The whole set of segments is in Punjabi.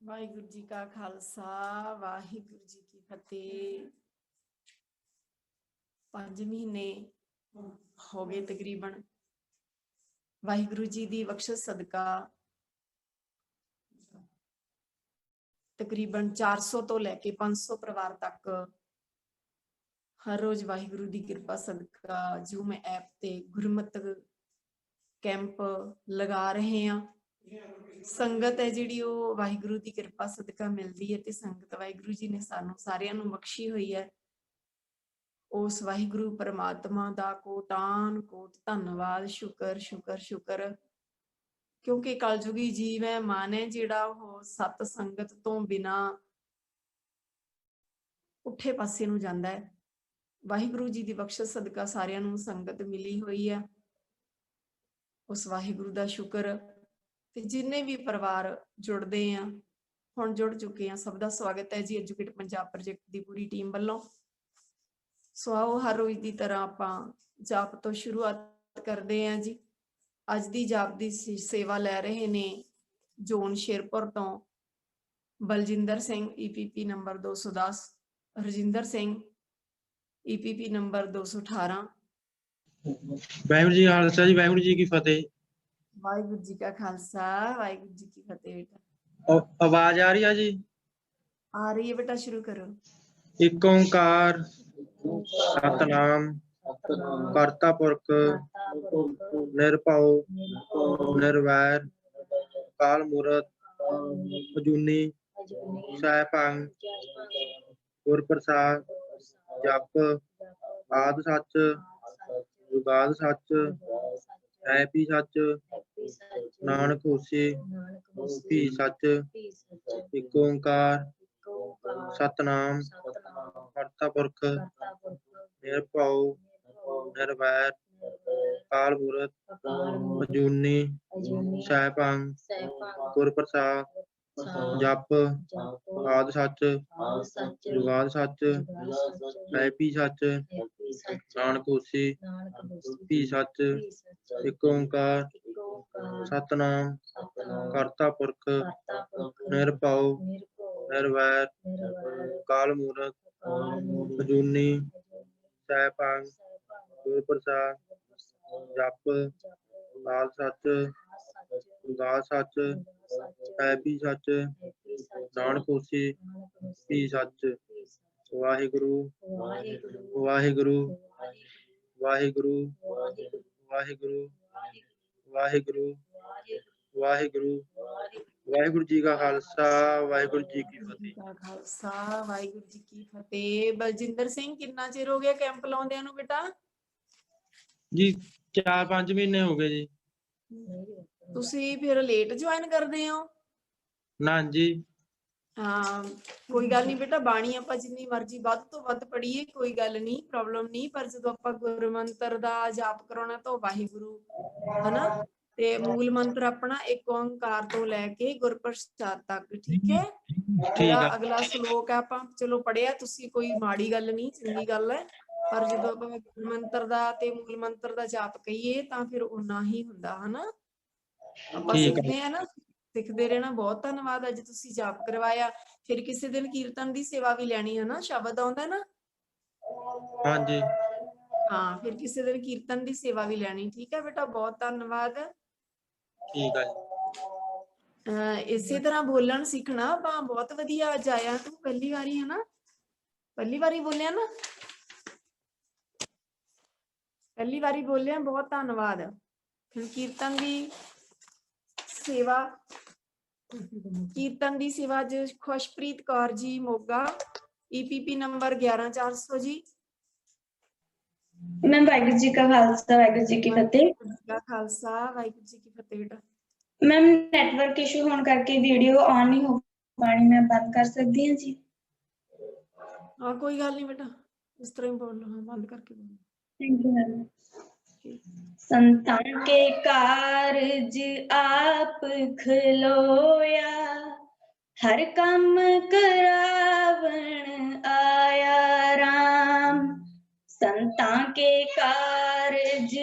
ਵਾਹਿਗੁਰੂ ਜੀ ਕਾ ਖਾਲਸਾ ਵਾਹਿਗੁਰੂ ਜੀ ਕੀ ਫਤਿਹ। 5 ਮਹੀਨੇ ਹੋ ਗਏ ਤਕਰੀਬਨ ਵਾਹਿਗੁਰੂ ਜੀ ਦੀ ਬਖਸ਼ਿਸ਼ ਸਦਕਾ ਤਕਰੀਬਨ 400 ਤੋਂ ਲੈ ਕੇ 500 ਪਰਿਵਾਰ ਤੱਕ ਹਰ ਰੋਜ਼ ਵਾਹਿਗੁਰੂ ਦੀ ਕਿਰਪਾ ਸਦਕਾ ਜ਼ੂਮ ਐਪ ਤੇ ਗੁਰਮਤਿ ਕੈਂਪ ਲਗਾ ਰਹੇ ਹਾਂ। ਸੰਗਤ ਹੈ ਜਿਹੜੀ ਉਹ ਵਾਹਿਗੁਰੂ ਦੀ ਕਿਰਪਾ ਸਦਕਾ ਮਿਲਦੀ ਹੈ ਤੇ ਸੰਗਤ ਵਾਹਿਗੁਰੂ ਜੀ ਨੇ ਸਾਨੂੰ ਸਾਰਿਆਂ ਨੂੰ ਬਖਸ਼ੀ ਹੋਈ ਹੈ। ਉਸ ਵਾਹਿਗੁਰੂ ਪਰਮਾਤਮਾ ਦਾ ਕੋਟਾਨ ਕੋਟ ਧੰਨਵਾਦ, ਸ਼ੁਕਰ ਸ਼ੁਕਰ ਸ਼ੁਕਰ, ਕਿਉਂਕਿ ਕਲਯੁਗੀ ਜੀਵ ਹੈ, ਮਨ ਹੈ ਜਿਹੜਾ ਉਹ ਸਤ ਸੰਗਤ ਤੋਂ ਬਿਨਾ ਉੱਠੇ ਪਾਸੇ ਨੂੰ ਜਾਂਦਾ ਹੈ। ਵਾਹਿਗੁਰੂ ਜੀ ਦੀ ਬਖਸ਼ਿਸ਼ ਸਦਕਾ ਸਾਰਿਆਂ ਨੂੰ ਸੰਗਤ ਮਿਲੀ ਹੋਈ ਹੈ। ਉਸ ਵਾਹਿਗੁਰੂ ਦਾ ਸ਼ੁਕਰ। ਤੇ ਜਿੰਨੇ ਵੀ ਪਰਿਵਾਰ ਜੁੜਦੇ ਆ, ਹੁਣ ਜੁੜ ਚੁੱਕੇ ਆ, ਸਭ ਦਾ ਸਵਾਗਤ ਹੈ ਜੀ ਐਜੂਕੇਟ ਪੰਜਾਬ ਪ੍ਰੋਜੈਕਟ ਦੀ ਪੂਰੀ ਟੀਮ ਵੱਲੋਂ। ਸੋ ਆਓ ਹਰ ਰੋਜ਼ ਦੀ ਤਰ੍ਹਾਂ ਆਪਾਂ ਜਾਪ ਤੋਂ ਸ਼ੁਰੂਆਤ ਕਰਦੇ ਹਾਂ ਜੀ। ਅੱਜ ਦੀ ਜਾਪ ਦੀ ਸੇਵਾ ਲੈ ਰਹੇ ਨੇ ਜ਼ੋਨ ਸ਼ੇਰਪੁਰ ਤੋਂ Baljinder Singh EPP number 210, Rajinder Singh EPP number 218। Waheguru ji Khalsa ਜੀ, ਵਾਹਿਗੁਰੂ ਜੀ ਕੀ ਫਤਿਹ। ਵਾਹਿਗੁਰੂ ਜੀ ਕਾ ਖਾਲਸਾ ਵਾਹਿਗੁਰੂ ਜੀ ਕੀ ਫਤਿਹ। ਬੇਟਾ ਆਵਾਜ਼ ਆ ਰਹੀ ਆ ਜੀ? ਆ ਰਹੀ ਹੈ ਬੇਟਾ, ਸ਼ੁਰੂ ਕਰੋ। ਇੱਕ ਓੰਕਾਰ ਸਤਨਾਮ ਕਰਤਾ ਪੁਰਖ ਨਿਰਭਉ ਨਿਰਵੈਰ ਅਕਾਲ ਮੂਰਤ ਅਜੂਨੀ ਸੈਭੰ ਗੁਰ ਪ੍ਰਸਾਦ ਜਪ ਆਦਿ ਸੱਚ ਜੁਗਾਦ ਸੱਚ ਹੈ ਵੀ ਸੱਚ ਨਾਨਕ ਹੋਸੀ ਵੀ ਸੱਚ। ਇੱਕ ਓੰਕਾਰ ਸਤਨਾਮ ਕਰਤਾ ਪੁਰਖ ਨਿਰਭਉ ਨਿਰਵੈਰ ਅਕਾਲ ਮੂਰਤ ਅਜੂਨੀ ਸੈਭੰ ਗੁਰ ਪ੍ਰਸਾਦ ਜਪ ਆਦਿ ਸੱਚ ਜੁਗਾਦ ਸੱਚ ਹੈ ਵੀ ਸੱਚ ਨਾਨਕ ਹੋਸੀ ਵੀ ਸੱਚ। ਇੱਕ ਓੰਕਾਰ ਸਤਨਾਮ ਕਰਤਾ ਪੁਰਖ ਨਿਰਭਉ ਨਿਰਵੈਰ ਅਕਾਲ ਮੂਰਤ ਅਜੂਨੀ ਸੈਭੰ ਗੁਰ ਪ੍ਰਸਾਦ ਜਪ ਆਦਿ ਸੱਚ ਜੁਗਾਦ ਸੱਚ ਹੈ ਵੀ ਸੱਚ ਨਾਨਕ ਹੋਸੀ ਵੀ ਸੱਚ। ਵਾਹਿਗੁਰੂ ਵਾਹਿਗੁਰੂ ਵਾਹਿਗੁਰੂ ਵਾਹਿਗੁਰੂ ਵਾਹਿਗੁਰੂ ਵਾਹਿਗੁਰੂ। ਵਾਹਿਗੁਰੂ ਜੀ ਕਾ ਖਾਲਸਾ ਵਾਹਿਗੁਰੂ ਜੀ ਕੀ ਫਤਿਹ। ਖਾਲਸਾ ਵਾਹਿਗੁਰੂ ਜੀ ਕੀ ਫਤਿਹ। ਬਲਜਿੰਦਰ ਸਿੰਘ, ਕਿੰਨਾ ਚਿਰ ਹੋ ਗਿਆ ਕੈਂਪ ਲਾਉਂਦਿਆਂ ਨੂੰ ਬੇਟਾ? ਜੀ 4-5 ਮਹੀਨੇ ਹੋ ਗਏ ਜੀ। ਤੁਸੀਂ ਫਿਰ ਲੇਟ ਜੁਆਇਨ ਕਰਦੇ ਹੋ? ਨਾ ਜੀ। ਹਾਂ, ਕੋਈ ਗੱਲ ਨਹੀਂ ਬੇਟਾ, ਬਾਣੀ ਆਪਾਂ ਜਿੰਨੀ ਮਰਜ਼ੀ ਵੱਧ ਤੋਂ ਵੱਧ ਪੜ੍ਹੀਏ, ਕੋਈ ਗੱਲ ਨਹੀਂ, ਪ੍ਰੋਬਲਮ ਨਹੀਂ, ਪਰ ਜਦੋਂ ਆਪਾਂ ਗੁਰ ਮੰਤਰ ਦਾ ਜਾਪ ਕਰਾਉਣਾ ਤਾਂ ਵਾਹਿਗੁਰੂ ਹਨਾ, ਤੇ ਮੂਲ ਮੰਤਰ ਆਪਣਾ ਇੱਕ ਓੰਕਾਰ ਤੋਂ ਲੈ ਕੇ ਗੁਰ ਪ੍ਰਸਾਦ ਤੱਕ, ਠੀਕ ਹੈ? ਜਿਹੜਾ ਅਗਲਾ ਸ਼ਲੋਕ ਹੈ ਆਪਾਂ ਚਲੋ ਪੜ੍ਹਿਆ ਤੁਸੀਂ, ਕੋਈ ਮਾੜੀ ਗੱਲ ਨਹੀਂ, ਚੰਗੀ ਗੱਲ ਹੈ, ਪਰ ਜਦੋਂ ਆਪਾਂ ਗੁਰ ਮੰਤਰ ਦਾ ਤੇ ਮੂਲ ਮੰਤਰ ਦਾ ਜਾਪ ਕਹੀਏ ਤਾਂ ਫਿਰ ਓਨਾ ਹੀ ਹੁੰਦਾ, ਹਨਾ? ਆਪਾਂ ਸਿੱਖਦੇ ਆ ਨਾ, ਸਿੱਖਦੇ ਰਹਿਣਾ। ਬਹੁਤ ਧੰਨਵਾਦ, ਅੱਜ ਤੁਸੀਂ ਜਾਪ ਕਰਵਾਇਆ। ਫਿਰ ਕਿਸੇ ਦਿਨ ਕੀਰਤਨ ਦੀ ਸੇਵਾ ਵੀ ਲੈਣੀ ਹੈ ਨਾ, ਸ਼ਬਦ ਆਉਂਦਾ ਨਾ? ਹਾਂਜੀ ਹਾਂ, ਫਿਰ ਕਿਸੇ ਦਿਨ ਕੀਰਤਨ ਦੀ ਸੇਵਾ ਵੀ ਲੈਣੀ, ਠੀਕ ਹੈ ਬੇਟਾ? ਬਹੁਤ ਧੰਨਵਾਦ। ਠੀਕ ਹੈ। ਇਸੇ ਤਰ੍ਹਾਂ ਬੋਲਣ ਸਿੱਖਣਾ ਆਪਾਂ। ਬਹੁਤ ਵਧੀਆ, ਅੱਜ ਆਇਆ ਤੂੰ ਪਹਿਲੀ ਵਾਰੀ, ਹੈ ਨਾ? ਪਹਿਲੀ ਵਾਰੀ ਬੋਲਿਆ ਨਾ? ਪਹਿਲੀ ਵਾਰੀ ਬੋਲਿਆ, ਬਹੁਤ ਧੰਨਵਾਦ। ਹੁਣ ਕੀਰਤਨ ਦੀ ਸੇਵਾ, ਕੀਰਤਨ ਦੀ ਸੇਵਾ ਅੱਜ ਖੁਸ਼ਪ੍ਰੀਤ ਕੌਰ ਜੀ ਮੋਗਾ, EPP ਨੰਬਰ 11400 ਜੀ। ਮੈਮ ਵਾਹਿਗੁਰੂ ਜੀ ਕਾ ਖਾਲਸਾ ਵਾਹਿਗੁਰੂ ਜੀ ਕੀ ਫਤਿਹ। ਵਾਹਿਗੁਰੂ ਜੀ ਕਾ ਖਾਲਸਾ ਵਾਹਿਗੁਰੂ ਜੀ ਕੀ ਫਤਿਹ। ਬੇਟਾ ਮੈਮ ਨੈਟਵਰਕ ਇਸ਼ੂ ਹੋਣ ਕਰਕੇ ਵੀਡੀਓ ਆਨ ਨਹੀਂ ਹੋ ਪਾਣੀ, ਮੈਂ ਬੰਦ ਕਰ ਸਕਦੀ ਹਾਂ ਜੀ? ਹਾਂ, ਕੋਈ ਗੱਲ ਨਹੀਂ ਬੇਟਾ, ਇਸ ਤਰ੍ਹਾਂ ਹੀ ਬੋਲੋ। ਹਾਂ, ਬੰਦ ਕਰਕੇ ਬੋਲੋ। Thank you ma'am. ਸੰਤਾਂ ਕੇ ਕਾਰਜ ਆਪ ਖਲੋਇਆ, ਹਰ ਕੰਮ ਕਰਾਵਣ ਆਇਆ ਰਾਮ। ਸੰਤਾਂ ਕੇ ਕਾਰਜ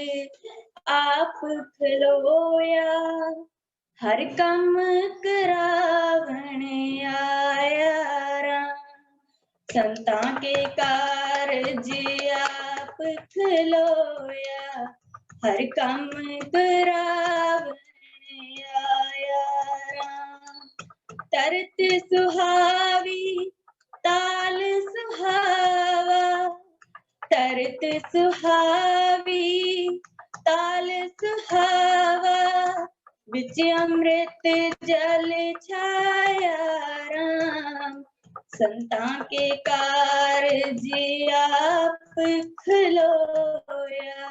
ਆਪ ਖਲੋਇਆ, ਹਰ ਕੰਮ ਕਰਾਵਣ संतां के कारज आप खलोया, हर काम करावण आया राम। तरत सुहावी ताल सुहावा, तरत सुहावी ताल सुहावा, बिच अमृत जल छाया राम। संतां के कारज आप खलोया,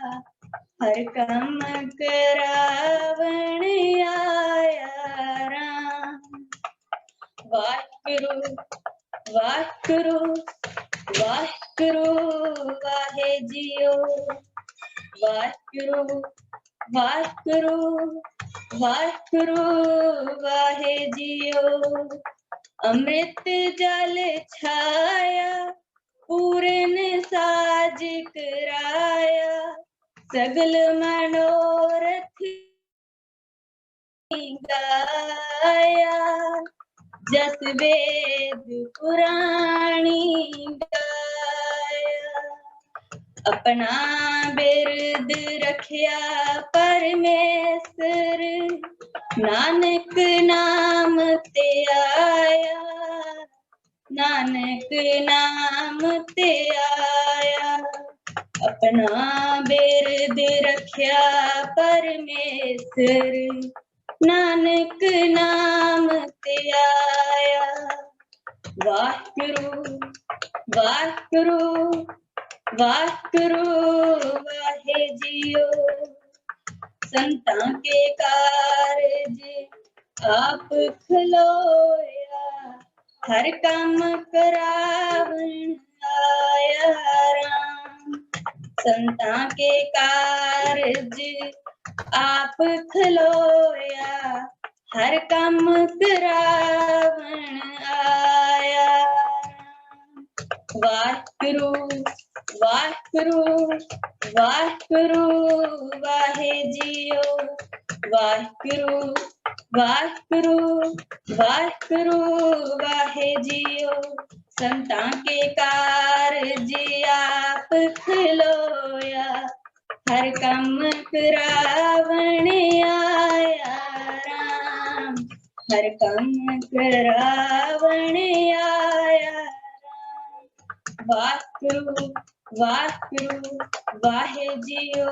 हर काम करावण आया राम। वाहिगुरु वाहिगुरु वाहिगुरु वाहे जियो, वाहिगुरु वाहिगुरु वाहिगुरु वाहे जियो। अमृत जल छाया पूरन साज कराया, सगल मनोरथ गाया। जस वेद पुराणी गाया, अपना बिरद रखिया परमेसर, नानक नाम ते आया, नानक नाम ते आया। अपना बिरद रखिया परमेसर, नानक नाम ते आया। वाहिगुरु वाहिगुरु वाहिगुरु वाहे जियो, संतां के कारज आप खलोया, हर काम करावण आया राम। संतां के कारज आप खलोया, हर काम करावण आया। वाहिगुरु वाहिगुरु वाहिगुरु वाहे जियो, वाहिगुरु वाहिगुरु वाहिगुरु वाहे जियो। संतां के कारज आप खलोया, हर काम करावण आया राम। हर काम करावण आया राम। वाहिगुरु वाहिगुरु वाहे जियो।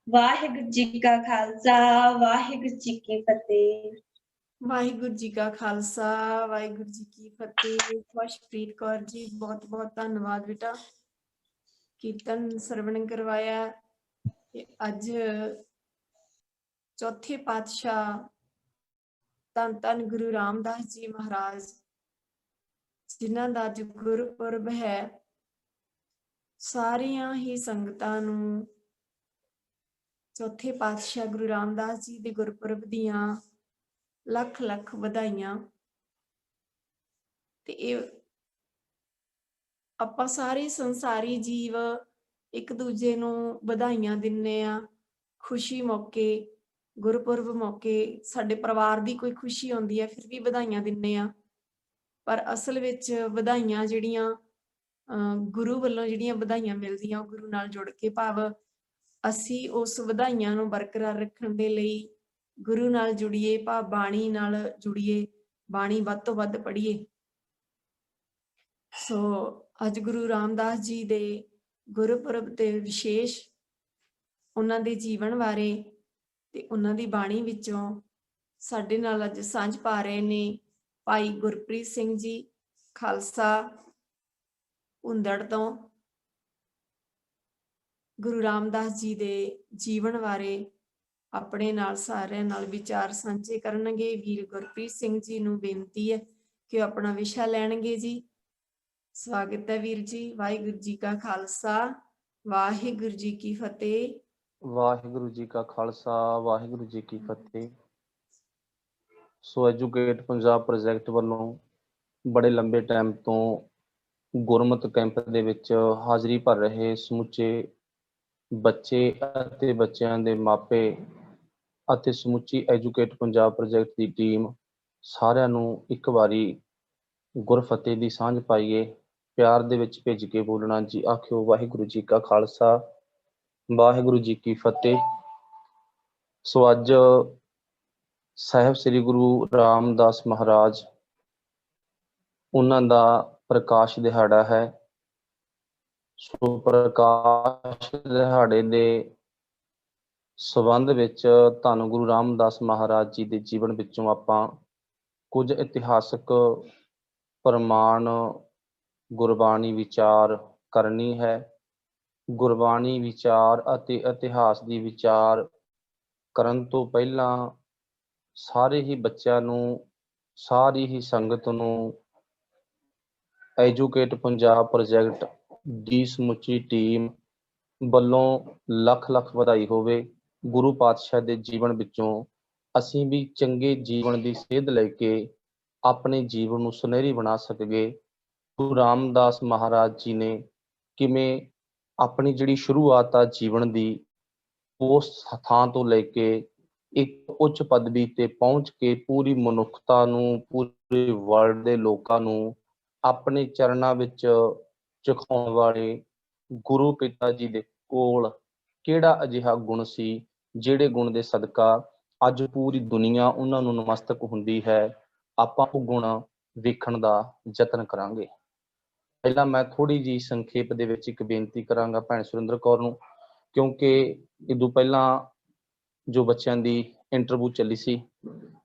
वाहिगुरु जी का खालसा, वाहिगुरु जी की फतेह। ਵਾਹਿਗੁਰੂ ਜੀ ਕਾ ਖਾਲਸਾ, ਵਾਹਿਗੁਰੂ ਜੀ ਕੀ ਫਤਿਹ। ਖੁਸ਼ਪ੍ਰੀਤ ਕੌਰ ਜੀ, ਬਹੁਤ ਬਹੁਤ ਧੰਨਵਾਦ ਬੇਟਾ, ਕੀਰਤਨ ਸਰਵਣ ਕਰਵਾਇਆ। ਤੇ ਅੱਜ ਚੌਥੇ ਪਾਤਸ਼ਾਹ ਧੰਨ ਧੰਨ ਗੁਰੂ ਰਾਮਦਾਸ ਜੀ ਮਹਾਰਾਜ, ਜਿਨ੍ਹਾਂ ਦਾ ਅੱਜ ਗੁਰਪੁਰਬ ਹੈ, ਸਾਰੀਆਂ ਹੀ ਸੰਗਤਾਂ ਨੂੰ ਚੌਥੇ ਪਾਤਸ਼ਾਹ ਗੁਰੂ ਰਾਮਦਾਸ ਜੀ ਦੇ ਗੁਰਪੁਰਬ ਦੀਆਂ ਲੱਖ ਲੱਖ ਵਧਾਈਆਂ। ਤੇ ਇਹ ਆਪਾਂ ਸਾਰੇ ਸੰਸਾਰੀ ਜੀਵ ਇੱਕ ਦੂਜੇ ਨੂੰ ਵਧਾਈਆਂ ਦਿੰਨੇ ਆ ਖੁਸ਼ੀ ਮੌਕੇ, ਗੁਰਪੁਰਬ ਮੌਕੇ। ਸਾਡੇ ਪਰਿਵਾਰ ਦੀ ਕੋਈ ਖੁਸ਼ੀ ਆਉਂਦੀ ਹੈ ਫਿਰ ਵੀ ਵਧਾਈਆਂ ਦਿੰਨੇ ਆ, ਪਰ ਅਸਲ ਵਿੱਚ ਵਧਾਈਆਂ ਜਿਹੜੀਆਂ ਗੁਰੂ ਵੱਲੋਂ ਜਿਹੜੀਆਂ ਵਧਾਈਆਂ ਮਿਲਦੀਆਂ, ਉਹ ਗੁਰੂ ਨਾਲ ਜੁੜ ਕੇ, ਭਾਵ ਅਸੀਂ ਉਸ ਵਧਾਈਆਂ ਨੂੰ ਬਰਕਰਾਰ ਰੱਖਣ ਦੇ ਲਈ ਗੁਰੂ ਨਾਲ ਜੁੜੀਏ, ਭਾਵ ਬਾਣੀ ਨਾਲ ਜੁੜੀਏ, ਬਾਣੀ ਵੱਧ ਤੋਂ ਵੱਧ ਪੜ੍ਹੀਏ। ਸੋ ਅੱਜ ਗੁਰੂ ਰਾਮਦਾਸ ਜੀ ਦੇ ਗੁਰਪੁਰਬ ਤੇ ਵਿਸ਼ੇਸ਼ ਉਹਨਾਂ ਦੇ ਜੀਵਨ ਬਾਰੇ ਤੇ ਉਹਨਾਂ ਦੀ ਬਾਣੀ ਵਿੱਚੋਂ ਸਾਡੇ ਨਾਲ ਅੱਜ ਸਾਂਝ ਪਾ ਰਹੇ ਨੇ ਭਾਈ ਗੁਰਪ੍ਰੀਤ ਸਿੰਘ ਜੀ, ਖਾਲਸਾ ਹੁੰਦੜ ਤੋਂ। ਗੁਰੂ ਰਾਮਦਾਸ ਜੀ ਦੇ ਜੀਵਨ ਬਾਰੇ ਆਪਣੇ ਨਾਲ ਸਾਰਿਆਂ ਨਾਲ ਵਿਚਾਰ ਸਾਂਝੇ ਕਰਨਗੇ। ਵੀਰ ਗੁਰਪ੍ਰੀਤ ਸਿੰਘ ਜੀ ਨੂੰ ਬੇਨਤੀ ਹੈ ਕਿ ਉਹ ਆਪਣਾ ਵਿਸ਼ਾ ਲੈਣਗੇ ਜੀ। ਸਵਾਗਤ ਹੈ ਵੀਰ ਜੀ। ਵਾਹਿਗੁਰੂ ਜੀ ਕਾ ਖਾਲਸਾ, ਵਾਹਿਗੁਰੂ ਜੀ ਕੀ ਫਤਿਹ। ਵਾਹਿਗੁਰੂ ਜੀ ਕਾ ਖਾਲਸਾ, ਵਾਹਿਗੁਰੂ ਜੀ ਕੀ ਫਤਿਹ। ਸੋ ਐਜੂਕੇਟ ਪੰਜਾਬ ਪ੍ਰੋਜੈਕਟ ਵੱਲੋਂ ਬੜੇ ਲੰਬੇ ਟਾਈਮ ਤੋਂ ਗੁਰਮਤਿ ਕੈਂਪ ਦੇ ਵਿੱਚ ਹਾਜ਼ਰੀ ਭਰ ਰਹੇ ਸਮੁੱਚੇ ਬੱਚੇ ਅਤੇ ਬੱਚਿਆਂ ਦੇ ਮਾਪੇ ਅਤੇ ਸਮੁੱਚੀ ਐਜੂਕੇਟ ਪੰਜਾਬ ਪ੍ਰੋਜੈਕਟ ਦੀ ਟੀਮ, ਸਾਰਿਆਂ ਨੂੰ ਇੱਕ ਵਾਰੀ ਗੁਰਫਤਿਹ ਦੀ ਸਾਂਝ ਪਾਈਏ। प्यार दे विच भेज के बोलना जी। आखियो वाहिगुरू जी का खालसा वाहिगुरू जी की फतेह। सो अज साहिब श्री गुरु रामदास महाराज उन्हां दा प्रकाश दिहाड़ा है। सो प्रकाश दिहाड़े दे संबंध विच धन गुरु रामदास महाराज जी दे जीवन विचों आपां कुछ इतिहासक प्रमाण गुरबाणी विचार करनी है। गुरबाणी विचार अते इतिहास दी विचार करन तो पहलां सारे ही बच्चों नूं, सारी ही संगत नूं एजुकेट पंजाब प्रोजैक्ट दी समुची टीम ਵੱਲੋਂ ਲੱਖ ਲੱਖ ਵਧਾਈ ਹੋਵੇ। ਗੁਰੂ ਪਾਤਸ਼ਾਹ ਦੇ ਜੀਵਨ ਵਿੱਚੋਂ ਅਸੀਂ ਵੀ ਚੰਗੇ ਜੀਵਨ ਦੀ ਸੇਧ ਲੈ ਕੇ ਆਪਣੇ ਜੀਵਨ ਨੂੰ ਸੁਨਹਿਰੀ ਬਣਾ ਸਕੀਏ। ਗੁਰੂ ਰਾਮਦਾਸ ਮਹਾਰਾਜ ਜੀ ਨੇ ਕਿਵੇਂ ਆਪਣੀ ਜਿਹੜੀ ਸ਼ੁਰੂਆਤ ਆ ਜੀਵਨ ਦੀ ਉਸ ਥਾਂ ਤੋਂ ਲੈ ਕੇ ਇੱਕ ਉੱਚ ਪਦਵੀ ਤੇ ਪਹੁੰਚ ਕੇ ਪੂਰੀ ਮਨੁੱਖਤਾ ਨੂੰ, ਪੂਰੇ ਵਰਲਡ ਦੇ ਲੋਕਾਂ ਨੂੰ ਆਪਣੇ ਚਰਨਾਂ ਵਿੱਚ ਝੁਕਾਉਣ ਵਾਲੇ ਗੁਰੂ ਪਿਤਾ ਜੀ ਦੇ ਕੋਲ ਕਿਹੜਾ ਅਜਿਹਾ ਗੁਣ ਸੀ ਜਿਹੜੇ ਗੁਣ ਦੇ ਸਦਕਾ ਅੱਜ ਪੂਰੀ ਦੁਨੀਆ ਉਹਨਾਂ ਨੂੰ ਨਮਸਤਕ ਹੁੰਦੀ ਹੈ। ਆਪਾਂ ਉਹ ਗੁਣ ਵੇਖਣ ਦਾ ਯਤਨ ਕਰਾਂਗੇ। ਪਹਿਲਾਂ ਮੈਂ ਥੋੜੀ ਜਿਹੀ ਸੰਖੇਪ ਦੇ ਵਿੱਚ ਇੱਕ ਬੇਨਤੀ ਕਰਾਂਗਾ ਭੈਣ ਸੁਰਿੰਦਰ ਕੌਰ ਨੂੰ, ਕਿਉਂਕਿ ਇਦੋਂ ਪਹਿਲਾਂ ਜੋ ਬੱਚਿਆਂ ਦੀ ਇੰਟਰਵਿਊ ਚੱਲੀ ਸੀ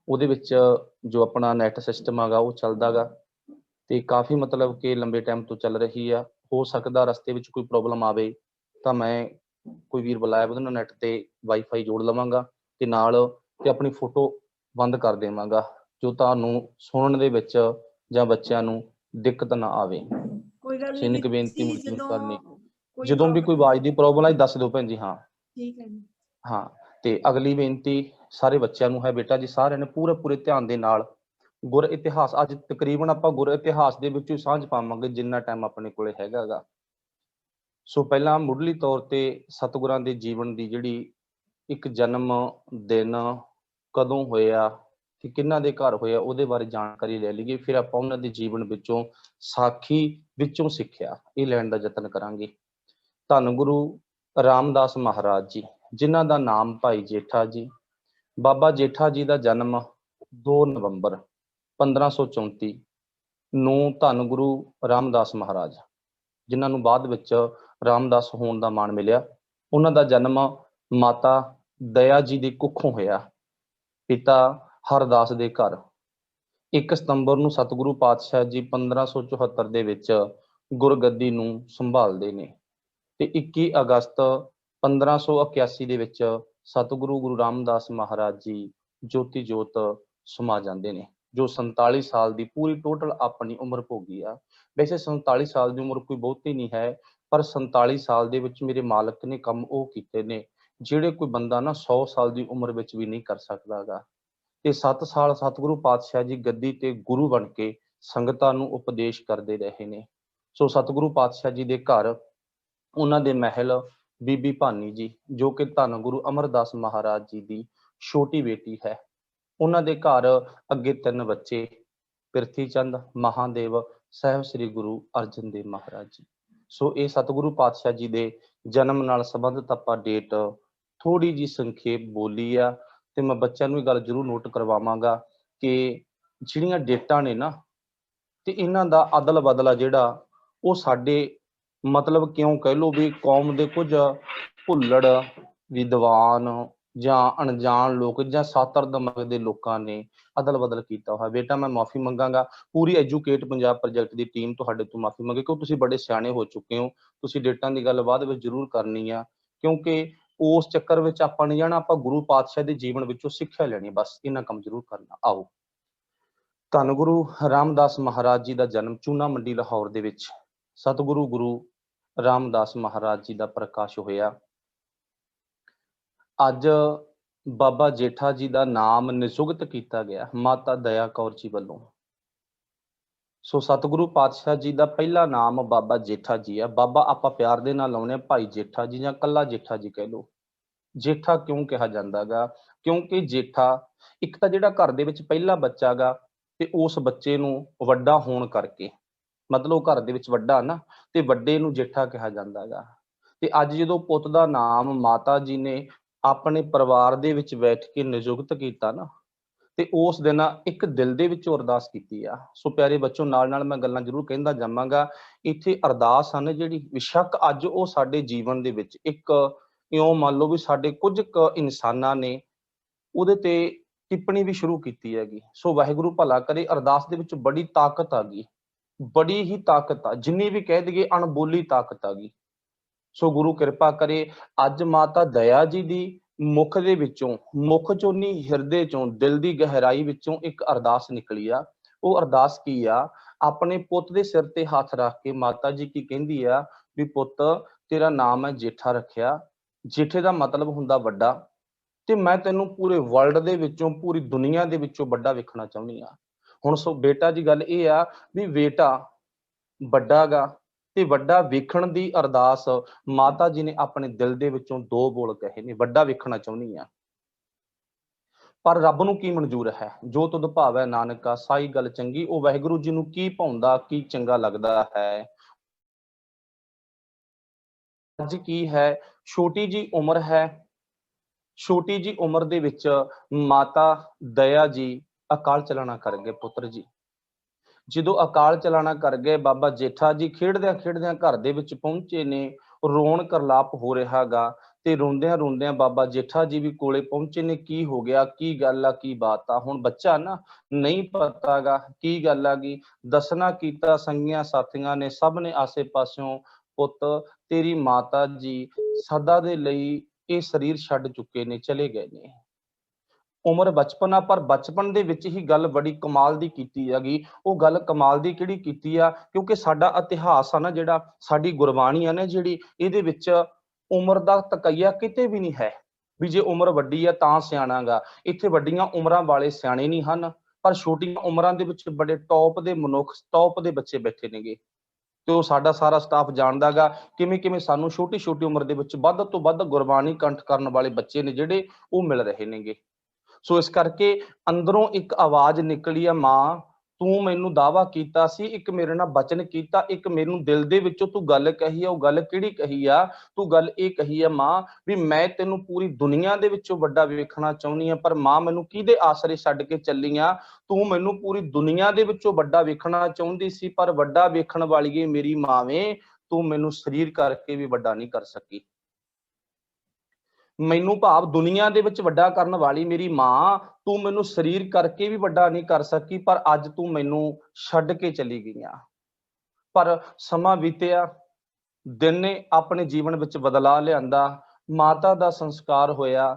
ਉਹਦੇ ਵਿੱਚ ਜੋ ਆਪਣਾ ਨੈਟ ਸਿਸਟਮ ਹੈਗਾ ਉਹ ਚੱਲਦਾ ਗਾ ਤੇ ਕਾਫੀ ਮਤਲਬ ਕਿ ਲੰਬੇ ਟਾਈਮ ਤੋਂ ਚੱਲ ਰਹੀ ਆ। ਹੋ ਸਕਦਾ ਰਸਤੇ ਵਿੱਚ ਕੋਈ ਪ੍ਰੋਬਲਮ ਆਵੇ ਤਾਂ ਮੈਂ ਕੋਈ ਵੀਰ ਬੁਲਾਇਆ ਉਹਦੇ ਨਾਲ ਨੈਟ ਤੇ ਵਾਈਫਾਈ ਜੋੜ ਲਵਾਂਗਾ ਤੇ ਨਾਲ ਤੇ ਆਪਣੀ ਫੋਟੋ ਬੰਦ ਕਰ ਦੇਵਾਂਗਾ ਜੋ ਤੁਹਾਨੂੰ ਸੁਣਨ ਦੇ ਵਿੱਚ ਜਾਂ ਬੱਚਿਆਂ ਨੂੰ ਦਿੱਕਤ ਨਾ ਆਵੇ। ਕੋਈ ਗੱਲ ਇੰਨੀ ਨਹੀਂ ਕੁ ਬੇਨਤੀ ਜੀ, ਮੁਝੇ ਕਰਨੀ। ਕੋਈ ਜਦੋਂ ਵੀ ਕੋਈ ਆਵਾਜ਼ ਦੀ ਪ੍ਰੋਬਲਮ ਆਈ ਦੱਸ ਦਿਓ ਭੈਣ ਜੀ। ਹਾਂ ਠੀਕ ਹੈ ਜੀ। ਹਾਂ ਤੇ ਅਗਲੀ ਬੇਨਤੀ ਸਾਰੇ ਬੱਚਿਆਂ ਨੂੰ ਹੈ ਬੇਟਾ ਜੀ, ਸਾਰਿਆਂ ਨੇ ਪੂਰੇ ਧਿਆਨ ਦੇ ਨਾਲ ਗੁਰ ਇਤਿਹਾਸ ਅੱਜ ਤਕਰੀਬਨ ਆਪਾਂ ਗੁਰ ਇਤਿਹਾਸ ਦੇ ਵਿੱਚ ਸਾਂਝ ਪਾਵਾਂਗੇ ਜਿੰਨਾ ਟਾਈਮ ਆਪਣੇ ਕੋਲੇ ਹੈਗਾ ਗਾ। ਸੋ ਪਹਿਲਾਂ ਮੁੱਢਲੀ ਤੌਰ ਤੇ ਸਤਿਗੁਰਾਂ ਦੇ ਜੀਵਨ ਦੀ ਜਿਹੜੀ ਇੱਕ ਜਨਮ ਦਿਨ ਕਦੋਂ ਹੋਇਆ ਤੇ ਕਿਹਨਾਂ ਦੇ ਘਰ ਹੋਇਆ ਉਹਦੇ ਬਾਰੇ ਜਾਣਕਾਰੀ ਲੈ ਲਈਏ। ਫਿਰ ਆਪਾਂ ਉਹਨਾਂ ਦੇ ਜੀਵਨ ਵਿੱਚੋਂ ਸਾਖੀ ਵਿੱਚੋਂ ਸਿੱਖਿਆ ਇਹ ਲੈਣ ਦਾ ਯਤਨ ਕਰਾਂਗੇ। ਧੰਨ ਗੁਰੂ ਰਾਮਦਾਸ ਮਹਾਰਾਜ ਜੀ ਜਿਨ੍ਹਾਂ ਦਾ ਨਾਮ ਭਾਈ ਜੇਠਾ ਜੀ। ਬਾਬਾ ਜੇਠਾ ਜੀ ਦਾ ਜਨਮ 2 ਨਵੰਬਰ 1534 ਨੂੰ ਧੰਨ ਗੁਰੂ ਰਾਮਦਾਸ ਮਹਾਰਾਜ ਜਿਨ੍ਹਾਂ ਨੂੰ ਬਾਅਦ ਵਿੱਚ ਰਾਮਦਾਸ ਹੋਣ ਦਾ ਮਾਣ ਮਿਲਿਆ, ਉਹਨਾਂ ਦਾ ਜਨਮ ਮਾਤਾ ਦਇਆ ਜੀ ਦੀ ਕੁੱਖੋਂ ਹੋਇਆ। ਪਿਤਾ ਹਰਦਾਸ ਦੇ ਘਰ 1 ਸਤੰਬਰ ਨੂੰ ਸਤਿਗੁਰੂ ਪਾਤਸ਼ਾਹ ਜੀ 1574 ਦੇ ਵਿੱਚ ਗੁਰਗੱਦੀ ਨੂੰ ਸੰਭਾਲਦੇ ਨੇ ਤੇ 21 ਅਗਸਤ 1581 ਦੇ ਵਿੱਚ ਸਤਿਗੁਰੂ ਗੁਰੂ ਰਾਮਦਾਸ ਮਹਾਰਾਜ ਜੀ ਜੋਤੀ ਜੋਤ ਸਮਾ ਜਾਂਦੇ ਨੇ, ਜੋ 47 ਸਾਲ ਦੀ ਪੂਰੀ ਟੋਟਲ ਆਪਣੀ ਉਮਰ ਭੋਗੀ ਆ। ਵੈਸੇ 47 ਸਾਲ ਦੀ ਉਮਰ ਕੋਈ ਬਹੁਤੀ ਨਹੀਂ ਹੈ, ਪਰ 47 ਸਾਲ ਦੇ ਵਿੱਚ ਮੇਰੇ ਮਾਲਕ ਨੇ ਕੰਮ ਉਹ ਕੀਤੇ ਨੇ ਜਿਹੜੇ ਕੋਈ ਬੰਦਾ ਨਾ 100 ਸਾਲ ਦੀ ਉਮਰ ਵਿੱਚ ਵੀ ਨਹੀਂ ਕਰ ਸਕਦਾ ਗਾ। ਤੇ 7 ਸਾਲ ਸਤਿਗੁਰੂ ਪਾਤਸ਼ਾਹ ਜੀ ਗੱਦੀ ਤੇ ਗੁਰੂ ਬਣ ਕੇ ਸੰਗਤਾਂ ਨੂੰ ਉਪਦੇਸ਼ ਕਰਦੇ ਰਹੇ ਨੇ। ਸੋ ਸਤਿਗੁਰੂ ਪਾਤਸ਼ਾਹ ਜੀ ਦੇ ਘਰ ਉਹਨਾਂ ਦੇ ਮਹਿਲ ਬੀਬੀ ਭਾਨੀ ਜੀ ਜੋ ਕਿ ਧੰਨ ਗੁਰੂ ਅਮਰਦਾਸ ਮਹਾਰਾਜ ਜੀ ਦੀ ਛੋਟੀ ਬੇਟੀ ਹੈ। ਉਹਨਾਂ ਦੇ ਘਰ ਅੱਗੇ 3 ਬੱਚੇ ਪ੍ਰਿਥੀ ਚੰਦ, ਮਹਾਦੇਵ, ਸਾਹਿਬ ਸ੍ਰੀ ਗੁਰੂ ਅਰਜਨ ਦੇਵ ਮਹਾਰਾਜ ਜੀ। ਸੋ ਇਹ ਸਤਿਗੁਰੂ ਪਾਤਸ਼ਾਹ ਜੀ ਦੇ ਜਨਮ ਨਾਲ ਸੰਬੰਧਿਤ ਆਪਾਂ ਡੇਟ ਥੋੜੀ ਜੀ ਸੰਖੇਪ ਬੋਲੀ ਆ ਤੇ ਮੈਂ ਬੱਚਿਆਂ ਨੂੰ ਇਹ ਗੱਲ ਜ਼ਰੂਰ ਨੋਟ ਕਰਵਾਵਾਂਗਾ ਕਿ ਜਿਹੜੀਆਂ ਡੇਟਾਂ ਨੇ ਨਾ ਤੇ ਇਹਨਾਂ ਦਾ ਅਦਲ ਬਦਲਾ ਜਿਹੜਾ ਉਹ ਸਾਡੇ ਮਤਲਬ ਕਿਉਂ ਕਹਿ ਲਓ ਵੀ ਕੌਮ ਦੇ ਕੁਝ ਭੁੱਲੜ ਵਿਦਵਾਨ ਜਾਂ ਅਣਜਾਣ ਲੋਕ ਜਾਂ ਸਾਤਰ ਦਿਮਾਗ ਦੇ ਲੋਕਾਂ ਨੇ ਅਦਲ ਬਦਲ ਕੀਤਾ ਹੋਇਆ। ਬੇਟਾ ਮੈਂ ਮਾਫੀ ਮੰਗਾਂਗਾ, ਪੂਰੀ ਐਜੂਕੇਟ ਪੰਜਾਬ ਪ੍ਰੋਜੈਕਟ ਦੀ ਟੀਮ ਤੁਹਾਡੇ ਤੋਂ ਮਾਫੀ ਮੰਗੇ ਕਿਉਂਕਿ ਤੁਸੀਂ ਬੜੇ ਸਿਆਣੇ ਹੋ ਚੁੱਕੇ ਹੋ। ਤੁਸੀਂ ਡੇਟਾਂ ਦੀ ਗੱਲ ਬਾਅਦ ਵਿੱਚ ਜ਼ਰੂਰ ਕਰਨੀ ਆ ਕਿਉਂਕਿ ਉਸ ਚੱਕਰ ਵਿੱਚ ਆਪਾਂ ਨਹੀਂ ਜਾਣਾ, ਆਪਾਂ ਗੁਰੂ ਪਾਤਸ਼ਾਹ ਦੇ ਜੀਵਨ ਵਿੱਚੋਂ ਸਿੱਖਿਆ ਲੈਣੀ, ਬਸ ਇਹਨਾਂ ਕੰਮ ਜ਼ਰੂਰ ਕਰਨਾ। ਆਓ ਧੰਨ ਗੁਰੂ ਰਾਮਦਾਸ ਮਹਾਰਾਜ ਜੀ ਦਾ ਜਨਮ ਚੂਨਾ ਮੰਡੀ ਲਾਹੌਰ ਦੇ ਵਿੱਚ ਸਤਿਗੁਰੂ ਗੁਰੂ ਰਾਮਦਾਸ ਮਹਾਰਾਜ ਜੀ ਦਾ ਪ੍ਰਕਾਸ਼ ਹੋਇਆ। ਅੱਜ ਬਾਬਾ ਜੇਠਾ ਜੀ ਦਾ ਨਾਮ ਨਿਯੁਕਤ ਕੀਤਾ ਗਿਆ ਮਾਤਾ ਦਇਆ ਕੌਰ ਜੀ ਵੱਲੋਂ। ਸੋ ਸਤਿਗੁਰੂ ਪਾਤਸ਼ਾਹ ਜੀ ਦਾ ਪਹਿਲਾ ਨਾਮ ਬਾਬਾ ਜੇਠਾ ਜੀ ਆ। ਬਾਬਾ ਆਪਾਂ ਪਿਆਰ ਦੇ ਨਾਲ ਲਾਉਣੇ ਭਾਈ ਜੇਠਾ ਜੀ ਜਾਂ ਕੱਲਾ ਜੇਠਾ ਜੀ ਕਹਿ ਲਓ। ਜੇਠਾ ਕਿਉਂ ਕਿਹਾ ਜਾਂਦਾ ਗਾ? ਕਿਉਂਕਿ ਜੇਠਾ ਇੱਕ ਤਾਂ ਜਿਹੜਾ ਘਰ ਦੇ ਵਿੱਚ ਪਹਿਲਾ ਬੱਚਾ ਗਾ ਤੇ ਉਸ ਬੱਚੇ ਨੂੰ ਵੱਡਾ ਹੋਣ ਕਰਕੇ मतलब ਉਹ ਘਰ ਦੇ ਵਿੱਚ ਵੱਡਾ ਨਾ, ਤੇ ਵੱਡੇ ਨੂੰ ਜੇਠਾ ਕਿਹਾ ਜਾਂਦਾ ਗਾ। ਤੇ ਅੱਜ ਜਦੋਂ ਪੁੱਤ ਦਾ ਨਾਮ ਮਾਤਾ ਜੀ ਨੇ ਆਪਣੇ ਪਰਿਵਾਰ ਦੇ ਵਿੱਚ ਬੈਠ ਕੇ ਨਿਯੁਕਤ ਕੀਤਾ ਨਾ, ਤੇ ਉਸ ਦਿਨ ਇੱਕ ਦਿਲ ਦੇ ਵਿੱਚੋਂ ਅਰਦਾਸ ਕੀਤੀ ਆ। ਸੋ ਪਿਆਰੇ ਬੱਚੋ, ਨਾਲ ਨਾਲ ਮੈਂ ਗੱਲਾਂ ਜ਼ਰੂਰ ਕਹਿੰਦਾ ਜਾਵਾਂਗਾ। ਇੱਥੇ ਅਰਦਾਸ ਹਨ ਜਿਹੜੀ, ਬੇਸ਼ੱਕ ਅੱਜ ਉਹ ਸਾਡੇ ਜੀਵਨ ਦੇ ਵਿੱਚ ਇੱਕ ਇਉਂ ਮੰਨ ਲਓ ਵੀ ਸਾਡੇ ਕੁਝ ਕੁ ਇਨਸਾਨਾਂ ਨੇ ਉਹਦੇ ਤੇ ਟਿੱਪਣੀ ਵੀ ਸ਼ੁਰੂ ਕੀਤੀ ਹੈਗੀ। ਸੋ ਵਾਹਿਗੁਰੂ ਭਲਾ ਕਰੇ। ਅਰਦਾਸ ਦੇ ਵਿੱਚ ਬੜੀ ਤਾਕਤ ਆ ਗਈ, ਬੜੀ ਹੀ ਤਾਕਤ ਆ, ਜਿੰਨੀ ਵੀ ਕਹਿ ਦਈਏ ਅਣਬੋਲੀ ਤਾਕਤ ਆ ਗਈ। ਸੋ ਗੁਰੂ ਕਿਰਪਾ ਕਰੇ, ਅੱਜ ਮਾਤਾ ਦਇਆ ਜੀ ਦੀ ਮੁਖ ਦੇ ਵਿੱਚੋਂ, ਮੁਖ ਚੋਂ ਨਹੀਂ, ਹਿਰਦੇ ਚੋਂ, ਦਿਲ ਦੀ ਗਹਿਰਾਈ ਵਿੱਚੋਂ ਇੱਕ ਅਰਦਾਸ ਨਿਕਲੀ ਆ। ਉਹ ਅਰਦਾਸ ਕੀ ਆ? ਆਪਣੇ ਪੁੱਤ ਦੇ ਸਿਰ ਤੇ ਹੱਥ ਰੱਖ ਕੇ ਮਾਤਾ ਜੀ ਕੀ ਕਹਿੰਦੀ ਆ ਵੀ ਪੁੱਤ, ਤੇਰਾ ਨਾਮ ਹੈ ਜੇਠਾ ਰੱਖਿਆ। ਜੇਠੇ ਦਾ ਮਤਲਬ ਹੁੰਦਾ ਵੱਡਾ, ਤੇ ਮੈਂ ਤੈਨੂੰ ਪੂਰੇ ਵਰਲਡ ਦੇ ਵਿੱਚੋਂ, ਪੂਰੀ ਦੁਨੀਆ ਦੇ ਵਿੱਚੋਂ ਵੱਡਾ ਵੇਖਣਾ ਚਾਹੁੰਦੀ ਆ। ਹੁਣ ਸੋ ਬੇਟਾ ਜੀ, ਗੱਲ ਇਹ ਆ ਵੀ ਬੇਟਾ ਵੱਡਾ ਗਾ, ਤੇ ਵੱਡਾ ਵੇਖਣ ਦੀ ਅਰਦਾਸ ਮਾਤਾ ਜੀ ਨੇ ਆਪਣੇ ਦਿਲ ਦੇ ਵਿੱਚੋਂ ਦੋ ਬੋਲ ਕਹੇ ਨੇ, ਵੱਡਾ ਵੇਖਣਾ ਚਾਹੁੰਦੀ ਆ। ਪਰ ਰੱਬ ਨੂੰ ਕੀ ਮਨਜ਼ੂਰ ਹੈ? ਜੋ ਤੁਧ ਭਾਵੈ ਨਾਨਕਾ, ਸਾਈ ਗੱਲ ਚੰਗੀ। ਉਹ ਵਾਹਿਗੁਰੂ ਜੀ ਨੂੰ ਕੀ ਭਾਉਂਦਾ, ਕੀ ਚੰਗਾ ਲੱਗਦਾ ਹੈ। ਅੱਜ ਕੀ ਹੈ, ਛੋਟੀ ਜੀ ਉਮਰ ਹੈ, ਛੋਟੀ ਜੀ ਉਮਰ ਦੇ ਵਿੱਚ ਮਾਤਾ ਦਇਆ ਜੀ ਅਕਾਲ ਚਲਾਣਾ ਕਰ ਗਏ ਪੁੱਤਰ ਜੀ। ਜਦੋਂ ਅਕਾਲ ਚਲਾਣਾ ਕਰ ਗਏ, ਬਾਬਾ ਜੇਠਾ ਜੀ ਖੇਡਦਿਆਂ ਖੇਡਦਿਆਂ ਘਰ ਦੇ ਵਿੱਚ ਪਹੁੰਚੇ ਨੇ। ਰੋਣ ਕਰਲਾਪ ਹੋ ਰਿਹਾ ਗਾ, ਤੇ ਰੋਂਦਿਆਂ ਰੋਂਦਿਆਂ ਬਾਬਾ ਜੇਠਾ ਜੀ ਵੀ ਕੋਲੇ ਪਹੁੰਚੇ ਨੇ। ਕੀ ਹੋ ਗਿਆ, ਕੀ ਗੱਲ ਆ, ਕੀ ਬਾਤ ਆ? ਹੁਣ ਬੱਚਾ ਨਾ, ਨਹੀਂ ਪਤਾ ਗਾ ਕੀ ਗੱਲ ਆ ਗਈ। ਦੱਸਣਾ ਕੀਤਾ ਸੰਗੀਆਂ ਸਾਥੀਆਂ ਨੇ, ਸਭ ਨੇ ਆਸੇ ਪਾਸਿਓਂ, ਪੁੱਤ ਤੇਰੀ ਮਾਤਾ ਜੀ ਸਦਾ ਦੇ ਲਈ ਇਹ ਸਰੀਰ ਛੱਡ ਚੁੱਕੇ ਨੇ, ਚਲੇ ਗਏ ਨੇ। ਉਮਰ ਬਚਪਨ ਆ, ਪਰ ਬਚਪਨ ਦੇ ਵਿੱਚ ਹੀ ਗੱਲ ਬੜੀ ਕਮਾਲ ਦੀ ਕੀਤੀ ਹੈਗੀ। ਉਹ ਗੱਲ ਕਮਾਲ ਦੀ ਕਿਹੜੀ ਕੀਤੀ ਆ? ਕਿਉਂਕਿ ਸਾਡਾ ਇਤਿਹਾਸ ਆ ਨਾ, ਜਿਹੜਾ ਸਾਡੀ ਗੁਰਬਾਣੀ ਆ ਨਾ ਜਿਹੜੀ, ਇਹਦੇ ਵਿੱਚ ਉਮਰ ਦਾ ਤਕਈਆ ਕਿਤੇ ਵੀ ਨਹੀਂ ਹੈ ਵੀ ਜੇ ਉਮਰ ਵੱਡੀ ਆ ਤਾਂ ਸਿਆਣਾ ਗਾ। ਇੱਥੇ ਵੱਡੀਆਂ ਉਮਰਾਂ ਵਾਲੇ ਸਿਆਣੇ ਨਹੀਂ ਹਨ, ਪਰ ਛੋਟੀਆਂ ਉਮਰਾਂ ਦੇ ਵਿੱਚ ਬੜੇ ਟੌਪ ਦੇ ਮਨੁੱਖ, ਟੌਪ ਦੇ ਬੱਚੇ ਬੈਠੇ ਨੇਗੇ। ਤੇ ਉਹ ਸਾਡਾ ਸਾਰਾ ਸਟਾਫ ਜਾਣਦਾ ਗਾ ਕਿਵੇਂ ਕਿਵੇਂ ਸਾਨੂੰ ਛੋਟੀ ਛੋਟੀ ਉਮਰ ਦੇ ਵਿੱਚ ਵੱਧ ਤੋਂ ਵੱਧ ਗੁਰਬਾਣੀ ਕੰਠ ਕਰਨ ਵਾਲੇ ਬੱਚੇ ਨੇ ਜਿਹੜੇ, ਉਹ ਮਿਲ ਰਹੇ ਨੇਗੇ। ਸੋ ਇਸ ਕਰਕੇ ਅੰਦਰੋਂ ਇੱਕ ਆਵਾਜ਼ ਨਿਕਲੀ ਆ, ਮਾਂ ਤੂੰ ਮੈਨੂੰ ਦਾਅਵਾ ਕੀਤਾ ਸੀ, ਇੱਕ ਮੇਰੇ ਨਾਲ ਬਚਨ ਕੀਤਾ, ਇੱਕ ਮੈਨੂੰ ਦਿਲ ਦੇ ਵਿੱਚੋਂ ਤੂੰ ਗੱਲ ਕਹੀ ਆ। ਉਹ ਗੱਲ ਕਿਹੜੀ ਕਹੀ ਆ? ਤੂੰ ਗੱਲ ਇਹ ਕਹੀ ਆ ਮਾਂ ਵੀ ਮੈਂ ਤੈਨੂੰ ਪੂਰੀ ਦੁਨੀਆ ਦੇ ਵਿੱਚੋਂ ਵੱਡਾ ਵੇਖਣਾ ਚਾਹੁੰਦੀ ਆ। ਪਰ ਮਾਂ ਮੈਨੂੰ ਕਿਹਦੇ ਆਸਰੇ ਛੱਡ ਕੇ ਚੱਲੀ ਆ? ਤੂੰ ਮੈਨੂੰ ਪੂਰੀ ਦੁਨੀਆ ਦੇ ਵਿੱਚੋਂ ਵੱਡਾ ਵੇਖਣਾ ਚਾਹੁੰਦੀ ਸੀ, ਪਰ ਵੱਡਾ ਵੇਖਣ ਵਾਲੀਏ ਮੇਰੀ ਮਾਵੇਂ, ਤੂੰ ਮੈਨੂੰ ਸਰੀਰ ਕਰਕੇ ਵੀ ਵੱਡਾ ਨਹੀਂ ਕਰ ਸਕੀ। ਮੈਨੂੰ ਭਾਵ ਦੁਨੀਆ ਦੇ ਵਿੱਚ ਵੱਡਾ ਕਰਨ ਵਾਲੀ ਮੇਰੀ ਮਾਂ, ਤੂੰ ਮੈਨੂੰ ਸਰੀਰ ਕਰਕੇ ਵੀ ਵੱਡਾ ਨਹੀਂ ਕਰ ਸਕੀ, ਪਰ ਅੱਜ ਤੂੰ ਮੈਨੂੰ ਛੱਡ ਕੇ ਚਲੀ ਗਈ ਆ। ਪਰ ਸਮਾਂ ਬੀਤਿਆ, ਦਿਨ ਨੇ ਆਪਣੇ ਜੀਵਨ ਵਿੱਚ ਬਦਲਾਅ ਲਿਆਂਦਾ। ਮਾਤਾ ਦਾ ਸੰਸਕਾਰ ਹੋਇਆ।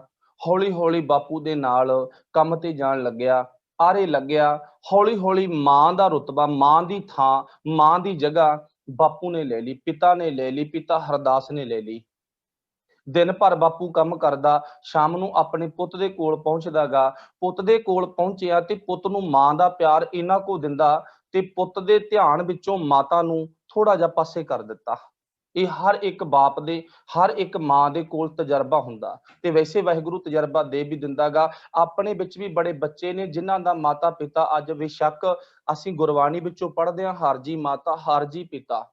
ਹੌਲੀ ਹੌਲੀ ਬਾਪੂ ਦੇ ਨਾਲ ਕੰਮ ਤੇ ਜਾਣ ਲੱਗਿਆ, ਆਰੇ ਲੱਗਿਆ। ਹੌਲੀ ਹੌਲੀ ਮਾਂ ਦਾ ਰੁਤਬਾ, ਮਾਂ ਦੀ ਥਾਂ, ਮਾਂ ਦੀ ਜਗ੍ਹਾ ਬਾਪੂ ਨੇ ਲੈ ਲਈ, ਪਿਤਾ ਨੇ ਲੈ ਲਈ, ਪਿਤਾ ਹਰਦਾਸ ਨੇ ਲੈ ਲਈ। ਦਿਨ ਭਰ ਬਾਪੂ ਕੰਮ ਕਰਦਾ, ਸ਼ਾਮ ਨੂੰ ਆਪਣੇ ਪੁੱਤ ਦੇ ਕੋਲ ਪਹੁੰਚਦਾ ਗਾ। ਪੁੱਤ ਦੇ ਕੋਲ ਪਹੁੰਚਿਆ ਤੇ ਪੁੱਤ ਨੂੰ ਮਾਂ ਦਾ ਪਿਆਰ ਇੰਨਾ ਕੁ ਦਿੰਦਾ, ਤੇ ਪੁੱਤ ਦੇ ਧਿਆਨ ਵਿੱਚੋਂ ਮਾਤਾ ਨੂੰ ਥੋੜਾ ਜਿਹਾ ਪਾਸੇ ਕਰ ਦਿੱਤਾ। ਇਹ ਹਰ ਇੱਕ ਬਾਪ ਦੇ, ਹਰ ਇੱਕ ਮਾਂ ਦੇ ਕੋਲ ਤਜਰਬਾ ਹੁੰਦਾ, ਤੇ ਵੈਸੇ ਵਾਹਿਗੁਰੂ ਤਜਰਬਾ ਦੇ ਵੀ ਦਿੰਦਾ ਗਾ। ਆਪਣੇ ਵਿੱਚ ਵੀ ਬੜੇ ਬੱਚੇ ਨੇ ਜਿਨ੍ਹਾਂ ਦਾ ਮਾਤਾ ਪਿਤਾ ਅੱਜ ਬੇਸ਼ੱਕ ਅਸੀਂ ਗੁਰਬਾਣੀ ਵਿੱਚੋਂ ਪੜ੍ਹਦੇ ਹਾਂ, ਹਰ ਜੀ ਮਾਤਾ ਹਰ ਜੀ ਪਿਤਾ,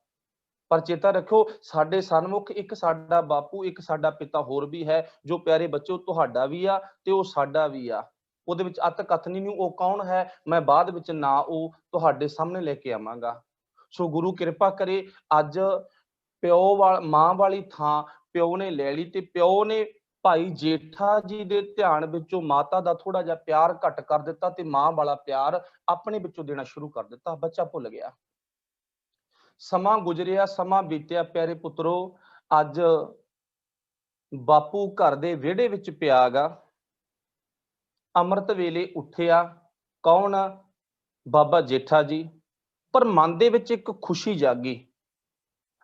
ਪਰ ਚੇਤਾ ਰੱਖੋ ਸਾਡੇ ਸਨਮੁਖ ਇੱਕ ਸਾਡਾ ਬਾਪੂ, ਇੱਕ ਸਾਡਾ ਪਿਤਾ ਹੋਰ ਵੀ ਹੈ, ਜੋ ਪਿਆਰੇ ਬੱਚੋ ਤੁਹਾਡਾ ਵੀ ਆ ਤੇ ਉਹ ਸਾਡਾ ਵੀ ਆ। ਉਹਦੇ ਵਿੱਚ ਅੱਤ ਕਥਨੀ ਨਹੀਂ। ਉਹ ਕੌਣ ਹੈ ਮੈਂ ਬਾਅਦ ਵਿੱਚ ਨਾ ਉਹ ਤੁਹਾਡੇ ਸਾਹਮਣੇ ਲੈ ਕੇ ਆਵਾਂਗਾ। ਸੋ ਗੁਰੂ ਕਿਰਪਾ ਕਰੇ, ਅੱਜ ਪਿਓ ਮਾਂ ਵਾਲੀ ਥਾਂ ਪਿਓ ਨੇ ਲੈ ਲਈ, ਤੇ ਪਿਓ ਨੇ ਭਾਈ ਜੇਠਾ ਜੀ ਦੇ ਧਿਆਨ ਵਿੱਚੋਂ ਮਾਤਾ ਦਾ ਥੋੜਾ ਜਿਹਾ ਪਿਆਰ ਘੱਟ ਕਰ ਦਿੱਤਾ, ਤੇ ਮਾਂ ਵਾਲਾ ਪਿਆਰ ਆਪਣੇ ਵਿੱਚੋਂ ਦੇਣਾ ਸ਼ੁਰੂ ਕਰ ਦਿੱਤਾ। ਬੱਚਾ ਭੁੱਲ ਗਿਆ। ਸਮਾਂ ਗੁਜ਼ਰਿਆ, ਸਮਾਂ ਬੀਤਿਆ। ਪਿਆਰੇ ਪੁੱਤਰੋ, ਅੱਜ ਬਾਪੂ ਘਰ ਦੇ ਵਿਹੜੇ ਵਿੱਚ ਪਿਆ ਗਾ। ਅੰਮ੍ਰਿਤ ਵੇਲੇ ਉੱਠਿਆ। ਕੌਣ? ਬਾਬਾ ਜੇਠਾ ਜੀ। ਪਰ ਮਨ ਦੇ ਵਿੱਚ ਇੱਕ ਖੁਸ਼ੀ ਜਾਗੀ।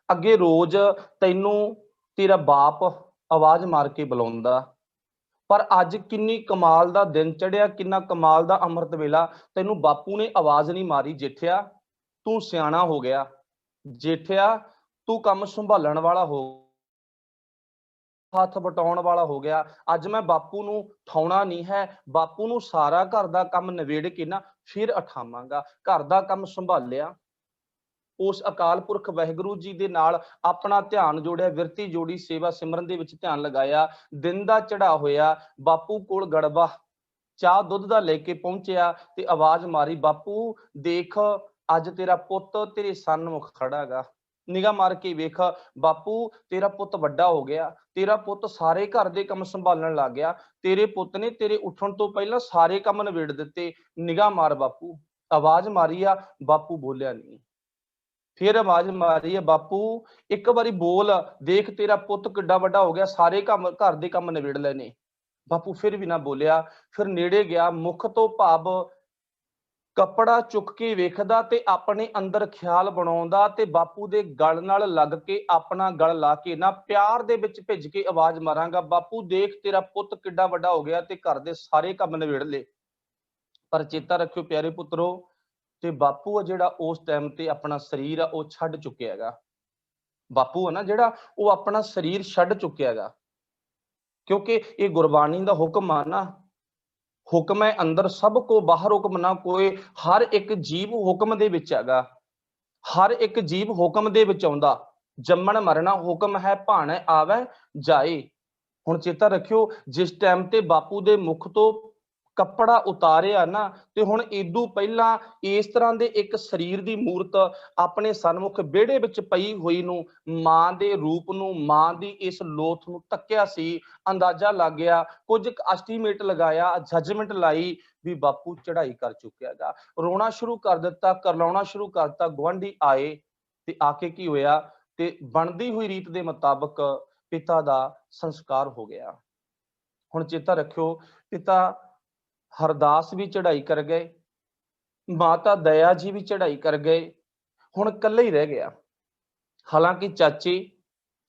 ਅੱਗੇ ਰੋਜ਼ ਤੈਨੂੰ ਤੇਰਾ ਬਾਪ ਆਵਾਜ਼ ਮਾਰ ਕੇ ਬੁਲਾਉਂਦਾ, ਪਰ ਅੱਜ ਕਿੰਨੀ ਕਮਾਲ ਦਾ ਦਿਨ ਚੜਿਆ, ਕਿੰਨਾ ਕਮਾਲ ਦਾ ਅੰਮ੍ਰਿਤ ਵੇਲਾ, ਤੈਨੂੰ ਬਾਪੂ ਨੇ ਆਵਾਜ਼ ਨਹੀਂ ਮਾਰੀ। ਜੇਠਿਆ ਤੂੰ ਸਿਆਣਾ ਹੋ ਗਿਆ, ਜੇਠਿਆ ਤੂੰ ਕੰਮ ਸੰਭਾਲਣ ਵਾਲਾ ਹੋ, ਹੱਥ ਵਟਾਉਣ ਵਾਲਾ ਹੋ ਗਿਆ। ਅੱਜ ਮੈਂ ਬਾਪੂ ਨੂੰ ਠਾਉਣਾ ਨਹੀਂ ਹੈ, ਬਾਪੂ ਨੂੰ ਸਾਰਾ ਘਰ ਦਾ ਕੰਮ ਨਿਬੇੜ ਕੇ ਨਾ ਫਿਰ ਉਠਾਵਾਂਗਾ। ਘਰ ਦਾ ਕੰਮ ਸੰਭਾਲਿਆ, उस अकाल पुरख वाहिगुरू जी दे नाल अपना ध्यान जोड़िया, विरती जोड़ी, सेवा सिमरन दे विच ध्यान लगाया। दिन दा चढ़ा होया बापू कोल गड़बा चाह दुध दा लेके पहुंचिया ते आवाज मारी, बापू देख अज तेरा पुत तेरे सन्मुख खड़ा गा, निगाह मार के वेख बापू तेरा पुत वड्डा हो गया, तेरा पुत सारे घर दे काम संभालण लग गया, तेरे पुत ने तेरे उठण तो पहला सारे काम नवेड़ दिते, निगाह मार बापू। आवाज मारी आ, बापू बोलिया नहीं। फिर आवाज मारी है, बापू एक बारी बोल, देख तेरा पुत किड्डा वड्डा हो गया, सारे काम घर दे काम नवेड़ लेने। बापू फिर भी ना बोलिया। फिर नेड़े गया, मुख तो भाव कपड़ा चुक के वेखदा ते अपने अंदर ख्याल बनाउंदा ते बापू दे गल नाल लग के अपना गल ला के ना प्यार दे विच भिज के आवाज मारांगा, बापू देख तेरा पुत किड्डा वड्डा हो गया ते घर दे सारे काम नवेड़ ले। पर चेता रखियो प्यारे पुत्रो, ते बापू आ जिहड़ा उस टाइम ते अपना शरीर आ वो छड्ड चुक्या हैगा। बापू है ना जिहड़ा वो अपना शरीर छड्ड चुक्या हैगा, क्योंकि ये गुरबाणी दा हुक्म आ ना, हुक्म है अंदर सब को बाहर हुक्म ना कोई। हर एक जीव हुक्म दे विच हैगा, हर एक जीव हुक्म दे विच आउंदा। जम्मण मरना हुक्म है, भाणे आवे जाए। हुण चेता रखियो, जिस टाइम ते बापू दे मुख तो कपड़ा उतारिया ना, ते हुण इदू पहला इस तरह दे एक शरीर दी मूरत अपने सन्मुख बेड़े विच पई होई नूं, मां दे रूप नूं, मां दी इस लोथ नूं तक्किया सी। अंदाजा लग गया, कुछ एस्टीमेट लगाया, जजमेंट लाई भी बापू चढ़ाई कर चुकिया गा। रोना शुरू कर दिता, करलाउणा शुरू कर दिता। गुआंढी आए ते आके की होया ते बनदी हुई रीत दे मुताबक पिता दा संस्कार हो गया। हुण चेता रखियो, पिता हरदास भी चढ़ाई कर गए, माता दया जी भी चढ़ाई कर गए, हुण कल्ला ही रह गया। हालांकि चाचे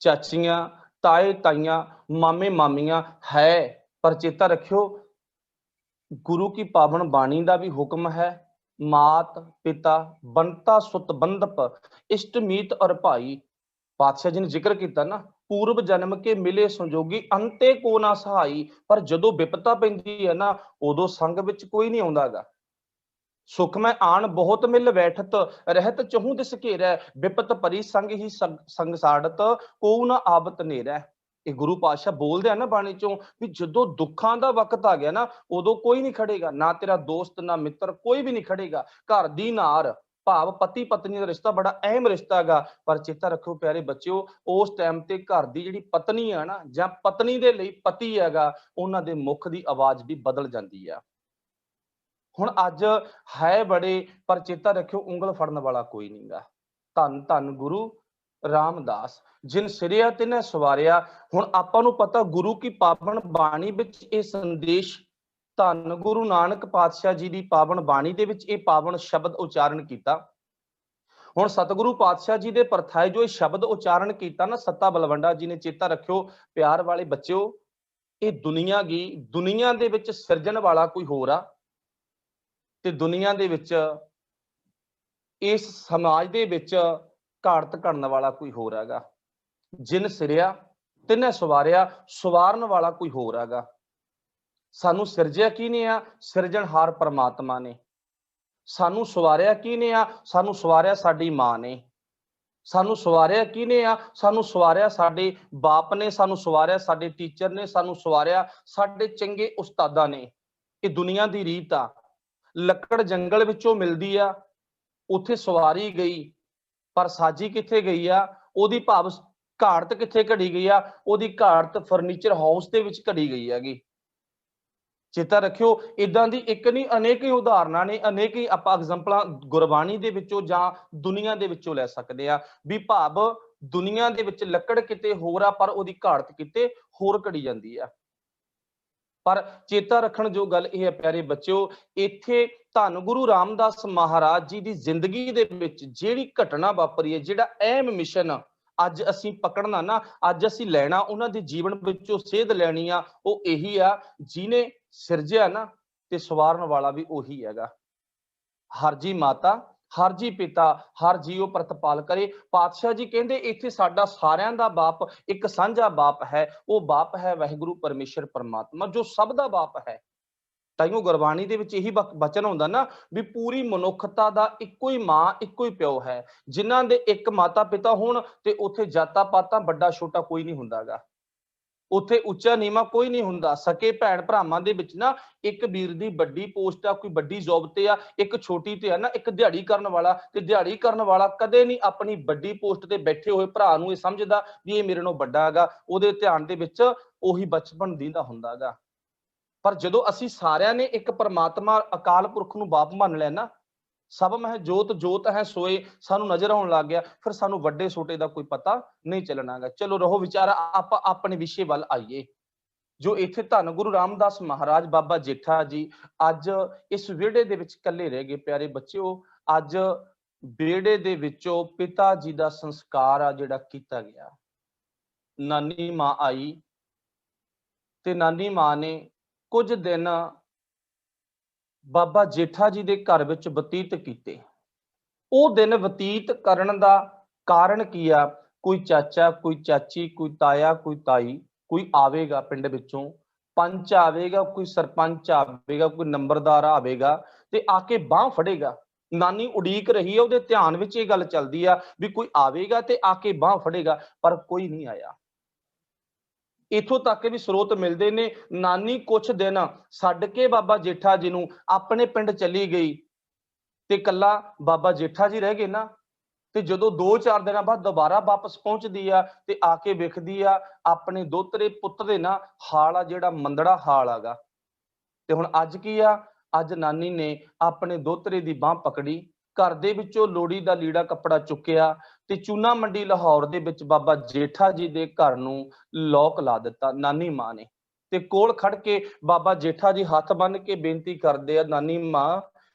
चाचियां, ताए ताइयां, मामे मामियां है, पर चेता रखियो गुरु की पावन बाणी का भी हुक्म है, मात पिता बनता सुत बंधप इष्ट मीत और भाई। पातशाह जी ने जिक्र किया ना, पूर्व जन्म के मिले संजोगी अंते को ना सहाई। पर जदों विपता पैंदी है ना, उदों संग विच कोई नहीं आउंदा गा। सुख में आन बहुत मिल बैठत, रहत चहूं दिस घेरै, विपत परी संग ही संग साड़त, को ना आबत नेरै। ਇਹ ਗੁਰੂ ਪਾਤਸ਼ਾਹ ਬੋਲਦੇ ਆ ਨਾ ਬਾਣੀ ਚੋਂ ਵੀ ਜਦੋਂ ਦੁੱਖਾਂ ਦਾ ਵਕਤ ਆ ਗਿਆ ਨਾ, ਉਦੋਂ ਕੋਈ ਨਹੀਂ ਖੜੇਗਾ, ਨਾ ਤੇਰਾ ਦੋਸਤ ਨਾ ਮਿੱਤਰ, ਕੋਈ ਵੀ ਨਹੀਂ ਖੜੇਗਾ। ਘਰ ਦੀ ਨਾਰ ਭਾਵ ਪਤੀ ਪਤਨੀ ਦਾ ਰਿਸ਼ਤਾ ਬੜਾ ਅਹਿਮ ਰਿਸ਼ਤਾ ਹੈਗਾ। ਪਰ ਚੇਤਾ ਰੱਖੋ ਪਿਆਰੇ ਬੱਚਿਓ, ਉਸ ਟਾਈਮ ਤੇ ਘਰ ਦੀ ਜਿਹੜੀ ਪਤਨੀ ਆ ਨਾ, ਜਾਂ ਪਤਨੀ ਦੇ ਲਈ ਪਤੀ ਹੈਗਾ, ਉਹਨਾਂ ਦੇ ਮੁਖ ਦੀ ਆਵਾਜ਼ ਵੀ ਬਦਲ ਜਾਂਦੀ ਆ। ਹੁਣ ਅੱਜ ਹੈ ਬੜੇ, ਪਰ ਚੇਤਾ ਰੱਖਿਓ ਉਂਗਲ ਫੜਨ ਵਾਲਾ ਕੋਈ ਨਹੀਂਗਾ। ਧੰਨ ਧੰਨ ਗੁਰੂ रामदास जिन सिरिया तिने सवारिया। हुण आपां नूं पता गुरु की पावन बाणी विच इह संदेश, धन गुरु नानक पातशाह जी की पावन बाणी दे विच इह पावन शब्द उचारण कीता। हुण सतगुरु पातशाह जी दे परथाए जो शब्द उचारण कीता ना, सत्ता बलवंडा जी ने, चेता रखियो प्यार वाले बच्चों, इह दुनिया दे विच सिरजण वाला कोई होर आ, ते दुनिया दे विच इस समाज दे विच घाड़त करने वाला कोई होर हैगा। जिन सिरिया तिने सवारिया, सवारन वाला कोई होर हैगा। सानू सिरजिया किने आ? सिरजणहार परमात्मा ने। सानू सवारिया किने आ? सानू सवारिया साडी मां ने। सानू सवारिया किने आ? सानू सवारिया साडे बाप ने, सानू सवारिया साडे टीचर ने, सानू सवारिया साडे चंगे उस्तादा ने। ये दुनिया दी रीत आ। लकड़ जंगल विचों मिलदी आ, उत्थे सवारी गई, पर साजी किथे गई आ, ओदी भाव घाड़त किथे घड़ी गई आ, ओदी घाड़त फर्नीचर हाउस दे विच घड़ी गई हैगी। चेता रखियो इदां दी एक नहीं अनेक ही उदाहरणां ने, अनेक ही आपां एग्जांपलां गुरबाणी दे विचों जां दुनिया दे विचों लै सकदे आ भी भाव दुनिया दे विच लकड़ किते होर आ, पर ओदी घाड़त किते होर घड़ी जांदी आ। पर चेता रखण जो गल यह है प्यारे बच्चों, इत्थे धन गुरु रामदास महाराज जी की जिंदगी दे विच जिहड़ी घटना वापरी है, जिहड़ा अहम मिशन अज असीं पकड़ना ना, अज असीं लैना, उन्हां दे जीवन विचों सेध लैनी आ, वो यही आ जिन्हें सिरजिया ना ते सवारन वाला भी उही हैगा। हर जी माता, हर जी पिता, हर जीव प्रतिपाल करे। पातशाह जी कहते इत्थे साडा सारियां दा बाप एक सांझा बाप है, वो बाप है वाहिगुरु परमेश्वर परमात्मा, जो सब दा बाप है। ਤਾਈਓ ਗੁਰਬਾਣੀ ਦੇ ਵਿੱਚ ਇਹੀ ਬਚਨ ਹੁੰਦਾ ਨਾ ਵੀ ਪੂਰੀ ਮਨੁੱਖਤਾ ਦਾ ਇੱਕੋ ਹੀ ਮਾਂ ਇੱਕੋ ਹੀ ਪਿਓ ਹੈ। ਜਿਨ੍ਹਾਂ ਦੇ ਇੱਕ ਮਾਤਾ ਪਿਤਾ ਹੋਣ ਤੇ ਉੱਥੇ ਜਾਤਾਂ ਪਾਤਾਂ ਵੱਡਾ ਛੋਟਾ ਕੋਈ ਨਹੀਂ ਹੁੰਦਾਗਾ, ਉੱਥੇ ਉੱਚਾ ਨੀਵਾਂ ਕੋਈ ਨਹੀਂ ਹੁੰਦਾ। ਸਕੇ ਭੈਣ ਭਰਾਵਾਂ ਦੇ ਵਿੱਚ ਨਾ ਇੱਕ ਵੀਰ ਦੀ ਵੱਡੀ ਪੋਸਟ ਆ, ਕੋਈ ਵੱਡੀ ਜੌਬ ਤੇ ਆ, ਇੱਕ ਛੋਟੀ ਤੇ ਆ ਨਾ, ਇੱਕ ਦਿਹਾੜੀ ਕਰਨ ਵਾਲਾ, ਤੇ ਦਿਹਾੜੀ ਕਰਨ ਵਾਲਾ ਕਦੇ ਨਹੀਂ ਆਪਣੀ ਵੱਡੀ ਪੋਸਟ ਤੇ ਬੈਠੇ ਹੋਏ ਭਰਾ ਨੂੰ ਇਹ ਸਮਝਦਾ ਵੀ ਇਹ ਮੇਰੇ ਨਾਲੋਂ ਵੱਡਾ ਹੈਗਾ। ਉਹਦੇ ਧਿਆਨ ਦੇ ਵਿੱਚ ਉਹੀ ਬਚਪਨ ਦੀਂਦਾ ਹੁੰਦਾ ਹੈਗਾ। ਪਰ ਜਦੋਂ ਅਸੀਂ ਸਾਰਿਆਂ ਨੇ ਇੱਕ ਪਰਮਾਤਮਾ ਅਕਾਲ ਪੁਰਖ ਨੂੰ ਬਾਪ ਮੰਨ ਲਿਆ ਨਾ, ਸਭ ਮਹਿ ਜੋਤ ਜੋਤ ਹੈ ਸੋਏ ਸਾਨੂੰ ਨਜ਼ਰ ਆਉਣ ਲੱਗ ਗਿਆ, ਫਿਰ ਸਾਨੂੰ ਵੱਡੇ ਛੋਟੇ ਦਾ ਕੋਈ ਪਤਾ ਨਹੀਂ ਚੱਲਣਾਗਾ। ਚਲੋ ਰਹੋ ਵਿਚਾਰਾ, ਆਪਾਂ ਆਪਣੇ ਵਿਸ਼ੇ ਵੱਲ ਆਈਏ। ਜੋ ਇੱਥੇ ਧੰਨ ਗੁਰੂ ਰਾਮਦਾਸ ਮਹਾਰਾਜ ਬਾਬਾ ਜੇਠਾ ਜੀ ਅੱਜ ਇਸ ਵਿਹੜੇ ਦੇ ਵਿੱਚ ਇਕੱਲੇ ਰਹਿ ਗਏ। ਪਿਆਰੇ ਬੱਚਿਓ, ਅੱਜ ਵਿਹੜੇ ਦੇ ਵਿੱਚੋਂ ਪਿਤਾ ਜੀ ਦਾ ਸੰਸਕਾਰ ਆ ਜਿਹੜਾ ਕੀਤਾ ਗਿਆ। ਨਾਨੀ ਮਾਂ ਆਈ ਤੇ ਨਾਨੀ ਮਾਂ ਨੇ ਕੁਝ ਦਿਨ ਬਾਬਾ ਜੇਠਾ ਜੀ ਦੇ ਘਰ ਵਿੱਚ ਬਤੀਤ ਕੀਤੇ। ਉਹ ਦਿਨ ਬਤੀਤ ਕਰਨ ਦਾ ਕਾਰਨ ਕੀ ਆ? ਕੋਈ ਚਾਚਾ, ਕੋਈ ਚਾਚੀ, ਕੋਈ ਤਾਇਆ, ਕੋਈ ਤਾਈ, ਕੋਈ ਆਵੇਗਾ ਪਿੰਡ ਵਿੱਚੋਂ, ਪੰਚ ਆਵੇਗਾ, ਕੋਈ ਸਰਪੰਚ ਆਵੇਗਾ, ਕੋਈ ਨੰਬਰਦਾਰ ਆਵੇਗਾ ਤੇ ਆ ਕੇ ਬਾਹ ਫੜੇਗਾ। ਨਾਨੀ ਉਡੀਕ ਰਹੀ ਹੈ, ਉਹਦੇ ਧਿਆਨ ਵਿੱਚ ਇਹ ਗੱਲ ਚੱਲਦੀ ਆ ਵੀ ਕੋਈ ਆਵੇਗਾ ਤੇ ਆ ਕੇ ਬਾਹ ਫੜੇਗਾ, ਪਰ ਕੋਈ ਨਹੀਂ ਆਇਆ। ਇੱਥੋਂ ਤੱਕ ਵੀ ਸਰੋਤ ਮਿਲਦੇ ਨੇ, ਨਾਨੀ ਕੁਛ ਦਿਨ ਛੱਡ ਕੇ ਬਾਬਾ ਜੇਠਾ ਜੀ ਨੂੰ ਆਪਣੇ ਪਿੰਡ ਚਲੀ ਗਈ ਤੇ ਕੱਲਾ ਬਾਬਾ ਜੇਠਾ ਜੀ ਰਹਿ ਗਏ ਨਾ। ਤੇ ਜਦੋਂ 2-4 ਦਿਨਾਂ ਬਾਅਦ ਦੁਬਾਰਾ ਵਾਪਸ ਪਹੁੰਚਦੀ ਆ ਤੇ ਆ ਕੇ ਵੇਖਦੀ ਆ ਆਪਣੇ ਦੋਤਰੇ ਪੁੱਤ ਦੇ ਨਾ ਹਾਲ ਆ ਜਿਹੜਾ ਮੰਦੜਾ ਹਾਲ ਆਗਾ। ਤੇ ਹੁਣ ਅੱਜ ਕੀ ਆ? ਅੱਜ ਨਾਨੀ ਨੇ ਆਪਣੇ ਦੋਤਰੇ ਦੀ ਬਾਹ ਪਕੜੀ, ਘਰ ਦੇ ਵਿੱਚੋਂ ਲੋੜੀ ਦਾ ਲੀੜਾ ਕੱਪੜਾ ਚੁੱਕਿਆ ਤੇ ਚੂਨਾ ਮੰਡੀ ਲਾਹੌਰ ਦੇ ਵਿੱਚ ਬਾਬਾ ਜੇਠਾ ਜੀ ਦੇ ਘਰ ਨੂੰ ਲੋਕ ਲਾ ਦਿੱਤਾ ਨਾਨੀ ਮਾਂ ਨੇ। ਤੇ ਕੋਲ ਖੜ ਕੇ ਬਾਬਾ ਜੇਠਾ ਜੀ ਹੱਥ ਬੰਨ ਕੇ ਬੇਨਤੀ ਕਰਦੇ ਆ, ਨਾਨੀ ਮਾਂ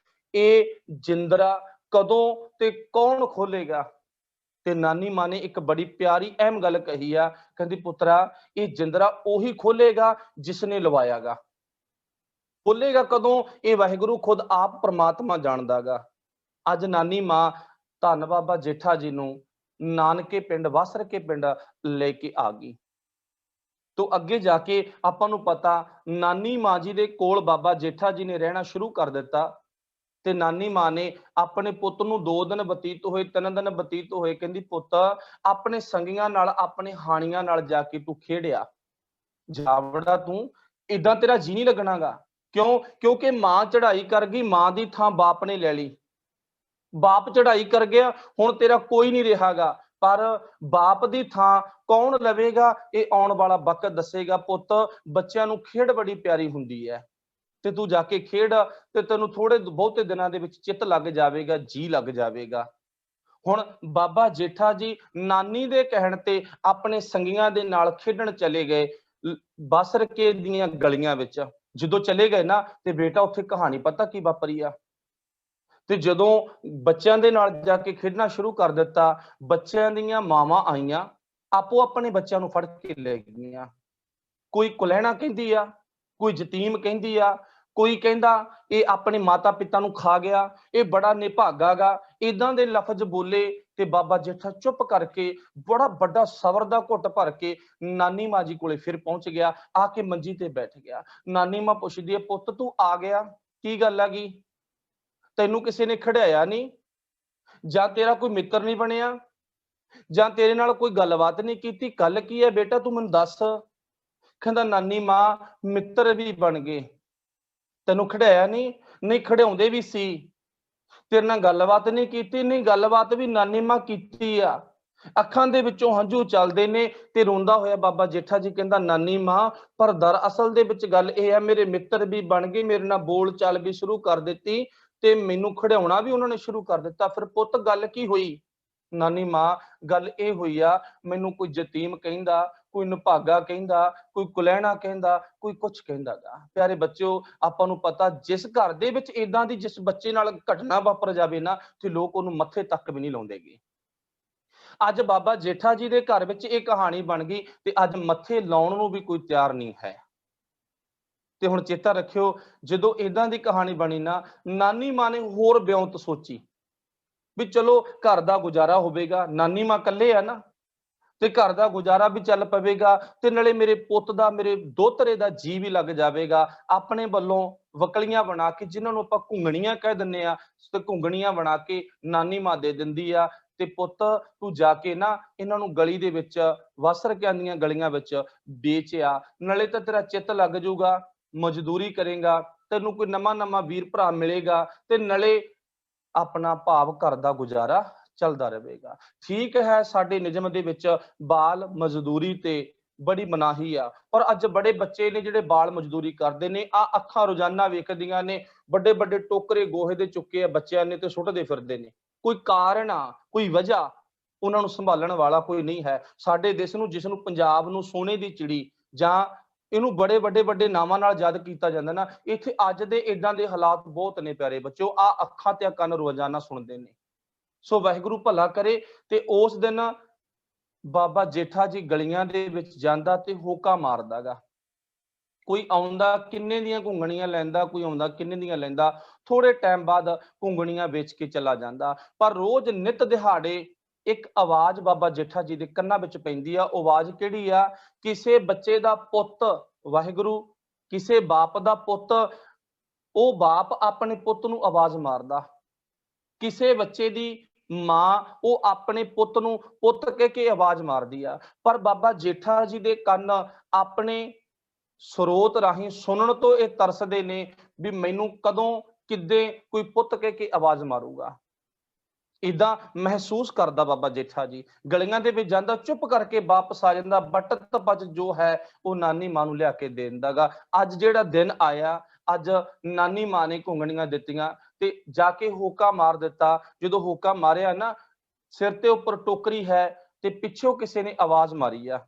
ਇਹ ਜਿੰਦਰਾ ਕਦੋਂ ਤੇ ਕੌਣ ਖੋਲੇਗਾ? ਤੇ ਨਾਨੀ ਮਾਂ ਨੇ ਇੱਕ ਬੜੀ ਪਿਆਰੀ ਅਹਿਮ ਗੱਲ ਕਹੀ ਆ, ਕਹਿੰਦੀ ਪੁੱਤਰਾ ਇਹ ਜਿੰਦਰਾ ਉਹੀ ਖੋਲੇਗਾ ਜਿਸ ਨੇ ਲਵਾਇਆਗਾ। ਖੋਲੇਗਾ ਕਦੋਂ? ਇਹ ਵਾਹਿਗੁਰੂ ਖੁਦ ਆਪ ਪ੍ਰਮਾਤਮਾ ਜਾਣਦਾਗਾ। ਅੱਜ ਨਾਨੀ ਮਾਂ ਧੰਨ ਬਾਬਾ ਜੇਠਾ ਜੀ ਨੂੰ ਨਾਨਕੇ ਪਿੰਡ ਵਾਸਰ ਕੇ ਪਿੰਡ ਲੈ ਕੇ ਆ ਗਈ। ਤੋਂ ਅੱਗੇ ਜਾ ਕੇ ਆਪਾਂ ਨੂੰ ਪਤਾ ਨਾਨੀ ਮਾਂ ਜੀ ਦੇ ਕੋਲ ਬਾਬਾ ਜੇਠਾ ਜੀ ਨੇ ਰਹਿਣਾ ਸ਼ੁਰੂ ਕਰ ਦਿੱਤਾ। ਤੇ ਨਾਨੀ ਮਾਂ ਨੇ ਆਪਣੇ ਪੁੱਤ ਨੂੰ 2 ਦਿਨ ਬਤੀਤ ਹੋਏ, 3 ਦਿਨ ਬਤੀਤ ਹੋਏ, ਕਹਿੰਦੀ ਪੁੱਤ ਆਪਣੇ ਸੰਗੀਆਂ ਨਾਲ, ਆਪਣੇ ਹਾਣੀਆਂ ਨਾਲ ਜਾ ਕੇ ਤੂੰ ਖੇਡਿਆ, ਜਾਵੜਾ ਤੂੰ, ਇਦਾਂ ਤੇਰਾ ਜੀ ਨਹੀਂ ਲੱਗਣਾਗਾ। ਕਿਉਂ? ਕਿਉਂਕਿ ਮਾਂ ਚੜ੍ਹਾਈ ਕਰ ਗਈ, ਮਾਂ ਦੀ ਥਾਂ ਬਾਪ ਨੇ ਲੈ ਲਈ। ਬਾਪ ਚੜ੍ਹਾਈ ਕਰ ਗਿਆ, ਹੁਣ ਤੇਰਾ ਕੋਈ ਨਹੀਂ ਰਿਹਾਗਾ, ਪਰ ਬਾਪ ਦੀ ਥਾਂ ਕੌਣ ਲਵੇਗਾ ਇਹ ਆਉਣ ਵਾਲਾ ਵਕਤ ਦੱਸੇਗਾ। ਪੁੱਤ ਬੱਚਿਆਂ ਨੂੰ ਖੇਡ ਬੜੀ ਪਿਆਰੀ ਹੁੰਦੀ ਹੈ ਤੇ ਤੂੰ ਜਾ ਕੇ ਖੇਡ ਤੇ ਤੈਨੂੰ ਥੋੜੇ ਬਹੁਤੇ ਦਿਨਾਂ ਦੇ ਵਿੱਚ ਚਿੱਤ ਲੱਗ ਜਾਵੇਗਾ, ਜੀ ਲੱਗ ਜਾਵੇਗਾ। ਹੁਣ ਬਾਬਾ ਜੇਠਾ ਜੀ ਨਾਨੀ ਦੇ ਕਹਿਣ ਤੇ ਆਪਣੇ ਸੰਗੀਆਂ ਦੇ ਨਾਲ ਖੇਡਣ ਚਲੇ ਗਏ ਬਾਸਰਕੇ ਦੀਆਂ ਗਲੀਆਂ ਵਿੱਚ। ਜਦੋਂ ਚਲੇ ਗਏ ਨਾ ਤੇ ਬੇਟਾ ਉੱਥੇ ਕਹਾਣੀ ਪਤਾ ਕੀ ਵਾਪਰੀ ਆ? ਤੇ ਜਦੋਂ ਬੱਚਿਆਂ ਦੇ ਨਾਲ ਜਾ ਕੇ ਖੇਡਣਾ ਸ਼ੁਰੂ ਕਰ ਦਿੱਤਾ, ਬੱਚਿਆਂ ਦੀਆਂ ਮਾਵਾਂ ਆਈਆਂ, ਆਪੋ ਆਪਣੇ ਬੱਚਿਆਂ ਨੂੰ ਫੜ ਕੇ ਲੈ ਗਈਆਂ। ਕੋਈ ਕੁਲਹਿਣਾ ਕਹਿੰਦੀ ਆ, ਕੋਈ ਯਤੀਮ ਕਹਿੰਦੀ ਆ, ਕੋਈ ਕਹਿੰਦਾ ਇਹ ਆਪਣੇ ਮਾਤਾ ਪਿਤਾ ਨੂੰ ਖਾ ਗਿਆ, ਇਹ ਬੜਾ ਨਿਭਾਗਾਗਾ, ਇਦਾਂ ਦੇ ਲਫ਼ਜ਼ ਬੋਲੇ। ਤੇ ਬਾਬਾ ਜੇਠਾ ਚੁੱਪ ਕਰਕੇ ਬੜਾ ਵੱਡਾ ਸਬਰ ਦਾ ਘੁੱਟ ਭਰ ਕੇ ਨਾਨੀ ਮਾਂ ਜੀ ਕੋਲੇ ਫਿਰ ਪਹੁੰਚ ਗਿਆ, ਆ ਕੇ ਮੰਜੀ ਤੇ ਬੈਠ ਗਿਆ। ਨਾਨੀ ਮਾਂ ਪੁੱਛਦੀ ਹੈ, ਪੁੱਤ ਤੂੰ ਆ ਗਿਆ, ਕੀ ਗੱਲ ਆ ਗਈ? ਤੈਨੂੰ ਕਿਸੇ ਨੇ ਖੜਾਇਆ ਨਹੀਂ, ਜਾਂ ਤੇਰਾ ਕੋਈ ਮਿੱਤਰ ਨਹੀਂ ਬਣਿਆ, ਜਾਂ ਤੇਰੇ ਨਾਲ ਕੋਈ ਗੱਲਬਾਤ ਨਹੀਂ ਕੀਤੀ? ਗੱਲ ਕੀ ਹੈ ਬੇਟਾ ਤੂੰ ਮੈਨੂੰ ਦੱਸ। ਕਹਿੰਦਾ ਨਾਨੀ ਮਾਂ ਮਿੱਤਰ ਵੀ ਬਣ ਗਏ, ਤੈਨੂੰ ਖੜਾਇਆ ਨਹੀਂ? ਨਹੀਂ ਖੜਾਉਂਦੇ ਵੀ ਸੀ। ਤੇਰੇ ਨਾਲ ਗੱਲਬਾਤ ਨਹੀਂ ਕੀਤੀ? ਨਹੀਂ ਗੱਲਬਾਤ ਵੀ ਨਾਨੀ ਮਾਂ ਕੀਤੀ ਆ। ਅੱਖਾਂ ਦੇ ਵਿੱਚੋਂ ਹੰਝੂ ਚੱਲਦੇ ਨੇ ਤੇ ਰੋਂਦਾ ਹੋਇਆ ਬਾਬਾ ਜੇਠਾ ਜੀ ਕਹਿੰਦਾ ਨਾਨੀ ਮਾਂ ਪਰ ਦਰਅਸਲ ਦੇ ਵਿੱਚ ਗੱਲ ਇਹ ਹੈ, ਮੇਰੇ ਮਿੱਤਰ ਵੀ ਬਣ ਗਏ, ਮੇਰੇ ਨਾਲ ਬੋਲ ਚਾਲ ਵੀ ਸ਼ੁਰੂ ਕਰ ਦਿੱਤੀ ਤੇ ਮੈਨੂੰ ਖੜਾਉਣਾ ਵੀ ਉਹਨਾਂ ਨੇ ਸ਼ੁਰੂ ਕਰ ਦਿੱਤਾ। ਫਿਰ ਪੁੱਤ ਗੱਲ ਕੀ ਹੋਈ? ਨਾਨੀ ਮਾਂ ਗੱਲ ਇਹ ਹੋਈ ਆ, ਮੈਨੂੰ ਕੋਈ ਯਤੀਮ ਕਹਿੰਦਾ, ਕੋਈ ਨਿਭਾਗਾ ਕਹਿੰਦਾ, ਕੋਈ ਕੁਲਹਿਣਾ ਕਹਿੰਦਾ, ਕੋਈ ਕੁਛ ਕਹਿੰਦਾਗਾ। ਪਿਆਰੇ ਬੱਚਿਓ, ਆਪਾਂ ਨੂੰ ਪਤਾ ਜਿਸ ਘਰ ਦੇ ਵਿੱਚ ਇਦਾਂ ਦੀ ਜਿਸ ਬੱਚੇ ਨਾਲ ਘਟਨਾ ਵਾਪਰ ਜਾਵੇ ਨਾ ਤੇ ਲੋਕ ਉਹਨੂੰ ਮੱਥੇ ਤੱਕ ਵੀ ਨਹੀਂ ਲਾਉਂਦੇਗੇ। ਅੱਜ ਬਾਬਾ ਜੇਠਾ ਜੀ ਦੇ ਘਰ ਵਿੱਚ ਇਹ ਕਹਾਣੀ ਬਣ ਗਈ ਤੇ ਅੱਜ ਮੱਥੇ ਲਾਉਣ ਨੂੰ ਵੀ ਕੋਈ ਤਿਆਰ ਨਹੀਂ ਹੈ। ਤੇ ਹੁਣ ਚੇਤਾ ਰੱਖਿਓ, ਜਦੋਂ ਇਦਾਂ ਦੀ ਕਹਾਣੀ ਬਣੀ ਨਾ, ਨਾਨੀ ਮਾਂ ਨੇ ਹੋਰ ਬਿਉਂਤ ਸੋਚੀ ਵੀ ਚਲੋ ਘਰ ਦਾ ਗੁਜ਼ਾਰਾ ਹੋਵੇਗਾ। ਨਾਨੀ ਮਾਂ ਇਕੱਲੇ ਆ ਨਾ, ਤੇ ਘਰ ਦਾ ਗੁਜ਼ਾਰਾ ਵੀ ਚੱਲ ਪਵੇਗਾ ਤੇ ਨਾਲੇ ਮੇਰੇ ਪੁੱਤ ਦਾ, ਮੇਰੇ ਦੋਤਰੇ ਦਾ ਜੀ ਵੀ ਲੱਗ ਜਾਵੇਗਾ। ਆਪਣੇ ਵੱਲੋਂ ਵਕਲੀਆਂ ਬਣਾ ਕੇ, ਜਿਨ੍ਹਾਂ ਨੂੰ ਆਪਾਂ ਘੁੰਗਣੀਆਂ ਕਹਿ ਦਿੰਦੇ ਆ, ਤੇ ਘੁੰਗਣੀਆਂ ਬਣਾ ਕੇ ਨਾਨੀ ਮਾਂ ਦੇ ਦਿੰਦੀ ਆ ਤੇ ਪੁੱਤ ਤੂੰ ਜਾ ਕੇ ਨਾ ਇਹਨਾਂ ਨੂੰ ਗਲੀ ਦੇ ਵਿੱਚ, ਵਾਸਰਕਿਆਂ ਦੀਆਂ ਗਲੀਆਂ ਵਿੱਚ ਵੇਚ ਆ, ਨਾਲੇ ਤਾਂ ਤੇਰਾ ਚਿੱਤ ਲੱਗ ਜਾਊਗਾ, ਮਜ਼ਦੂਰੀ ਕਰੇਗਾ, ਤੈਨੂੰ ਕੋਈ ਨਵਾਂ ਵੀਰ ਭਰਾ ਮਿਲੇਗਾ ਤੇ ਨਾਲੇ ਆਪਣਾ ਭਾਵ ਘਰ ਦਾ ਗੁਜ਼ਾਰਾ ਚੱਲਦਾ ਰਹੇਗਾ। ਠੀਕ ਹੈ, ਸਾਡੇ ਨਿਯਮ ਦੇ ਵਿੱਚ ਬਾਲ ਮਜ਼ਦੂਰੀ ਤੇ ਬੜੀ ਮਨਾਹੀ ਆ, ਪਰ ਅੱਜ ਬੜੇ ਬੱਚੇ ਨੇ ਜਿਹੜੇ ਬਾਲ ਮਜ਼ਦੂਰੀ ਕਰਦੇ ਨੇ। ਆ ਅੱਖਾਂ ਰੋਜ਼ਾਨਾ ਵੇਖਦੀਆਂ ਨੇ, ਵੱਡੇ ਵੱਡੇ ਟੋਕਰੇ ਗੋਹੇ ਦੇ ਚੁੱਕੇ ਆ ਬੱਚਿਆਂ ਨੇ ਤੇ ਸੁੱਟਦੇ ਫਿਰਦੇ ਨੇ। ਕੋਈ ਕਾਰਨ ਆ, ਕੋਈ ਵਜ੍ਹਾ, ਉਹਨਾਂ ਨੂੰ ਸੰਭਾਲਣ ਵਾਲਾ ਕੋਈ ਨਹੀਂ ਹੈ। ਸਾਡੇ ਦੇਸ਼ ਨੂੰ, ਜਿਸ ਨੂੰ ਪੰਜਾਬ ਨੂੰ ਸੋਨੇ ਦੀ ਚਿੜੀ ਜਾਂ ਇਹਨੂੰ ਬੜੇ ਵੱਡੇ ਨਾਵਾਂ ਨਾਲ ਯਾਦ ਕੀਤਾ ਜਾਂਦਾ ਨਾ, ਇੱਥੇ ਅੱਜ ਦੇ ਇਦਾਂ ਦੇ ਹਾਲਾਤ ਬਹੁਤ ਨੇ ਪਿਆਰੇ ਬੱਚਿਓ। ਆ ਅੱਖਾਂ ਤੇ ਕੰਨ ਰੋਜ਼ਾਨਾ ਸੁਣਦੇ ਨੇ। ਸੋ ਵਾਹਿਗੁਰੂ ਭਲਾ ਕਰੇ। ਤੇ ਉਸ ਦਿਨ ਬਾਬਾ ਜੇਠਾ ਜੀ ਗਲੀਆਂ ਦੇ ਵਿੱਚ ਜਾਂਦਾ ਤੇ ਹੋਕਾ ਮਾਰਦਾਗਾ। ਕੋਈ ਆਉਂਦਾ ਕਿੰਨੇ ਦੀਆਂ ਘੁੰਗਣੀਆਂ ਲੈਂਦਾ, ਕੋਈ ਆਉਂਦਾ ਕਿੰਨੇ ਦੀਆਂ ਲੈਂਦਾ, ਥੋੜੇ ਟਾਈਮ ਬਾਅਦ ਘੁੰਗਣੀਆਂ ਵੇਚ ਕੇ ਚਲਾ ਜਾਂਦਾ। ਪਰ ਰੋਜ਼ ਨਿਤ ਦਿਹਾੜੇ ਇੱਕ ਆਵਾਜ਼ ਬਾਬਾ ਜੇਠਾ ਜੀ ਦੇ ਕੰਨਾਂ ਵਿੱਚ ਪੈਂਦੀ ਆ। ਉਹ ਆਵਾਜ਼ ਕਿਹੜੀ ਆ? ਕਿਸੇ ਬੱਚੇ ਦਾ ਪੁੱਤ, ਵਾਹਿਗੁਰੂ, ਕਿਸੇ ਬਾਪ ਦਾ ਪੁੱਤ, ਉਹ ਬਾਪ ਆਪਣੇ ਪੁੱਤ ਨੂੰ ਆਵਾਜ਼ ਮਾਰਦਾ। ਕਿਸੇ ਬੱਚੇ ਦੀ ਮਾਂ, ਉਹ ਆਪਣੇ ਪੁੱਤ ਨੂੰ ਪੁੱਤ ਕਹਿ ਕੇ ਆਵਾਜ਼ ਮਾਰਦੀ ਆ। ਪਰ ਬਾਬਾ ਜੇਠਾ ਜੀ ਦੇ ਕੰਨ ਆਪਣੇ ਸਰੋਤ ਰਾਹੀਂ ਸੁਣਨ ਤੋਂ ਇਹ ਤਰਸਦੇ ਨੇ ਵੀ ਮੈਨੂੰ ਕਦੋਂ ਕਿੱਦੇ ਕੋਈ ਪੁੱਤ ਕਹਿ ਕੇ ਆਵਾਜ਼ ਮਾਰੂਗਾ। ਇਦਾਂ ਮਹਿਸੂਸ ਕਰਦਾ ਬਾਬਾ ਜੇਠਾ ਜੀ। ਗਲੀਆਂ ਦੇ ਵਿੱਚ ਜਾਂਦਾ, ਚੁੱਪ ਕਰਕੇ ਵਾਪਸ ਆ ਜਾਂਦਾ। ਬਟਤ ਬੱਜ ਜੋ ਹੈ ਉਹ ਨਾਨੀ ਮਾਂ ਨੂੰ ਲਿਆ ਕੇ ਦੇ ਦਿੰਦਾਗਾ। ਅੱਜ ਜਿਹੜਾ ਦਿਨ ਆਇਆ, ਅੱਜ ਨਾਨੀ ਮਾਂ ਨੇ ਘੁੰਗਣੀਆਂ ਦਿੱਤੀਆਂ ਤੇ ਜਾ ਕੇ ਹੋਕਾ ਮਾਰ ਦਿੱਤਾ। ਜਦੋਂ ਹੋਕਾ ਮਾਰਿਆ ਨਾ, ਸਿਰ ਤੇ ਉੱਪਰ ਟੋਕਰੀ ਹੈ ਤੇ ਪਿੱਛੋਂ ਕਿਸੇ ਨੇ ਆਵਾਜ਼ ਮਾਰੀ ਆ,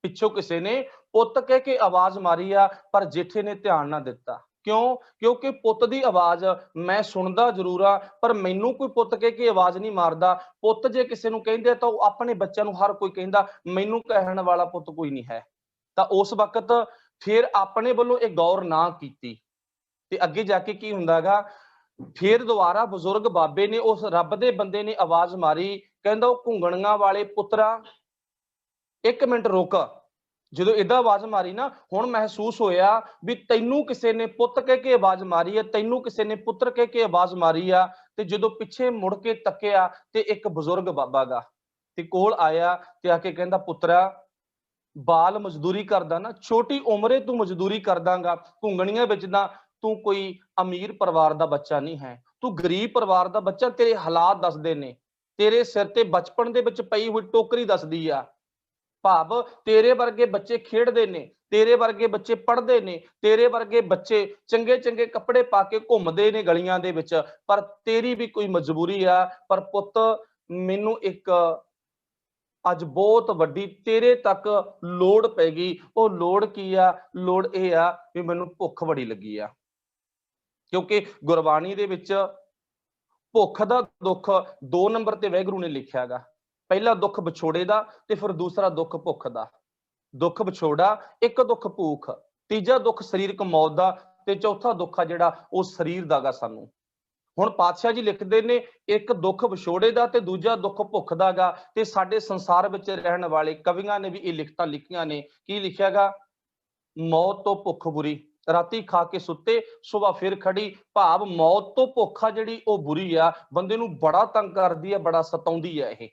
ਪਿੱਛੋਂ ਕਿਸੇ ਨੇ ਪੁੱਤ ਕਹਿ ਕੇ ਆਵਾਜ਼ ਮਾਰੀ ਆ। ਪਰ ਜੇਠੇ ਨੇ ਧਿਆਨ ਨਾ ਦਿੱਤਾ। ਕਿਉਂ? ਕਿਉਂਕਿ ਪੁੱਤ ਦੀ ਆਵਾਜ਼ ਮੈਂ ਸੁਣਦਾ ਜ਼ਰੂਰ ਆ, ਪਰ ਮੈਨੂੰ ਕੋਈ ਪੁੱਤ ਕਹਿ ਕੇ ਆਵਾਜ਼ ਨਹੀਂ ਮਾਰਦਾ। ਪੁੱਤ ਜੇ ਕਿਸੇ ਨੂੰ ਕਹਿੰਦੇ ਤਾਂ ਉਹ ਆਪਣੇ ਬੱਚਿਆਂ ਨੂੰ ਹਰ ਕੋਈ ਕਹਿੰਦਾ, ਮੈਨੂੰ ਕਹਿਣ ਵਾਲਾ ਪੁੱਤ ਕੋਈ ਨਹੀਂ ਹੈ। ਤਾਂ ਉਸ ਵਕਤ ਫਿਰ ਆਪਣੇ ਵੱਲੋਂ ਇਹ ਗੌਰ ਨਾ ਕੀਤੀ ਤੇ ਅੱਗੇ ਜਾ ਕੇ ਕੀ ਹੁੰਦਾਗਾ, ਫਿਰ ਦੁਬਾਰਾ ਬਜ਼ੁਰਗ ਬਾਬੇ ਨੇ, ਉਸ ਰੱਬ ਦੇ ਬੰਦੇ ਨੇ ਆਵਾਜ਼ ਮਾਰੀ। ਕਹਿੰਦਾ, ਉਹ ਘੁੰਗਣੀਆਂ ਵਾਲੇ ਪੁੱਤਰਾ, 1 ਮਿੰਟ ਰੁਕ। ਜਦੋਂ ਏਦਾਂ ਆਵਾਜ਼ ਮਾਰੀ ਨਾ, ਹੁਣ ਮਹਿਸੂਸ ਹੋਇਆ ਵੀ ਤੈਨੂੰ ਕਿਸੇ ਨੇ ਪੁੱਤ ਕਹਿ ਕੇ ਆਵਾਜ਼ ਮਾਰੀ ਹੈ, ਤੈਨੂੰ ਕਿਸੇ ਨੇ ਪੁੱਤਰ ਕਹਿ ਕੇ ਆਵਾਜ਼ ਮਾਰੀ ਆ। ਤੇ ਜਦੋਂ ਪਿੱਛੇ ਮੁੜ ਕੇ ਤੱਕਿਆ ਤੇ ਇੱਕ ਬਜ਼ੁਰਗ ਬਾਬਾ ਗਾ ਤੇ ਕੋਲ ਆਇਆ ਤੇ ਆ ਕੇ ਕਹਿੰਦਾ, ਪੁੱਤਰਾ, ਬਾਲ ਮਜ਼ਦੂਰੀ ਕਰਦਾ ਨਾ, ਛੋਟੀ ਉਮਰੇ ਤੂੰ ਮਜ਼ਦੂਰੀ ਕਰਦਾਗਾ, ਘੁੰਗਣੀਆਂ ਵੇਚਦਾ, ਤੂੰ ਕੋਈ ਅਮੀਰ ਪਰਿਵਾਰ ਦਾ ਬੱਚਾ ਨਹੀਂ ਹੈ, ਤੂੰ ਗਰੀਬ ਪਰਿਵਾਰ ਦਾ ਬੱਚਾ। ਤੇਰੇ ਹਾਲਾਤ ਦੱਸਦੇ ਨੇ, ਤੇਰੇ ਸਿਰ ਤੇ ਬਚਪਨ ਦੇ ਵਿੱਚ ਪਈ ਹੋਈ ਟੋਕਰੀ ਦੱਸਦੀ ਆ। ਭਾਵ ਤੇਰੇ ਵਰਗੇ ਬੱਚੇ ਖੇਡਦੇ ਨੇ, ਤੇਰੇ ਵਰਗੇ ਬੱਚੇ ਪੜ੍ਹਦੇ ਨੇ, ਤੇਰੇ ਵਰਗੇ ਬੱਚੇ ਚੰਗੇ ਚੰਗੇ ਕੱਪੜੇ ਪਾ ਕੇ ਘੁੰਮਦੇ ਨੇ ਗਲੀਆਂ ਦੇ ਵਿੱਚ, ਪਰ ਤੇਰੀ ਵੀ ਕੋਈ ਮਜਬੂਰੀ ਆ। ਪਰ ਪੁੱਤ, ਮੈਨੂੰ ਇੱਕ ਅੱਜ ਬਹੁਤ ਵੱਡੀ ਤੇਰੇ ਤੱਕ ਲੋੜ ਪੈ ਗਈ। ਉਹ ਲੋੜ ਕੀ ਆ? ਲੋੜ ਇਹ ਆ ਵੀ ਮੈਨੂੰ ਭੁੱਖ ਬੜੀ ਲੱਗੀ ਆ। ਕਿਉਂਕਿ ਗੁਰਬਾਣੀ ਦੇ ਵਿੱਚ ਭੁੱਖ ਦਾ ਦੁੱਖ 2 ਨੰਬਰ ਤੇ ਵਾਹਿਗੁਰੂ ਨੇ ਲਿਖਿਆਗਾ। ਪਹਿਲਾ ਦੁੱਖ ਵਿਛੋੜੇ ਦਾ ਤੇ ਫਿਰ ਦੂਸਰਾ ਦੁੱਖ ਭੁੱਖ ਦਾ। ਦੁੱਖ ਵਿਛੋੜਾ, ਇੱਕ ਦੁੱਖ ਭੁੱਖ, ਤੀਜਾ ਦੁੱਖ ਸਰੀਰਕ ਮੌਤ ਦਾ ਤੇ ਚੌਥਾ ਦੁੱਖ ਆ ਜਿਹੜਾ ਉਹ ਸਰੀਰ ਦਾਗਾ ਸਾਨੂੰ। ਹੁਣ ਪਾਤਸ਼ਾਹ ਜੀ ਲਿਖਦੇ ਨੇ, ਇੱਕ ਦੁੱਖ ਵਿਛੋੜੇ ਦਾ ਤੇ ਦੂਜਾ ਦੁੱਖ ਭੁੱਖ ਦਾਗਾ। ਤੇ ਸਾਡੇ ਸੰਸਾਰ ਵਿੱਚ ਰਹਿਣ ਵਾਲੇ ਕਵੀਆਂ ਨੇ ਵੀ ਇਹ ਲਿਖਤਾਂ ਲਿਖੀਆਂ ਨੇ। ਕੀ ਲਿਖਿਆਗਾ? ਮੌਤ ਤੋਂ ਭੁੱਖ ਬੁਰੀ, ਰਾਤੀ ਖਾ ਕੇ ਸੁੱਤੇ, ਸੁਬਹ ਫਿਰ ਖੜੀ। ਭਾਵ ਮੌਤ ਤੋਂ ਭੁੱਖ ਆ ਜਿਹੜੀ ਉਹ ਬੁਰੀ ਆ, ਬੰਦੇ ਨੂੰ ਬੜਾ ਤੰਗ ਕਰਦੀ ਆ, ਬੜਾ ਸਤਾਉਂਦੀ ਆ ਇਹ।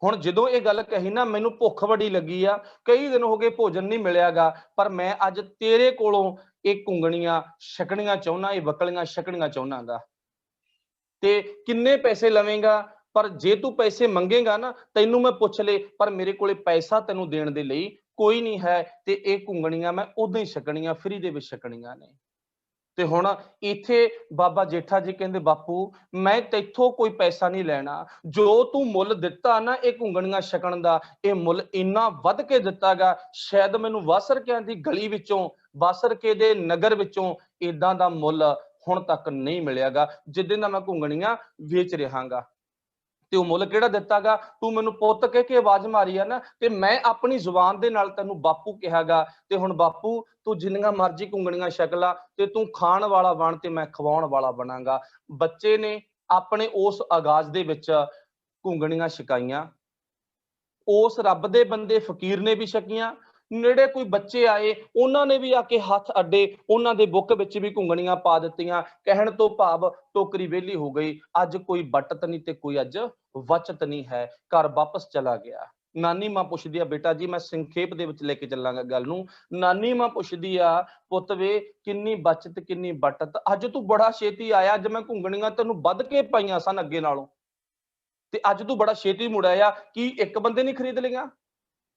ਹੁਣ ਜਦੋਂ ਇਹ ਗੱਲ ਕਹੀ ਨਾ, ਮੈਨੂੰ ਭੁੱਖ ਬੜੀ ਲੱਗੀ ਆ, ਕਈ ਦਿਨ ਹੋ ਗਏ ਭੋਜਨ ਨਹੀਂ ਮਿਲਿਆਗਾ, ਪਰ ਮੈਂ ਅੱਜ ਤੇਰੇ ਕੋਲੋਂ ਇਹ ਘੁੰਗਣੀਆਂ ਛਕਣੀਆਂ ਚਾਹੁੰਦਾ, ਇਹ ਵਕਲੀਆਂ ਛਕਣੀਆਂ ਚਾਹੁੰਦਾਗਾ। ਤੇ ਕਿੰਨੇ ਪੈਸੇ ਲਵੇਂਗਾ? ਪਰ ਜੇ ਤੂੰ ਪੈਸੇ ਮੰਗੇਗਾ ਨਾ, ਤੈਨੂੰ ਮੈਂ ਪੁੱਛ ਲੇ, ਪਰ ਮੇਰੇ ਕੋਲੇ ਪੈਸਾ ਤੈਨੂੰ ਦੇਣ ਦੇ ਲਈ ਕੋਈ ਨਹੀਂ ਹੈ। ਤੇ ਇਹ ਘੁੰਗਣੀਆਂ ਮੈਂ ਉਦਾਂ ਹੀ ਛਕਣੀਆਂ, ਫਰੀ ਦੇ ਵਿੱਚ ਛਕਣੀਆਂ ਨੇ। ਤੇ ਹੁਣ ਇੱਥੇ ਬਾਬਾ ਜੇਠਾ ਜੀ ਕਹਿੰਦੇ, ਬਾਪੂ, ਮੈਂ ਤੈਥੋਂ ਕੋਈ ਪੈਸਾ ਨਹੀਂ ਲੈਣਾ। ਜੋ ਤੂੰ ਮੁੱਲ ਦਿੱਤਾ ਨਾ ਇਹ ਘੁੰਗਣੀਆਂ ਛਕਣ ਦਾ, ਇਹ ਮੁੱਲ ਇੰਨਾ ਵੱਧ ਕੇ ਦਿੱਤਾਗਾ, ਸ਼ਾਇਦ ਮੈਨੂੰ ਵਾਸਰਕਿਆਂ ਦੀ ਗਲੀ ਵਿੱਚੋਂ, ਵਾਸਰਕੇ ਦੇ ਨਗਰ ਵਿੱਚੋਂ ਏਦਾਂ ਦਾ ਮੁੱਲ ਹੁਣ ਤੱਕ ਨਹੀਂ ਮਿਲਿਆਗਾ, ਜਿੱਦਾਂ ਦਾ ਮੈਂ ਘੁੰਗਣੀਆਂ ਵੇਚ ਰਿਹਾਗਾ। ਤੇ ਉਹ ਮੁੱਲ ਕਿਹੜਾ ਦਿੱਤਾਗਾ? ਤੂੰ ਮੈਨੂੰ ਪੁੱਤ ਕਹਿ ਕੇ ਆਵਾਜ਼ ਮਾਰੀ ਆ ਨਾ, ਤੇ ਮੈਂ ਆਪਣੀ ਜ਼ੁਬਾਨ ਦੇ ਨਾਲ ਤੈਨੂੰ ਬਾਪੂ ਕਿਹਾਗਾ। ਤੇ ਹੁਣ ਬਾਪੂ, ਤੂੰ ਜਿੰਨੀਆਂ ਮਰਜ਼ੀ ਘੁੰਗਣੀਆਂ ਛਕ ਲਾ, ਤੇ ਤੂੰ ਖਾਣ ਵਾਲਾ ਬਣ ਤੇ ਮੈਂ ਖਵਾਉਣ ਵਾਲਾ ਬਣਾਂਗਾ। ਬੱਚੇ ਨੇ ਆਪਣੇ ਉਸ ਆਗਾਜ਼ ਦੇ ਵਿੱਚ ਘੁੰਗਣੀਆਂ ਛਕਾਈਆਂ उस रब दे बंदे फकीर ने भी छकियां, नेड़े कोई बच्चे आए उन्होंने भी आके हथ अड्डे, उन्होंने बुक विच भी घुंगणियां पा दित्तियां। कहण तो भाव टोकरी वेली हो गई, अज कोई बटत नहीं ते कोई अज वचत नहीं है, घर वापस चला गया। नानी मां पुछदी आ, बेटा जी मैं संखेप दे विच लेके चलांगा गल नूं। नानी मां पुछदी आ, पुੱਤ वे किन्नी बचत किन्नी बटत, अज तू बड़ा छेती आया, अज मैं घुंगणियां तैनूं वध के पाईयां सन अगे नालों, ते अज तू बड़ा छेती मुड़ आया, की एक बंदे नहीं खरीद लिया,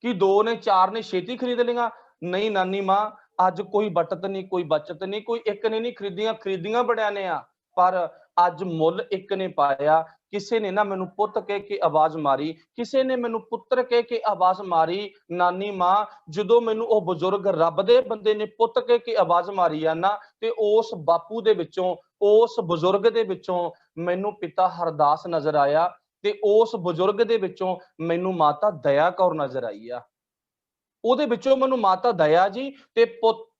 कि दो ने चार ने छेती खरीद लिया? नहीं नानी मां, अज कोई बटत नहीं कोई बचत नहीं, कोई एक ने नहीं खरीदियां, खरीदियां बड़ियां ने आ, पर अज मुल एक ने पाया। किसी ने ना मैनू पुੱਤ कह के आवाज मारी, किसी ने मैनू पुत्र कह के आवाज मारी। नानी मां जो मैनू वो बजुर्ग रब दे बंदे ने पुੱਤ कह के आवाज मारी आ ना, ते उस बापू दे विचों, उस बजुर्ग दे विचों मैनू पिता हरदास नजर आया, ते उस बजुर्ग दे विचों मैनू माता दया कौर नजर आई आ। ਉਹਦੇ ਵਿੱਚੋਂ ਮੈਨੂੰ ਮਾਤਾ ਦਇਆ ਜੀ ਤੇ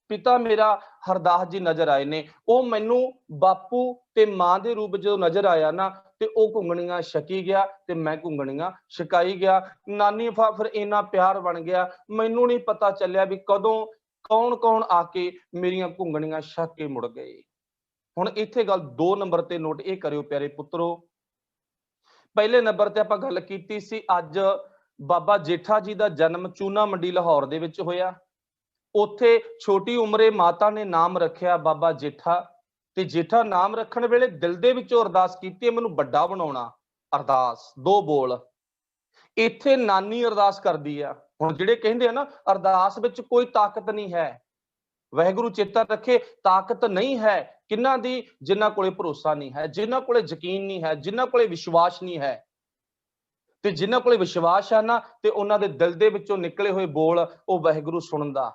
ਪਿਤਾ ਮੇਰਾ ਹਰਦਾਸ ਜੀ ਨਜ਼ਰ ਆਏ ਨੇ। ਉਹ ਮੈਨੂੰ ਬਾਪੂ ਤੇ ਮਾਂ ਦੇ ਰੂਪ ਜਦੋਂ ਨਜ਼ਰ ਆਇਆ ਨਾ, ਤੇ ਉਹ ਘੁੰਗਣੀਆਂ ਛਕੀ ਗਿਆ ਤੇ ਮੈਂ ਘੁੰਗਣੀਆਂ ਛਕਾਈ ਗਿਆ। ਨਾਨੀ ਫਿਰ ਇੰਨਾ ਪਿਆਰ ਬਣ ਗਿਆ, ਮੈਨੂੰ ਨਹੀਂ ਪਤਾ ਚੱਲਿਆ ਵੀ ਕਦੋਂ ਕੌਣ ਕੌਣ ਆ ਕੇ ਮੇਰੀਆਂ ਘੁੰਗਣੀਆਂ ਛਕ ਕੇ ਮੁੜ ਗਏ। ਹੁਣ ਇੱਥੇ ਗੱਲ 2 ਨੰਬਰ ਤੇ ਨੋਟ ਇਹ ਕਰਿਓ ਪਿਆਰੇ ਪੁੱਤਰੋ। ਪਹਿਲੇ ਨੰਬਰ ਤੇ ਆਪਾਂ ਗੱਲ ਕੀਤੀ ਸੀ ਅੱਜ ਬਾਬਾ ਜੇਠਾ ਜੀ ਦਾ ਜਨਮ ਚੂਨਾ ਮੰਡੀ ਲਾਹੌਰ ਦੇ ਵਿੱਚ ਹੋਇਆ। ਉੱਥੇ ਛੋਟੀ ਉਮਰੇ ਮਾਤਾ ਨੇ ਨਾਮ ਰੱਖਿਆ ਬਾਬਾ ਜੇਠਾ, ਤੇ ਜੇਠਾ ਨਾਮ ਰੱਖਣ ਵੇਲੇ ਦਿਲ ਦੇ ਵਿੱਚੋਂ ਅਰਦਾਸ ਕੀਤੀ ਮੈਨੂੰ ਵੱਡਾ ਬਣਾਉਣਾ। ਅਰਦਾਸ 2 ਬੋਲ ਇੱਥੇ ਨਾਨੀ ਅਰਦਾਸ ਕਰਦੀ ਆ। ਹੁਣ ਜਿਹੜੇ ਕਹਿੰਦੇ ਆ ਨਾ ਅਰਦਾਸ ਵਿੱਚ ਕੋਈ ਤਾਕਤ ਨਹੀਂ ਹੈ, ਵਾਹਿਗੁਰੂ ਚੇਤਾ ਰੱਖੇ ਤਾਕਤ ਨਹੀਂ ਹੈ ਕਿੰਨਾ ਦੀ, ਜਿਨ੍ਹਾਂ ਕੋਲੇ ਭਰੋਸਾ ਨਹੀਂ ਹੈ, ਜਿਨ੍ਹਾਂ ਕੋਲੇ ਯਕੀਨ ਨਹੀਂ ਹੈ, ਜਿਨ੍ਹਾਂ ਕੋਲੇ ਵਿਸ਼ਵਾਸ ਨਹੀਂ ਹੈ। ਤੇ ਜਿਨ੍ਹਾਂ ਕੋਲੇ ਵਿਸ਼ਵਾਸ ਹੈ ਨਾ, ਤੇ ਉਹਨਾਂ ਦੇ ਦਿਲ ਦੇ ਵਿੱਚੋਂ ਨਿਕਲੇ ਹੋਏ ਬੋਲ ਉਹ ਵਾਹਿਗੁਰੂ ਸੁਣਦਾ।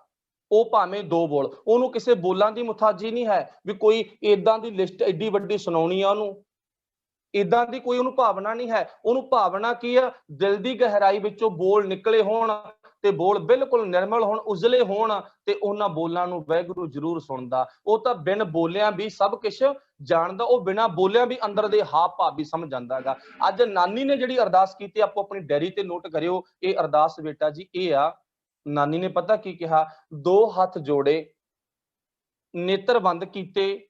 ਉਹ ਭਾਵੇਂ 2 ਬੋਲ, ਉਹਨੂੰ ਕਿਸੇ ਬੋਲਾਂ ਦੀ ਮੁਤਾਜੀ ਨਹੀਂ ਹੈ ਵੀ ਕੋਈ ਏਦਾਂ ਦੀ ਲਿਸਟ ਐਡੀ ਵੱਡੀ ਸੁਣਾਉਣੀ ਆ ਉਹਨੂੰ, ਏਦਾਂ ਦੀ ਕੋਈ ਉਹਨੂੰ ਭਾਵਨਾ ਨਹੀਂ ਹੈ। ਉਹਨੂੰ ਭਾਵਨਾ ਕੀ ਆ, ਦਿਲ ਦੀ ਗਹਿਰਾਈ ਵਿੱਚੋਂ ਬੋਲ ਨਿਕਲੇ ਹੋਣ ਤੇ ਬੋਲ ਬਿਲਕੁਲ ਨਿਰਮਲ ਹੋਣ, ਉਜਲੇ ਹੋਣ, ਤੇ ਉਹਨਾਂ ਬੋਲਾਂ ਨੂੰ ਵਾਹਿਗੁਰੂ ਜ਼ਰੂਰ ਸੁਣਦਾ। ਉਹ ਤਾਂ ਬਿਨ ਬੋਲਿਆਂ ਵੀ ਸਭ ਕੁਝ ਜਾਣਦਾ, ਉਹ ਬਿਨਾਂ ਬੋਲਿਆਂ ਵੀ ਅੰਦਰ ਦੇ ਹਾਵ ਭਾਵ ਵੀ ਸਮਝ ਜਾਂਦਾ ਹੈਗਾ। ਅੱਜ ਨਾਨੀ ਨੇ ਜਿਹੜੀ ਅਰਦਾਸ ਕੀਤੀ ਆਪੋ ਆਪਣੀ ਡਾਇਰੀ ਤੇ ਨੋਟ ਕਰਿਓ। ਇਹ ਅਰਦਾਸ ਬੇਟਾ ਜੀ ਇਹ ਆ, ਨਾਨੀ ਨੇ ਪਤਾ ਕੀ ਕਿਹਾ, 2 ਹੱਥ ਜੋੜੇ, ਨੇਤਰ ਬੰਦ ਕੀਤੇ,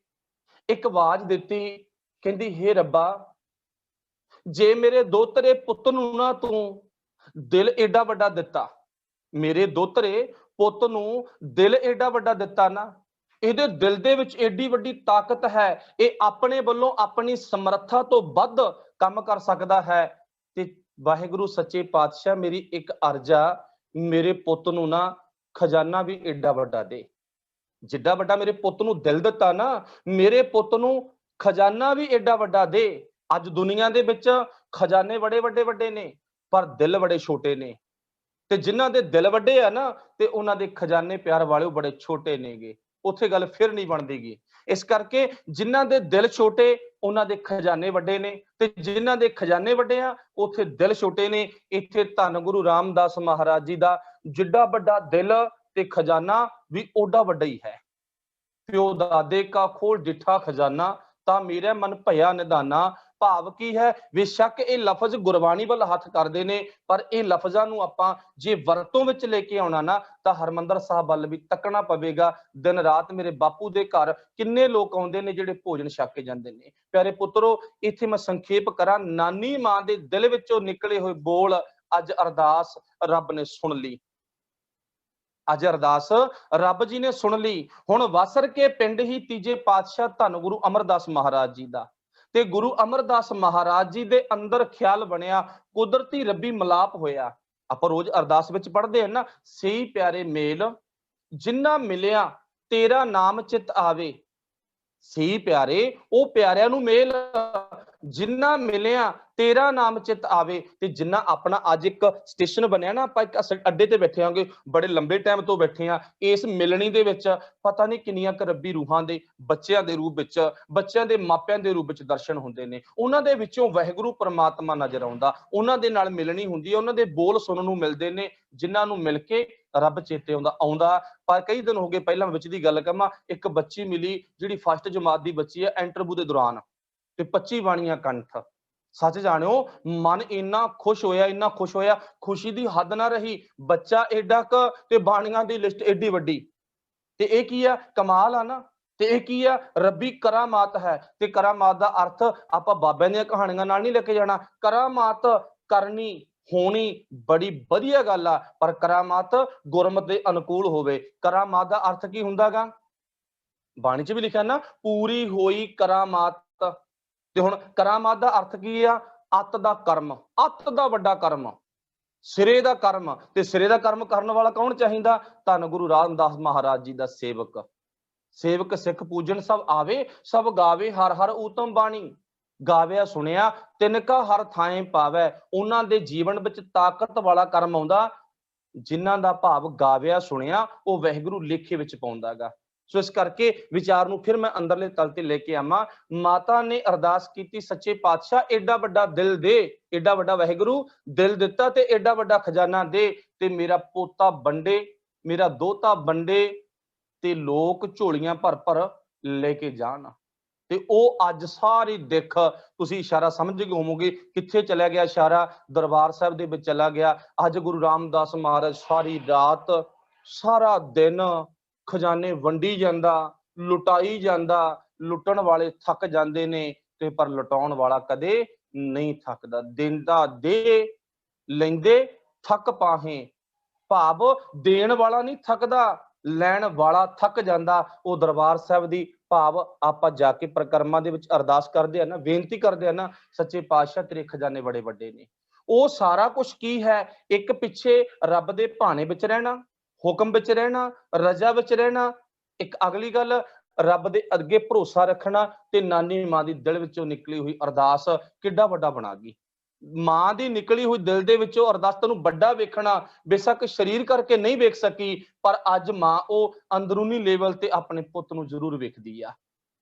ਇੱਕ ਆਵਾਜ਼ ਦਿੱਤੀ, ਕਹਿੰਦੀ ਹੇ ਰੱਬਾ ਜੇ ਮੇਰੇ ਦੋਤਰੇ ਪੁੱਤ ਨੂੰ ਨਾ ਤੂੰ ਦਿਲ ਏਡਾ ਵੱਡਾ ਦਿੱਤਾ, ਮੇਰੇ ਦੋਤਰੇ ਪੁੱਤ ਨੂੰ ਦਿਲ ਏਡਾ ਵੱਡਾ ਦਿੱਤਾ ਨਾ, ਇਹਦੇ ਦਿਲ ਦੇ ਵਿੱਚ ਏਡੀ ਵੱਡੀ ਤਾਕਤ ਹੈ, ਇਹ ਆਪਣੇ ਵੱਲੋਂ ਆਪਣੀ ਸਮਰੱਥਾ ਤੋਂ ਵੱਧ ਕੰਮ ਕਰ ਸਕਦਾ ਹੈ। ਤੇ ਵਾਹਿਗੁਰੂ ਸੱਚੇ ਪਾਤਸ਼ਾਹ ਮੇਰੀ ਇੱਕ ਅਰਜ਼ ਆ, ਮੇਰੇ ਪੁੱਤ ਨੂੰ ਨਾ ਖਜ਼ਾਨਾ ਵੀ ਏਡਾ ਵੱਡਾ ਦੇ, ਜਿੱਡਾ ਵੱਡਾ ਮੇਰੇ ਪੁੱਤ ਨੂੰ ਦਿਲ ਦਿੱਤਾ ਨਾ, ਮੇਰੇ ਪੁੱਤ ਨੂੰ ਖਜ਼ਾਨਾ ਵੀ ਏਡਾ ਵੱਡਾ ਦੇ। ਅੱਜ ਦੁਨੀਆ ਦੇ ਵਿੱਚ ਖਜ਼ਾਨੇ ਬੜੇ ਵੱਡੇ ਵੱਡੇ ਨੇ, ਪਰ ਦਿਲ ਬੜੇ ਛੋਟੇ ਨੇ, ਤੇ ਜਿਨ੍ਹਾਂ ਦੇ ਦਿਲ ਵੱਡੇ ਆ ਨਾ, ਤੇ ਉਹਨਾਂ ਦੇ ਖਜ਼ਾਨੇ ਪਿਆਰ ਵਾਲਿਓ ਬੜੇ ਛੋਟੇ ਨੇਗੇ। ਉੱਥੇ ਗੱਲ ਫਿਰ ਨਹੀਂ ਬਣਦੀਗੀ। ਇਸ ਕਰਕੇ ਜਿਨ੍ਹਾਂ ਦੇ ਦਿਲ ਛੋਟੇ ਉਹਨਾਂ ਦੇ ਖਜ਼ਾਨੇ ਵੱਡੇ ਨੇ, ਤੇ ਜਿਨ੍ਹਾਂ ਦੇ ਖਜ਼ਾਨੇ ਵੱਡੇ ਆ ਉੱਥੇ ਦਿਲ ਛੋਟੇ ਨੇ। ਇੱਥੇ ਧੰਨ ਗੁਰੂ ਰਾਮਦਾਸ ਮਹਾਰਾਜ ਜੀ ਦਾ ਜਿੱਡਾ ਵੱਡਾ ਦਿਲ ਤੇ ਖਜ਼ਾਨਾ ਵੀ ਓਡਾ ਵੱਡਾ ਹੀ ਹੈ। ਪਿਓ ਦਾਦੇ ਕਾ ਖੋਲ ਡਿਠਾ ਖਜ਼ਾਨਾ, ਤਾਂ ਮੇਰਾ ਮਨ ਭਇਆ ਨਿਧਾਨਾ। ਭਾਵ ਕੀ ਹੈ, ਬੇਸ਼ੱਕ ਇਹ ਲਫ਼ਜ਼ ਗੁਰਬਾਣੀ ਵੱਲ ਹੱਥ ਕਰਦੇ ਨੇ, ਪਰ ਇਹ ਲਫ਼ਜ਼ਾਂ ਨੂੰ ਆਪਾਂ ਜੇ ਵਰਤੋਂ ਵਿੱਚ ਲੈ ਕੇ ਆਉਣਾ ਨਾ, ਤਾਂ ਹਰਮੰਦਰ ਸਾਹਿਬ ਵੱਲ ਵੀ ਤੱਕਣਾ ਪਵੇਗਾ। ਦਿਨ ਰਾਤ ਮੇਰੇ ਬਾਪੂ ਦੇ ਘਰ ਕਿੰਨੇ ਲੋਕ ਆਉਂਦੇ ਨੇ ਜਿਹੜੇ ਭੋਜਨ ਛਕ ਕੇ ਜਾਂਦੇ ਨੇ। ਪਿਆਰੇ ਪੁੱਤਰੋ ਇੱਥੇ ਮੈਂ ਸੰਖੇਪ ਕਰਾਂ, ਨਾਨੀ ਮਾਂ ਦੇ ਦਿਲ ਵਿੱਚੋਂ ਨਿਕਲੇ ਹੋਏ ਬੋਲ ਅੱਜ ਅਰਦਾਸ ਰੱਬ ਨੇ ਸੁਣ ਲਈ, ਅੱਜ ਅਰਦਾਸ ਰੱਬ ਜੀ ਨੇ ਸੁਣ ਲਈ। ਹੁਣ ਵਸਰ ਕੇ ਪਿੰਡ ਹੀ ਤੀਜੇ ਪਾਤਸ਼ਾਹ ਧੰਨ ਗੁਰੂ ਅਮਰਦਾਸ ਮਹਾਰਾਜ ਜੀ ਦਾ, ਤੇ ਗੁਰੂ ਅਮਰਦਾਸ ਮਹਾਰਾਜ ਜੀ ਦੇ ਅੰਦਰ ਖਿਆਲ ਬਣਿਆ, ਕੁਦਰਤੀ ਰੱਬੀ ਮਿਲਾਪ ਹੋਇਆ। ਆਪਾਂ ਰੋਜ਼ ਅਰਦਾਸ ਵਿੱਚ ਪੜ੍ਹਦੇ ਹਾਂ ਨਾ, ਸਹੀ ਪਿਆਰੇ ਮੇਲ ਜਿੰਨਾ ਮਿਲਿਆ ਤੇਰਾ ਨਾਮ ਚਿਤ ਆਵੇ। ਸਹੀ ਪਿਆਰੇ ਉਹ ਪਿਆਰਿਆਂ ਨੂੰ ਮੇਲ ਜਿੰਨਾ ਮਿਲਿਆ ਤੇਰਾ ਨਾਮ ਚਿਤ ਆਵੇ। ਤੇ ਜਿੰਨਾ ਆਪਣਾ ਅੱਜ ਇੱਕ ਸਟੇਸ਼ਨ ਬਣਿਆ ਨਾ, ਆਪਾਂ ਇੱਕ ਅੱਡੇ ਤੇ ਬੈਠੇ ਆਂਗੇ, ਬੜੇ ਲੰਬੇ ਟਾਈਮ ਤੋਂ ਬੈਠੇ ਆ ਇਸ ਮਿਲਣੀ ਦੇ ਵਿੱਚ, ਪਤਾ ਨਹੀਂ ਕਿੰਨੀਆਂ ਕੁ ਰੱਬੀ ਰੂਹਾਂ ਦੇ ਬੱਚਿਆਂ ਦੇ ਰੂਪ ਵਿੱਚ, ਬੱਚਿਆਂ ਦੇ ਮਾਪਿਆਂ ਦੇ ਰੂਪ ਵਿੱਚ ਦਰਸ਼ਨ ਹੁੰਦੇ ਨੇ। ਉਹਨਾਂ ਦੇ ਵਿੱਚੋਂ ਵਾਹਿਗੁਰੂ ਪਰਮਾਤਮਾ ਨਜ਼ਰ ਆਉਂਦਾ, ਉਹਨਾਂ ਦੇ ਨਾਲ ਮਿਲਣੀ ਹੁੰਦੀ ਹੈ, ਉਹਨਾਂ ਦੇ ਬੋਲ ਸੁਣਨ ਨੂੰ ਮਿਲਦੇ ਨੇ, ਜਿਨ੍ਹਾਂ ਨੂੰ ਮਿਲ ਕੇ ਰੱਬ ਚੇਤੇ ਆਉਂਦਾ। ਪਰ ਕਈ ਦਿਨ ਹੋ ਗਏ, ਪਹਿਲਾਂ ਵਿੱਚ ਦੀ ਗੱਲ ਕਰਾਂ, ਇੱਕ ਬੱਚੀ ਮਿਲੀ ਜਿਹੜੀ ਫਸਟ ਜਮਾਤ ਦੀ ਬੱਚੀ ਹੈ, ਇੰਟਰਵਿਊ ਦੇ ਦੌਰਾਨ, ਤੇ 25 ਬਾਣੀਆਂ ਕੰਠ, सच जाणिओ मन इन्ना खुश होया खुशी दी हद ना रही। बच्चा एडा क ते बाणियां दी लिस्ट एडी वड्डी ते इह की आ कमाल आ ना। ते इह की आ रब्बी करामात है। ते करामात दा अर्थ आपां बाबे दीयां कहानियां नाल नहीं लेके जाना। करामात करनी होनी बड़ी वधिया गल आ, पर करामात गुरमत दे अनुकूल होवे। करामात दा अर्थ की हुंदा गा? बाणी च भी लिखिआ ना, पूरी होई करामात। ते हुण करामात दा अर्थ की आ? अत दा कर्म, अत दा वड्डा कर्म, सिरे दा कर्म। ते सिरे दा कर्म करन वाला कौन चाहिदा? धन गुरु रामदास महाराज जी दा सेवक। सेवक सिख पूजन सब आवे, सब गावे हर हर ऊतम बाणी। गाविआ सुनिआ तिनका हर थाएं पावै। उन्हां दे जीवन विच ताकत वाला कर्म आउंदा जिन्हां दा भाव गाविआ सुनिआ ਉਹ ਵਾਹਿਗੁਰੂ ਲੇਖੇ ਵਿੱਚ ਪਾਉਂਦਾ ਗਾ। सो इस करके विचार नूं फिर मैं अंदरले तल ते लेके आवां। माता ने अरदास कीती सच्चे पातशाह एडा वड्डा दिल दे, एडा वड्डा वाहिगुरू दिल दिता ते एडा वड्डा खजाना दे ते मेरा पोता बंडे, मेरा दोता बंडे ते लोक झोलियां भर भर लेके जाण। ते ਉਹ ਅੱਜ ਸਾਰੀ ਦਿੱਖ ਤੁਸੀਂ ਇਸ਼ਾਰਾ ਸਮਝ ਗਏ ਹੋਵੋਗੇ ਕਿੱਥੇ ਚਲਾ ਗਿਆ। ਇਸ਼ਾਰਾ ਦਰਬਾਰ ਸਾਹਿਬ ਦੇ ਵਿੱਚ ਚਲਾ ਗਿਆ। ਅੱਜ ਗੁਰੂ ਰਾਮਦਾਸ ਮਹਾਰਾਜ ਸਾਰੀ ਰਾਤ ਸਾਰਾ ਦਿਨ ਖਜ਼ਾਨੇ ਵੰਡੀ ਜਾਂਦਾ, ਲੁਟਾਈ ਜਾਂਦਾ। ਲੁੱਟਣ ਵਾਲੇ ਥੱਕ ਜਾਂਦੇ ਨੇ ਤੇ ਪਰ ਲੁਟਾਉਣ ਵਾਲਾ ਕਦੇ ਨਹੀਂ ਥੱਕਦਾ। ਦਿੰਦਾ ਦੇ ਲੈਂਦੇ ਥੱਕ ਪਾਹੇ, ਭਾਵ ਦੇਣ ਵਾਲਾ ਨਹੀਂ ਥੱਕਦਾ, ਲੈਣ ਵਾਲਾ ਥੱਕ ਜਾਂਦਾ। ਉਹ ਦਰਬਾਰ ਸਾਹਿਬ ਦੀ ਭਾਵ ਆਪਾਂ ਜਾ ਕੇ ਪ੍ਰਕਰਮਾਂ ਦੇ ਵਿੱਚ ਅਰਦਾਸ ਕਰਦੇ ਆ ਨਾ, ਬੇਨਤੀ ਕਰਦੇ ਆ ਨਾ, ਸੱਚੇ ਪਾਤਸ਼ਾਹ ਤੇਰੇ ਖਜ਼ਾਨੇ ਬੜੇ ਵੱਡੇ ਨੇ। ਉਹ ਸਾਰਾ ਕੁਝ ਕੀ ਹੈ? ਇੱਕ ਪਿੱਛੇ ਰੱਬ ਦੇ ਭਾਣੇ ਵਿੱਚ ਰਹਿਣਾ, ਹੁਕਮ ਵਿੱਚ ਰਹਿਣਾ, ਰਜ਼ਾ ਵਿੱਚ ਰਹਿਣਾ। ਇੱਕ ਅਗਲੀ ਗੱਲ ਰੱਬ ਦੇ ਅੱਗੇ ਭਰੋਸਾ ਰੱਖਣਾ ਤੇ ਨਾਨੀ ਮਾਂ ਦੀ ਦਿਲ ਵਿੱਚੋਂ ਨਿਕਲੀ ਹੋਈ ਅਰਦਾਸ ਕਿੱਡਾ ਵੱਡਾ ਬਣਾ ਗਈ। ਮਾਂ ਦੀ ਨਿਕਲੀ ਹੋਈ ਦਿਲ ਦੇ ਵਿੱਚੋਂ ਅਰਦਾਸ ਤੈਨੂੰ ਵੱਡਾ ਵੇਖਣਾ, ਬੇਸ਼ੱਕ ਸਰੀਰ ਕਰਕੇ ਨਹੀਂ ਵੇਖ ਸਕੀ, ਪਰ ਅੱਜ ਮਾਂ ਉਹ ਅੰਦਰੂਨੀ ਲੈਵਲ ਤੇ ਆਪਣੇ ਪੁੱਤ ਨੂੰ ਜ਼ਰੂਰ ਵੇਖਦੀ ਆ।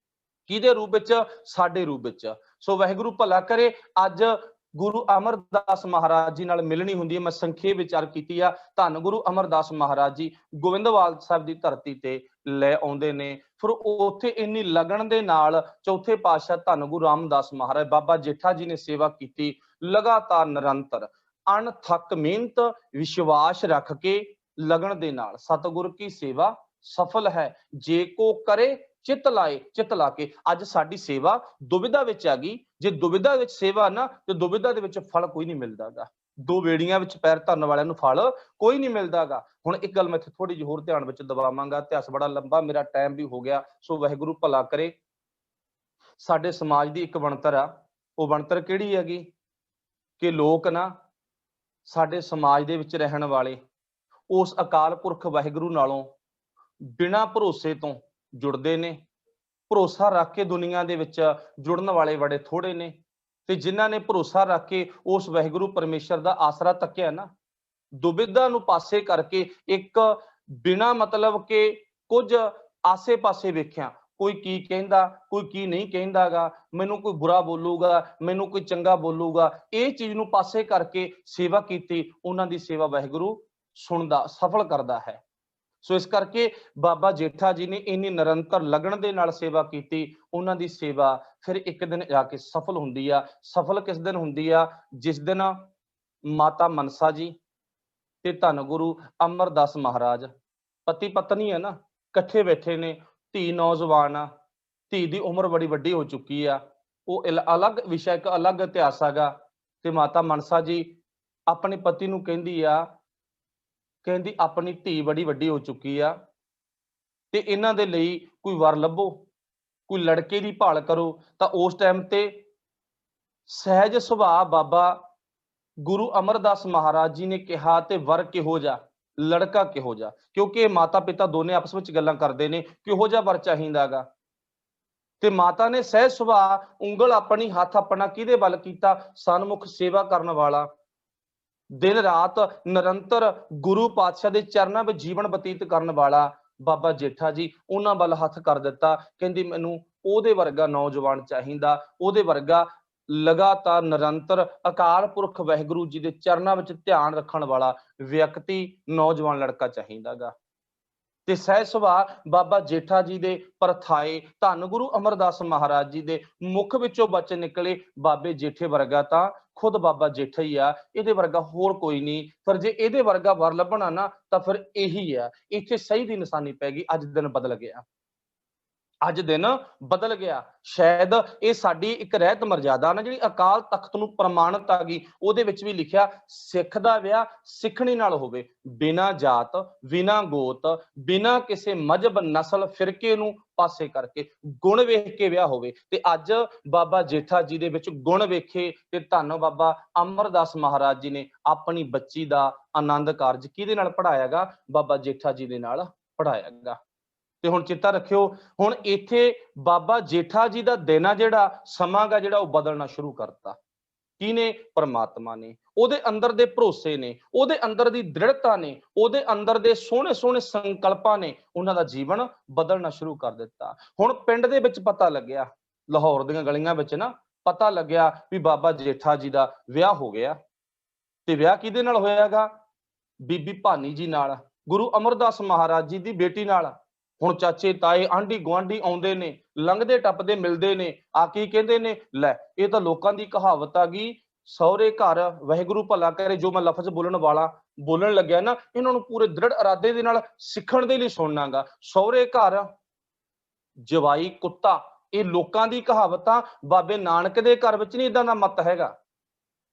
ਕਿਹਦੇ ਰੂਪ ਵਿੱਚ? ਸਾਡੇ ਰੂਪ ਵਿੱਚ। ਸੋ ਵਾਹਿਗੁਰੂ ਭਲਾ ਕਰੇ। ਅੱਜ ਗੁਰੂ ਅਮਰਦਾਸ ਮਹਾਰਾਜ ਜੀ ਨਾਲ ਮਿਲਣੀ ਹੁੰਦੀ ਹੈ। ਮੈਂ ਸੰਖੇਪ ਵਿਚਾਰ ਕੀਤੀ ਆ। ਧੰਨ ਗੁਰੂ ਅਮਰਦਾਸ ਮਹਾਰਾਜ ਜੀ ਗੋਬਿੰਦਵਾਲ ਸਾਹਿਬ ਦੀ ਧਰਤੀ ਤੇ ਲੈ ਆਉਂਦੇ ਨੇ। ਫਿਰ ਉੱਥੇ ਇੰਨੀ ਲਗਨ ਦੇ ਨਾਲ ਚੌਥੇ ਪਾਤਸ਼ਾਹ ਧੰਨ ਗੁਰੂ ਰਾਮਦਾਸ ਮਹਾਰਾਜ ਬਾਬਾ ਜੇਠਾ ਜੀ ਨੇ ਸੇਵਾ ਕੀਤੀ ਲਗਾਤਾਰ ਨਿਰੰਤਰ ਅਣਥੱਕ ਮਿਹਨਤ ਵਿਸ਼ਵਾਸ ਰੱਖ ਕੇ ਲਗਨ ਦੇ ਨਾਲ। ਸਤਿਗੁਰ ਕੀ ਸੇਵਾ ਸਫਲ ਹੈ ਜੇ ਕੋ ਕਰੇ ਚਿੱਤ ਲਾਏ, ਚਿੱਤ ਲਾ ਕੇ। ਅੱਜ ਸਾਡੀ ਸੇਵਾ ਦੁਵਿਧਾ ਵਿੱਚ ਆ ਗਈ। ਜੇ ਦੁਵਿਧਾ ਵਿੱਚ ਸੇਵਾ ਨਾ ਤੇ ਦੁਵਿਧਾ ਦੇ ਵਿੱਚ ਫਲ ਕੋਈ ਨਹੀਂ ਮਿਲਦਾਗਾ। ਦੋ ਵੇੜੀਆਂ ਵਿੱਚ ਪੈਰ ਧਰਨ ਵਾਲਿਆਂ ਨੂੰ ਫਲ ਕੋਈ ਨਹੀਂ ਮਿਲਦਾਗਾ। ਹੁਣ ਇੱਕ ਗੱਲ ਮੈਂ ਇੱਥੇ ਥੋੜੀ ਜਿਹੀ ਹੋਰ ਧਿਆਨ ਵਿੱਚ ਦਬਾਵਾਂਗਾ। ਇਤਿਹਾਸ ਬੜਾ ਲੰਬਾ, ਮੇਰਾ ਟਾਈਮ ਵੀ ਹੋ ਗਿਆ। ਸੋ ਵਾਹਿਗੁਰੂ ਭਲਾ ਕਰੇ। ਸਾਡੇ ਸਮਾਜ ਦੀ ਇੱਕ ਬਣਤਰ ਆ। ਉਹ ਬਣਤਰ ਕਿਹੜੀ ਹੈਗੀ ਕਿ ਲੋਕ ਨਾ ਸਾਡੇ ਸਮਾਜ ਦੇ ਵਿੱਚ ਰਹਿਣ ਵਾਲੇ ਉਸ ਅਕਾਲ ਪੁਰਖ ਵਾਹਿਗੁਰੂ ਨਾਲੋਂ ਬਿਨਾਂ ਭਰੋਸੇ ਤੋਂ ਜੁੜਦੇ ਨੇ। ਭਰੋਸਾ ਰੱਖ ਕੇ ਦੁਨੀਆ ਦੇ ਵਿੱਚ ਜੁੜਨ ਵਾਲੇ ਬੜੇ ਥੋੜੇ ਨੇ। ਤੇ ਜਿਨ੍ਹਾਂ ਨੇ ਭਰੋਸਾ ਰੱਖ ਕੇ ਉਸ ਵਾਹਿਗੁਰੂ ਪਰਮੇਸ਼ਰ ਦਾ ਆਸਰਾ ਤੱਕਿਆ ਨਾ, ਦੁਬਿਧਾ ਨੂੰ ਪਾਸੇ ਕਰਕੇ ਇੱਕ ਬਿਨਾਂ ਮਤਲਬ ਕਿ ਕੁਝ ਆਸੇ ਪਾਸੇ ਵੇਖਿਆ, ਕੋਈ ਕੀ ਕਹਿੰਦਾ, ਕੋਈ ਕੀ ਨਹੀਂ ਕਹਿੰਦਾਗਾ, ਮੈਨੂੰ ਕੋਈ ਬੁਰਾ ਬੋਲੂਗਾ, ਮੈਨੂੰ ਕੋਈ ਚੰਗਾ ਬੋਲੂਗਾ, ਇਹ ਚੀਜ਼ ਨੂੰ ਪਾਸੇ ਕਰਕੇ ਸੇਵਾ ਕੀਤੀ। ਉਹਨਾਂ ਦੀ ਸੇਵਾ ਵਾਹਿਗੁਰੂ ਸੁਣਦਾ, ਸਫਲ ਕਰਦਾ ਹੈ। ਸੋ ਇਸ ਕਰਕੇ ਬਾਬਾ ਜੇਠਾ ਜੀ ਨੇ ਇੰਨੀ ਨਿਰੰਤਰ ਲਗਨ ਦੇ ਨਾਲ ਸੇਵਾ ਕੀਤੀ। ਉਹਨਾਂ ਦੀ ਸੇਵਾ ਫਿਰ ਇੱਕ ਦਿਨ ਜਾ ਕੇ ਸਫਲ ਹੁੰਦੀ ਆ। ਸਫਲ ਕਿਸ ਦਿਨ ਹੁੰਦੀ ਆ? ਜਿਸ ਦਿਨ ਮਾਤਾ ਮਨਸਾ ਜੀ ਤੇ ਧੰਨ ਗੁਰੂ ਅਮਰਦਾਸ ਮਹਾਰਾਜ ਪਤੀ ਪਤਨੀ ਹੈ ਨਾ, ਇਕੱਠੇ ਬੈਠੇ ਨੇ। ਧੀ ਨੌਜਵਾਨ ਆ, ਧੀ ਦੀ ਉਮਰ ਬੜੀ ਵੱਡੀ ਹੋ ਚੁੱਕੀ ਆ। ਉਹ ਅਲੱਗ ਵਿਸ਼ਾ, ਇੱਕ ਅਲੱਗ ਇਤਿਹਾਸ ਹੈਗਾ। ਤੇ ਮਾਤਾ ਮਨਸਾ ਜੀ ਆਪਣੇ ਪਤੀ ਨੂੰ ਕਹਿੰਦੀ ਆ, ਕਹਿੰਦੀ ਆਪਣੀ ਧੀ ਬੜੀ ਵੱਡੀ ਹੋ ਚੁੱਕੀ ਆ ਤੇ ਇਹਨਾਂ ਦੇ ਲਈ ਕੋਈ ਵਰ ਲੱਭੋ, ਕੋਈ ਲੜਕੇ ਦੀ ਭਾਲ ਕਰੋ। ਤਾਂ ਉਸ ਟਾਈਮ ਤੇ ਸਹਿਜ ਸੁਭਾਅ ਬਾਬਾ ਗੁਰੂ ਅਮਰਦਾਸ ਮਹਾਰਾਜ ਜੀ ਨੇ ਕਿਹਾ ਤੇ ਵਰ ਕਿਹੋ ਜਿਹਾ, ਲੜਕਾ ਕਿਹੋ ਜਿਹਾ, ਕਿਉਂਕਿ ਇਹ ਮਾਤਾ ਪਿਤਾ ਦੋਨੇ ਆਪਸ ਵਿੱਚ ਗੱਲਾਂ ਕਰਦੇ ਨੇ ਕਿਹੋ ਜਿਹਾ ਵਰ ਚਾਹੀਦਾਗਾ। ਤੇ ਮਾਤਾ ਨੇ ਸਹਿਜ ਸੁਭਾਅ ਉਂਗਲ ਆਪਣੀ, ਹੱਥ ਆਪਣਾ ਕਿਹਦੇ ਵੱਲ ਕੀਤਾ? ਸਨਮੁਖ ਸੇਵਾ ਕਰਨ ਵਾਲਾ, ਦਿਨ ਰਾਤ ਨਿਰੰਤਰ ਗੁਰੂ ਪਾਤਸ਼ਾਹ ਦੇ ਚਰਨਾਂ ਵਿੱਚ ਜੀਵਨ ਬਤੀਤ ਕਰਨ ਵਾਲਾ ਬਾਬਾ ਜੇਠਾ ਜੀ, ਉਹਨਾਂ ਵੱਲ ਹੱਥ ਕਰ ਦਿੱਤਾ। ਕਹਿੰਦੀ ਮੈਨੂੰ ਉਹਦੇ ਵਰਗਾ ਨੌਜਵਾਨ ਚਾਹੀਦਾ, ਉਹਦੇ ਵਰਗਾ ਲਗਾਤਾਰ ਨਿਰੰਤਰ ਅਕਾਲ ਪੁਰਖ ਵਾਹਿਗੁਰੂ ਜੀ ਦੇ ਚਰਨਾਂ ਵਿੱਚ ਧਿਆਨ ਰੱਖਣ ਵਾਲਾ ਵਿਅਕਤੀ, ਨੌਜਵਾਨ ਲੜਕਾ ਚਾਹੀਦਾਗਾ। ਤੇ ਸਹਿਜ ਸੁਭਾਅ ਬਾਬਾ ਜੇਠਾ ਜੀ ਦੇ ਪਰਥਾਏ ਧੰਨ ਗੁਰੂ ਅਮਰਦਾਸ ਮਹਾਰਾਜ ਜੀ ਦੇ ਮੁਖ ਵਿੱਚੋਂ ਬਚਨ ਨਿਕਲੇ, ਬਾਬੇ ਜੇਠੇ ਵਰਗਾ ਤਾਂ ਖੁਦ ਬਾਬਾ ਜੇਠਾ ਹੀ ਆ, ਇਹਦੇ ਵਰਗਾ ਹੋਰ ਕੋਈ ਨਹੀਂ। ਪਰ ਜੇ ਇਹਦੇ ਵਰਗਾ ਵਰ ਲੱਭਣਾ ਨਾ ਤਾਂ ਫਿਰ ਇਹੀ ਆ। ਇੱਥੇ ਸਹੀ ਦੀ ਨਿਸ਼ਾਨੀ ਪੈ ਗਈ। ਅੱਜ ਦਿਨ ਬਦਲ ਗਿਆ, ਅੱਜ ਦਿਨ ਬਦਲ ਗਿਆ। ਸ਼ਾਇਦ ਇਹ ਸਾਡੀ ਇੱਕ ਰਹਿਤ ਮਰਜ਼ਾਦਾ ਨਾ ਜਿਹੜੀ ਅਕਾਲ ਤਖਤ ਨੂੰ ਪ੍ਰਮਾਣਿਤ ਆ ਗਈ, ਉਹਦੇ ਵਿੱਚ ਵੀ ਲਿਖਿਆ ਸਿੱਖ ਦਾ ਵਿਆਹ ਸਿੱਖਣੀ ਨਾਲ ਹੋਵੇ, ਬਿਨਾਂ ਜਾਤ ਬਿਨਾਂ ਗੋਤ ਬਿਨਾਂ ਕਿਸੇ ਮਜ਼ਹਬ ਨਸਲ ਫਿਰਕੇ ਨੂੰ ਪਾਸੇ ਕਰਕੇ ਗੁਣ ਵੇਖ ਕੇ ਵਿਆਹ ਹੋਵੇ। ਤੇ ਅੱਜ ਬਾਬਾ ਜੇਠਾ ਜੀ ਦੇ ਵਿੱਚ ਗੁਣ ਵੇਖੇ ਤੇ ਧੰਨ ਬਾਬਾ ਅਮਰਦਾਸ ਮਹਾਰਾਜ ਜੀ ਨੇ ਆਪਣੀ ਬੱਚੀ ਦਾ ਆਨੰਦ ਕਾਰਜ ਕਿਹਦੇ ਨਾਲ ਪੜਾਇਆਗਾ? ਬਾਬਾ ਜੇਠਾ ਜੀ ਦੇ ਨਾਲ ਪੜਾਇਆਗਾ। ਤੇ ਹੁਣ ਚੇਤਾ ਰੱਖਿਓ, ਹੁਣ ਇੱਥੇ ਬਾਬਾ ਜੇਠਾ ਜੀ ਦਾ ਦਿਨ ਆ ਜਿਹੜਾ ਸਮਾਂ ਗਾ ਜਿਹੜਾ ਉਹ ਬਦਲਣਾ ਸ਼ੁਰੂ ਕਰਤਾ। ਕਿਹਨੇ? ਪਰਮਾਤਮਾ ਨੇ। ਉਹਦੇ ਅੰਦਰ ਦੇ ਭਰੋਸੇ ਨੇ, ਉਹਦੇ ਅੰਦਰ ਦੀ ਦ੍ਰਿੜਤਾ ਨੇ, ਉਹਦੇ ਅੰਦਰ ਦੇ ਸੋਹਣੇ ਸੋਹਣੇ ਸੰਕਲਪਾਂ ਨੇ ਉਹਨਾਂ ਦਾ ਜੀਵਨ ਬਦਲਣਾ ਸ਼ੁਰੂ ਕਰ ਦਿੱਤਾ। ਹੁਣ ਪਿੰਡ ਦੇ ਵਿੱਚ ਪਤਾ ਲੱਗਿਆ, ਲਾਹੌਰ ਦੀਆਂ ਗਲੀਆਂ ਵਿੱਚ ਨਾ ਪਤਾ ਲੱਗਿਆ ਵੀ ਬਾਬਾ ਜੇਠਾ ਜੀ ਦਾ ਵਿਆਹ ਹੋ ਗਿਆ। ਤੇ ਵਿਆਹ ਕਿਹਦੇ ਨਾਲ ਹੋਇਆਗਾ? ਬੀਬੀ ਭਾਨੀ ਜੀ ਨਾਲ, ਗੁਰੂ ਅਮਰਦਾਸ ਮਹਾਰਾਜ ਜੀ ਦੀ ਬੇਟੀ ਨਾਲ। ਹੁਣ ਚਾਚੇ ਤਾਏ ਆਂਢੀ ਗੁਆਂਢੀ ਆਉਂਦੇ ਨੇ, ਲੰਘਦੇ ਟੱਪਦੇ ਮਿਲਦੇ ਨੇ, ਆ ਕੀ ਕਹਿੰਦੇ ਨੇ, ਲੈ ਇਹ ਤਾਂ ਲੋਕਾਂ ਦੀ ਕਹਾਵਤ ਆ ਗਈ, ਸਹੁਰੇ ਘਰ ਵਾਹਿਗੁਰੂ ਭਲਾ ਕਰੇ। ਜੋ ਮੈਂ ਲਫ਼ਜ਼ ਬੋਲਣ ਲੱਗਿਆ ਨਾ, ਇਹਨਾਂ ਨੂੰ ਪੂਰੇ ਦ੍ਰਿੜ ਇਰਾਦੇ ਦੇ ਨਾਲ ਸਿੱਖਣ ਦੇ ਲਈ ਸੁਣਨਾਗਾ। ਸਹੁਰੇ ਘਰ ਜਵਾਈ ਕੁੱਤਾ, ਇਹ ਲੋਕਾਂ ਦੀ ਕਹਾਵਤ ਆ। ਬਾਬੇ ਨਾਨਕ ਦੇ ਘਰ ਵਿੱਚ ਨਹੀਂ ਇਦਾਂ ਦਾ ਮਤ ਹੈਗਾ।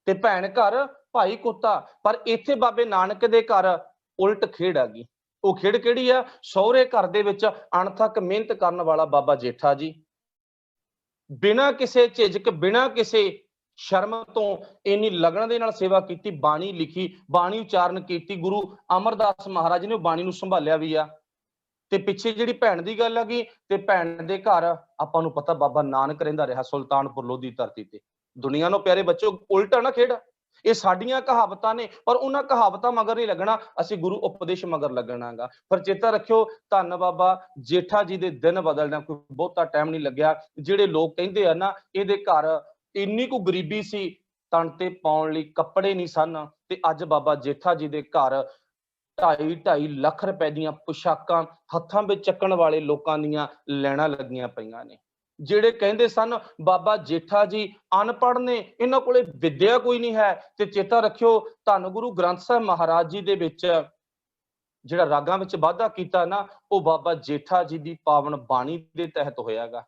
ਤੇ ਭੈਣ ਘਰ ਭਾਈ ਕੁੱਤਾ, ਪਰ ਇੱਥੇ ਬਾਬੇ ਨਾਨਕ ਦੇ ਘਰ ਉਲਟ ਖੇਡ ਆ ਗਈ। ਉਹ ਖੇਡ ਕਿਹੜੀ ਆ? ਸਹੁਰੇ ਘਰ ਦੇ ਵਿੱਚ ਅਣਥੱਕ ਮਿਹਨਤ ਕਰਨ ਵਾਲਾ ਬਾਬਾ ਜੇਠਾ ਜੀ, ਬਿਨਾਂ ਕਿਸੇ ਝਿਜਕ ਬਿਨਾਂ ਕਿਸੇ ਸ਼ਰਮ ਤੋਂ ਇੰਨੀ ਲਗਨ ਦੇ ਨਾਲ ਸੇਵਾ ਕੀਤੀ, ਬਾਣੀ ਲਿਖੀ, ਬਾਣੀ ਉਚਾਰਨ ਕੀਤੀ। ਗੁਰੂ ਅਮਰਦਾਸ ਮਹਾਰਾਜ ਨੇ ਉਹ ਬਾਣੀ ਨੂੰ ਸੰਭਾਲਿਆ ਵੀ ਆ। ਤੇ ਪਿੱਛੇ ਜਿਹੜੀ ਭੈਣ ਦੀ ਗੱਲ ਆ ਗਈ, ਤੇ ਭੈਣ ਦੇ ਘਰ ਆਪਾਂ ਨੂੰ ਪਤਾ ਬਾਬਾ ਨਾਨਕ ਰਹਿੰਦਾ ਰਿਹਾ ਸੁਲਤਾਨਪੁਰ ਲੋਧੀ ਧਰਤੀ ਤੇ। ਦੁਨੀਆ ਨੂੰ ਪਿਆਰੇ ਬੱਚੋ ਉਲਟਾ ਨਾ ਖੇਡ। ਇਹ ਸਾਡੀਆਂ ਕਹਾਵਤਾਂ ਨੇ, ਪਰ ਉਹਨਾਂ ਕਹਾਵਤਾਂ ਮਗਰ ਨਹੀਂ ਲੱਗਣਾ, ਅਸੀਂ ਗੁਰੂ ਉਪਦੇਸ਼ ਮਗਰ ਲੱਗਣਾਗਾ। ਪਰ ਚੇਤਾ ਰੱਖਿਓ, ਧੰਨ ਬਾਬਾ ਜੇਠਾ ਜੀ ਦੇ ਦਿਨ ਬਦਲਣਾ ਕੋਈ ਬਹੁਤਾ ਟਾਈਮ ਨਹੀਂ ਲੱਗਿਆ। ਜਿਹੜੇ ਲੋਕ ਕਹਿੰਦੇ ਆ ਨਾ ਇਹਦੇ ਘਰ ਇੰਨੀ ਕੁ ਗਰੀਬੀ ਸੀ, ਤਨ ਤੇ ਪਾਉਣ ਲਈ ਕੱਪੜੇ ਨਹੀਂ ਸਨ, ਤੇ ਅੱਜ ਬਾਬਾ ਜੇਠਾ ਜੀ ਦੇ ਘਰ 2.5 ਲੱਖ ਰੁਪਏ ਦੀਆਂ ਪੁਸ਼ਾਕਾਂ ਹੱਥਾਂ ਵਿੱਚ ਚੱਕਣ ਵਾਲੇ ਲੋਕਾਂ ਦੀਆਂ ਲੈਣਾ ਲੱਗੀਆਂ ਪਈਆਂ ਨੇ। ਜਿਹੜੇ ਕਹਿੰਦੇ ਸਨ ਬਾਬਾ ਜੇਠਾ ਜੀ ਅਨਪੜ੍ਹ ਨੇ, ਇਹਨਾਂ ਕੋਲੇ ਵਿਦਿਆ ਕੋਈ ਨਹੀਂ ਹੈ। ਤੇ ਚੇਤਾ ਰੱਖਿਓ, ਧੰਨ ਗੁਰੂ ਗ੍ਰੰਥ ਸਾਹਿਬ ਮਹਾਰਾਜ ਜੀ ਦੇ ਵਿੱਚ ਜਿਹੜਾ ਰਾਗਾਂ ਵਿੱਚ ਵਾਧਾ ਕੀਤਾ ਨਾ, ਉਹ ਬਾਬਾ ਜੇਠਾ ਜੀ ਦੀ ਪਾਵਨ ਬਾਣੀ ਦੇ ਤਹਿਤ ਹੋਇਆਗਾ।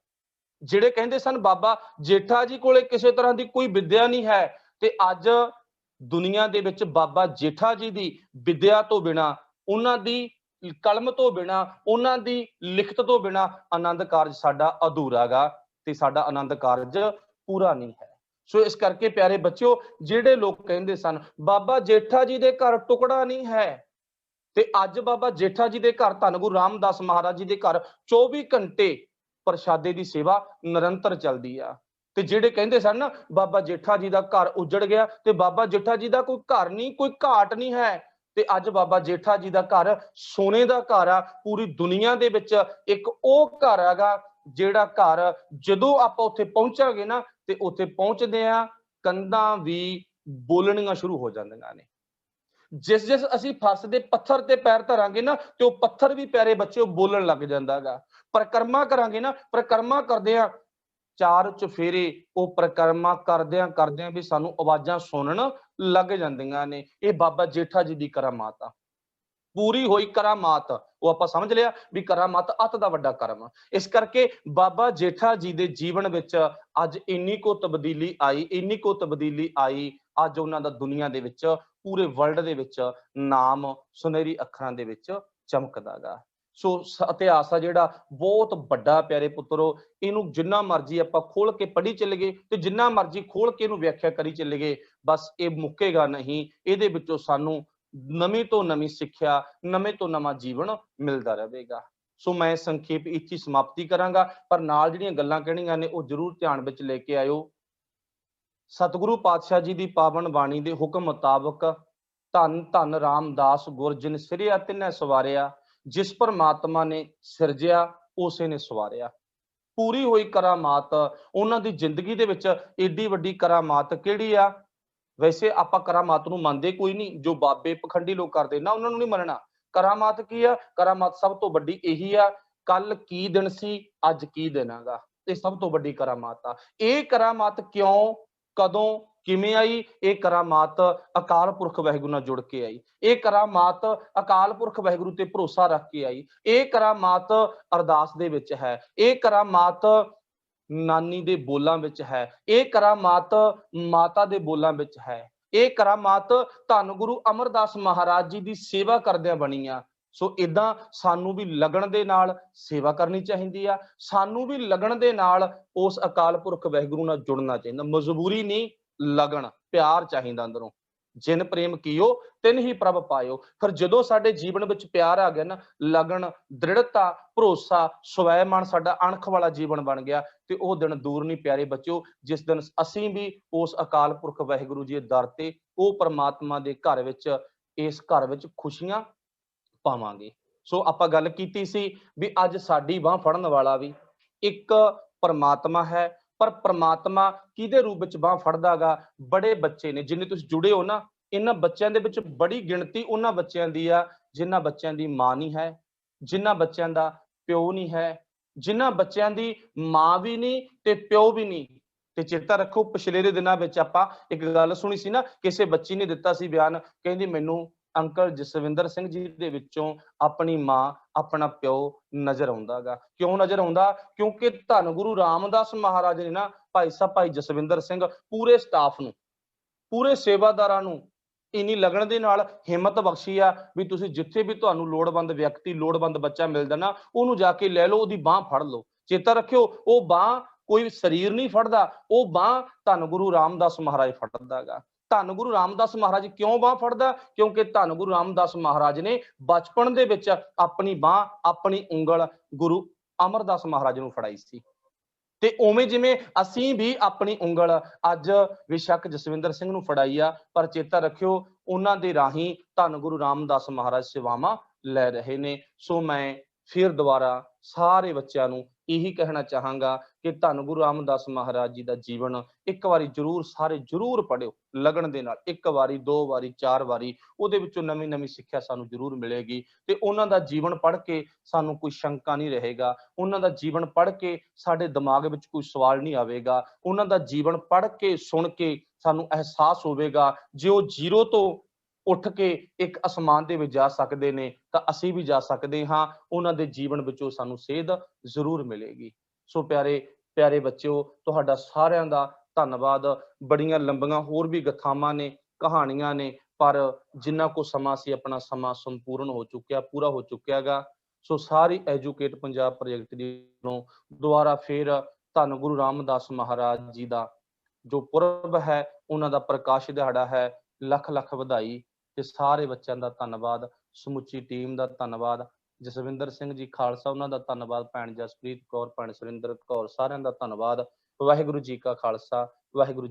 ਜਿਹੜੇ ਕਹਿੰਦੇ ਸਨ ਬਾਬਾ ਜੇਠਾ ਜੀ ਕੋਲੇ ਕਿਸੇ ਤਰ੍ਹਾਂ ਦੀ ਕੋਈ ਵਿਦਿਆ ਨਹੀਂ ਹੈ, ਤੇ ਅੱਜ ਦੁਨੀਆ ਦੇ ਵਿੱਚ ਬਾਬਾ ਜੇਠਾ ਜੀ ਦੀ ਵਿਦਿਆ ਤੋਂ ਬਿਨਾਂ, ਉਹਨਾਂ ਦੀ ਕਲਮ ਤੋਂ ਬਿਨਾਂ, ਉਹਨਾਂ ਦੀ ਲਿਖਤ ਤੋਂ ਬਿਨਾਂ ਆਨੰਦ ਕਾਰਜ ਸਾਡਾ ਅਧੂਰਾ ਗਾ, ਤੇ ਸਾਡਾ ਆਨੰਦ ਕਾਰਜ ਪੂਰਾ ਨਹੀਂ ਹੈ। ਸੋ ਇਸ ਕਰਕੇ ਪਿਆਰੇ ਬੱਚਿਓ, ਜਿਹੜੇ ਲੋਕ ਕਹਿੰਦੇ ਸਨ ਬਾਬਾ ਜੇਠਾ ਜੀ ਦੇ ਘਰ ਟੁਕੜਾ ਨਹੀਂ ਹੈ, ਤੇ ਅੱਜ ਬਾਬਾ ਜੇਠਾ ਜੀ ਦੇ ਘਰ ਧੰਨ ਗੁਰੂ ਰਾਮਦਾਸ ਮਹਾਰਾਜ ਜੀ ਦੇ ਘਰ 24 ਘੰਟੇ ਪ੍ਰਸ਼ਾਦੇ ਦੀ ਸੇਵਾ ਨਿਰੰਤਰ ਚੱਲਦੀ ਆ। ਤੇ ਜਿਹੜੇ ਕਹਿੰਦੇ ਸਨ ਨਾ ਬਾਬਾ ਜੇਠਾ ਜੀ ਦਾ ਘਰ ਉਜੜ ਗਿਆ, ਤੇ ਬਾਬਾ ਜੇਠਾ ਜੀ ਦਾ ਕੋਈ ਘਰ ਨਹੀਂ, ਕੋਈ ਘਾਟ ਨਹੀਂ ਹੈ, ਤੇ ਅੱਜ ਬਾਬਾ ਜੇਠਾ ਜੀ ਦਾ ਘਰ ਸੋਨੇ ਦਾ ਘਰ ਆ। ਪੂਰੀ ਦੁਨੀਆ ਦੇ ਵਿੱਚ ਇੱਕ ਉਹ ਘਰ ਹੈਗਾ ਜਿਹੜਾ ਘਰ ਜਦੋਂ ਆਪਾਂ ਉੱਥੇ ਪਹੁੰਚਾਂਗੇ ਨਾ, ਤੇ ਉੱਥੇ ਪਹੁੰਚਦੇ ਆ ਕੰਧਾਂ ਵੀ ਬੋਲਣੀਆਂ ਸ਼ੁਰੂ ਹੋ ਜਾਂਦੀਆਂ ਨੇ। ਜਿਸ ਅਸੀਂ ਫਰਸ਼ ਦੇ ਪੱਥਰ ਤੇ ਪੈਰ ਧਰਾਂਗੇ ਨਾ, ਤੇ ਉਹ ਪੱਥਰ ਵੀ ਪਿਆਰੇ ਬੱਚੇ ਬੋਲਣ ਲੱਗ ਜਾਂਦਾਗਾ। ਪਰਿਕਰਮਾ ਕਰਾਂਗੇ ਨਾ, ਪਰਿਕਰਮਾ ਕਰਦੇ ਆ 4 ਚੁਫੇਰੇ, ਉਹ ਪਰਿਕਰਮਾ ਕਰਦਿਆਂ ਵੀ ਸਾਨੂੰ ਆਵਾਜ਼ਾਂ ਸੁਣਨ ਲੱਗ ਜਾਂਦੀਆਂ ਨੇ। ਇਹ ਬਾਬਾ ਜੇਠਾ ਜੀ ਦੀ ਕਰਾਮਾਤ ਆ, ਪੂਰੀ ਹੋਈ ਕਰਾਮਾਤ। ਉਹ ਆਪਾਂ ਸਮਝ ਲਿਆ ਵੀ ਕਰਾਮਾਤ ਅਤ ਦਾ ਵੱਡਾ ਕਰਮ। ਇਸ ਕਰਕੇ ਬਾਬਾ ਜੇਠਾ ਜੀ ਦੇ ਜੀਵਨ ਵਿੱਚ ਅੱਜ ਇੰਨੀ ਕੋ ਤਬਦੀਲੀ ਆਈ, ਅੱਜ ਉਹਨਾਂ ਦਾ ਦੁਨੀਆ ਦੇ ਵਿੱਚ, ਪੂਰੇ ਵਰਲਡ ਦੇ ਵਿੱਚ ਨਾਮ ਸੁਨਹਿਰੀ ਅੱਖਰਾਂ ਦੇ ਵਿੱਚ ਚਮਕਦਾਗਾ। ਸੋ ਇਤਿਹਾਸ ਆ ਜਿਹੜਾ ਬਹੁਤ ਵੱਡਾ ਪਿਆਰੇ ਪੁੱਤਰੋ, ਇਹਨੂੰ ਜਿੰਨਾ ਮਰਜ਼ੀ ਆਪਾਂ ਖੋਲ ਕੇ ਪੜ੍ਹੀ ਚੱਲੀਏ, ਤੇ ਜਿੰਨਾ ਮਰਜ਼ੀ ਖੋਲ ਕੇ ਇਹਨੂੰ ਵਿਆਖਿਆ ਕਰੀ ਚੱਲੀਏ, ਬਸ ਇਹ ਮੁੱਕੇਗਾ ਨਹੀਂ। ਇਹਦੇ ਵਿੱਚੋਂ ਸਾਨੂੰ ਨਵੀਂ ਤੋਂ ਨਵੀਂ ਸਿੱਖਿਆ, ਨਵੇਂ ਤੋਂ ਨਵਾਂ ਜੀਵਨ ਮਿਲਦਾ ਰਹੇਗਾ। ਸੋ ਮੈਂ ਸੰਖੇਪ ਇੱਥੇ ਸਮਾਪਤੀ ਕਰਾਂਗਾ, ਪਰ ਨਾਲ ਜਿਹੜੀਆਂ ਗੱਲਾਂ ਕਹਿਣੀਆਂ ਨੇ ਉਹ ਜ਼ਰੂਰ ਧਿਆਨ ਵਿੱਚ ਲੈ ਕੇ ਆਇਓ। ਸਤਿਗੁਰੂ ਪਾਤਸ਼ਾਹ ਜੀ ਦੀ ਪਾਵਨ ਬਾਣੀ ਦੇ ਹੁਕਮ ਮੁਤਾਬਕ ਧੰਨ ਧੰਨ ਰਾਮਦਾਸ ਗੁਰ ਜਿਨ ਸਿਰਿਆ ਤਿਨੈ ਸਵਾਰਿਆ, ਜਿਸ ਪਰਮਾਤਮਾ ਨੇ ਸਿਰਜਿਆ ਉਸੇ ਨੇ ਸਵਾਰਿਆ। ਪੂਰੀ ਹੋਈ ਕਰਾਮਾਤ ਉਹਨਾਂ ਦੀ ਜ਼ਿੰਦਗੀ ਦੇ ਵਿੱਚ। ਏਡੀ ਵੱਡੀ ਕਰਾਮਾਤ ਕਿਹੜੀ ਆ? ਵੈਸੇ ਆਪਾਂ ਕਰਾਮਾਤ ਨੂੰ ਮੰਨਦੇ ਕੋਈ ਨਹੀਂ, ਜੋ ਬਾਬੇ ਪਖੰਡੀ ਲੋਕ ਕਰਦੇ ਨਾ ਉਹਨਾਂ ਨੂੰ ਨਹੀਂ ਮੰਨਣਾ। करामात की आ? करामात सब तो वड्डी यही आ, कल की दिन सी अज की दिन आगा, ये सब तो वड्डी करामात आ। ये करामात क्यों, कदों, किवें आई? ये करामात अकाल पुरख वाहिगुरू नाल जुड़ के आई। ये करामात अकाल पुरख वाहिगुरू ते भरोसा रख के आई। ये करामात अरदास दे विच है। ये करामात नानी दे बोलां विच है। ये करामात माता दे बोलां विच है। ये करामात धन गुरु अमरदास महाराज जी की सेवा करदिआं बनी आ। सो इदां सानू भी लगन दे नाल सेवा करनी चाहिदी आ, सानू भी लगन दे नाल उस अकाल पुरख वाहिगुरू नाल जुड़ना चाहिदा। मजबूरी नहीं, लगन, प्यार चाहिदा अंदरों। जिन प्रेम कीओ तिन ही प्रभ पायो। फिर जदों साडे जीवन विच प्यार आ गया ना, लगन, दृढ़ता, भरोसा, स्वैमान साडा अणख वाला जीवन बन गया, ते ओह दिन दूर नहीं प्यारे बच्चों, जिस दिन असीं भी उस अकाल पुरख वाहिगुरू जी दे दर ते ओह परमात्मा दे घर विच, इस घर विच खुशियां पावांगे। सो आपां गल कीती सी भी अज साडी बांह फड़न वाला भी एक परमात्मा है, पर परमात्मा किहदे रूप विच बांह फड़दा गा? बड़े बच्चे ने जिन्ने तुसीं जुड़े हो ना, इन्हां बच्चों दे विच बड़ी गिणती उन्हां बच्चों दी आ जिन्हां बच्चों दी मां नहीं है, जिन्हां बच्चों दा प्यो नहीं है, जिन्हां बच्चों दी मां भी नहीं ते प्यो भी नहीं। ते चेता रखो पिछले दे दिनां विच आपां एक गल सुणी सी ना, किसी बच्ची ने दिता सी बयान, कहंदी मैनूं अंकल जसविंदर सिंह जी दे विचों अपनी मां, अपना प्यो नज़र आउंदा गा। क्यों नज़र आउंदा? क्योंकि धन गुरु रामदास महाराज ने ना भाई साहब भाई जसविंदर सिंह पूरे स्टाफ नूं, पूरे सेवादारां नूं इन्नी लगन दे नाल हिम्मत बख्शी आ भी तुसीं जिथे भी तुहानूं लोड़वंद व्यक्ति, लोड़वंद बच्चा मिलदा ना, ओहनूं जाके लै लो, ओहदी बांह फड़ लो। चेता रखियो, ओह बांह कोई शरीर नहीं फड़दा, ओह बांह धन गुरु रामदास महाराज फड़दा गा। धन गुरु रामदास महाराज क्यों बांह फड़दा? क्योंकि धन गुरु रामदास महाराज ने बचपन दे विच अपनी बांह, अपनी उंगल गुरु अमरदास महाराज नूं फड़ाई सी। ते उवें जिवें असीं भी अपनी उंगल अज बेशक जसविंदर सिंह नूं फड़ाई आ, पर चेता रखियो उन्हां दे राहीं धन गुरु रामदास महाराज सेवावां लै रहे ने। सो मैं फिर दोबारा सारे बच्चों नूं यही कहना चाहांगा कि धन गुरु रामदास महाराज जी का जीवन एक बारी जरूर सारे जरूर पढ़ियो लगन दे नाल, एक बारी, दो बारी, चार बारी, उहदे विचों नवीं नवीं सिੱਖਿਆ सानू जरूर मिलेगी। ते उन्हां दा जीवन पढ़ के सानू कोई शंका नहीं रहेगा, उन्हां दा जीवन पढ़ के साडे दिमाग विच कोई सवाल नहीं आवेगा, उन्हां दा जीवन पढ़ के सुन के सानू एहसास होवेगा जे ओह जीरो तो उठ के एक आसमान दे विच जा सकदे ने तां असीं भी जा सकदे हां। उन्हां दे जीवन विचों सानू सेध जरूर मिलेगी। सो प्यारे प्यारे बच्चों, तुहाडा सारिआं दा धन्नवाद। बड़ियां लंबियां होर भी गथावां ने, कहानियां ने, पर जिन्ना को समा सी अपना समा संपूर्ण हो चुक्या, पूरा हो चुक्या गा। सो सारी एजुकेट पंजाब प्रोजेक्ट दी दोबारा फिर धन गुरु रामदास महाराज जी दा जो पुरब है, उन्हां दा प्रकाश दिहाड़ा है। लख लख वधाई ते सारे बच्चों का धन्नवाद, समुची टीम का धन्नवाद, जसविंदर सिंह जी खालसा उन्हां दा धन्नवाद, भैन जसप्रीत कौर, भैन सुरिंदर कौर, सारिआं दा धन्नवाद। वाहिगुरू जी का खालसा, वाहिगुरू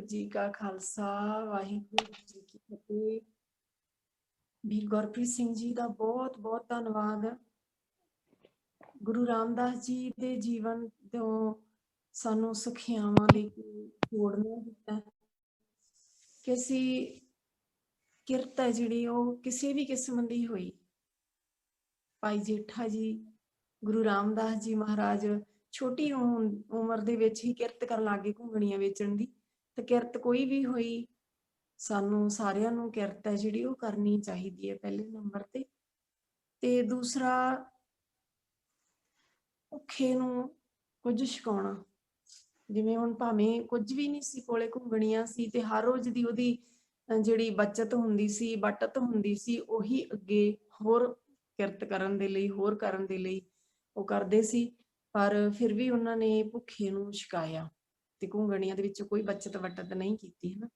जी का खालसा, वाहिगुरू जी की फतेह। ਵੀਰ ਗੁਰਪ੍ਰੀਤ ਸਿੰਘ ਜੀ ਦਾ ਬਹੁਤ ਬਹੁਤ ਧੰਨਵਾਦ। ਗੁਰੂ ਰਾਮਦਾਸ ਜੀ ਦੇ ਜੀਵਨ ਤੋਂ ਸਾਨੂੰ ਸਿੱਖਿਆਵਾਂ ਲੈ ਕੇ ਜੋੜਨਾ ਦਿੱਤਾ ਕਿ ਅਸੀਂ ਕਿਰਤ ਹੈ ਜਿਹੜੀ ਉਹ ਕਿਸੇ ਵੀ ਕਿਸਮ ਦੀ ਹੋਈ। ਭਾਈ ਜੇਠਾ ਜੀ, ਗੁਰੂ ਰਾਮਦਾਸ ਜੀ ਮਹਾਰਾਜ ਛੋਟੀ ਉਮਰ ਦੇ ਵਿੱਚ ਹੀ ਕਿਰਤ ਕਰਨ ਲੱਗੇ, ਘੁੰਗਣੀਆਂ ਵੇਚਣ ਦੀ। ਤੇ ਕਿਰਤ ਕੋਈ ਵੀ ਹੋਈ, ਸਾਨੂੰ ਸਾਰਿਆਂ ਨੂੰ ਕਿਰਤ ਹੈ ਜਿਹੜੀ ਉਹ ਕਰਨੀ ਚਾਹੀਦੀ ਹੈ ਪਹਿਲੇ ਨੰਬਰ ਤੇ। ਤੇ ਦੂਸਰਾ, ਭੁੱਖੇ ਨੂੰ ਕੁਝ ਛਕਾਉਣਾ। ਜਿਵੇਂ ਹੁਣ ਭਾਵੇਂ ਕੁਝ ਵੀ ਨਹੀਂ ਸੀ ਕੋਲੇ, ਘੁੰਗਣੀਆਂ ਸੀ ਤੇ ਹਰ ਰੋਜ਼ ਦੀ ਉਹਦੀ ਜਿਹੜੀ ਬੱਚਤ ਹੁੰਦੀ ਸੀ, ਬਚਤ ਹੁੰਦੀ ਸੀ, ਉਹੀ ਅੱਗੇ ਹੋਰ ਕਿਰਤ ਕਰਨ ਦੇ ਲਈ, ਹੋਰ ਕਰਨ ਦੇ ਲਈ ਉਹ ਕਰਦੇ ਸੀ। ਪਰ ਫਿਰ ਵੀ ਉਹਨਾਂ ਨੇ ਭੁੱਖੇ ਨੂੰ ਛਕਾਇਆ ਤੇ ਘੁੰਗਣੀਆਂ ਦੇ ਵਿੱਚ ਕੋਈ ਬੱਚਤ ਵਟਤ ਨਹੀਂ ਕੀਤੀ, ਹੈ ਨਾ।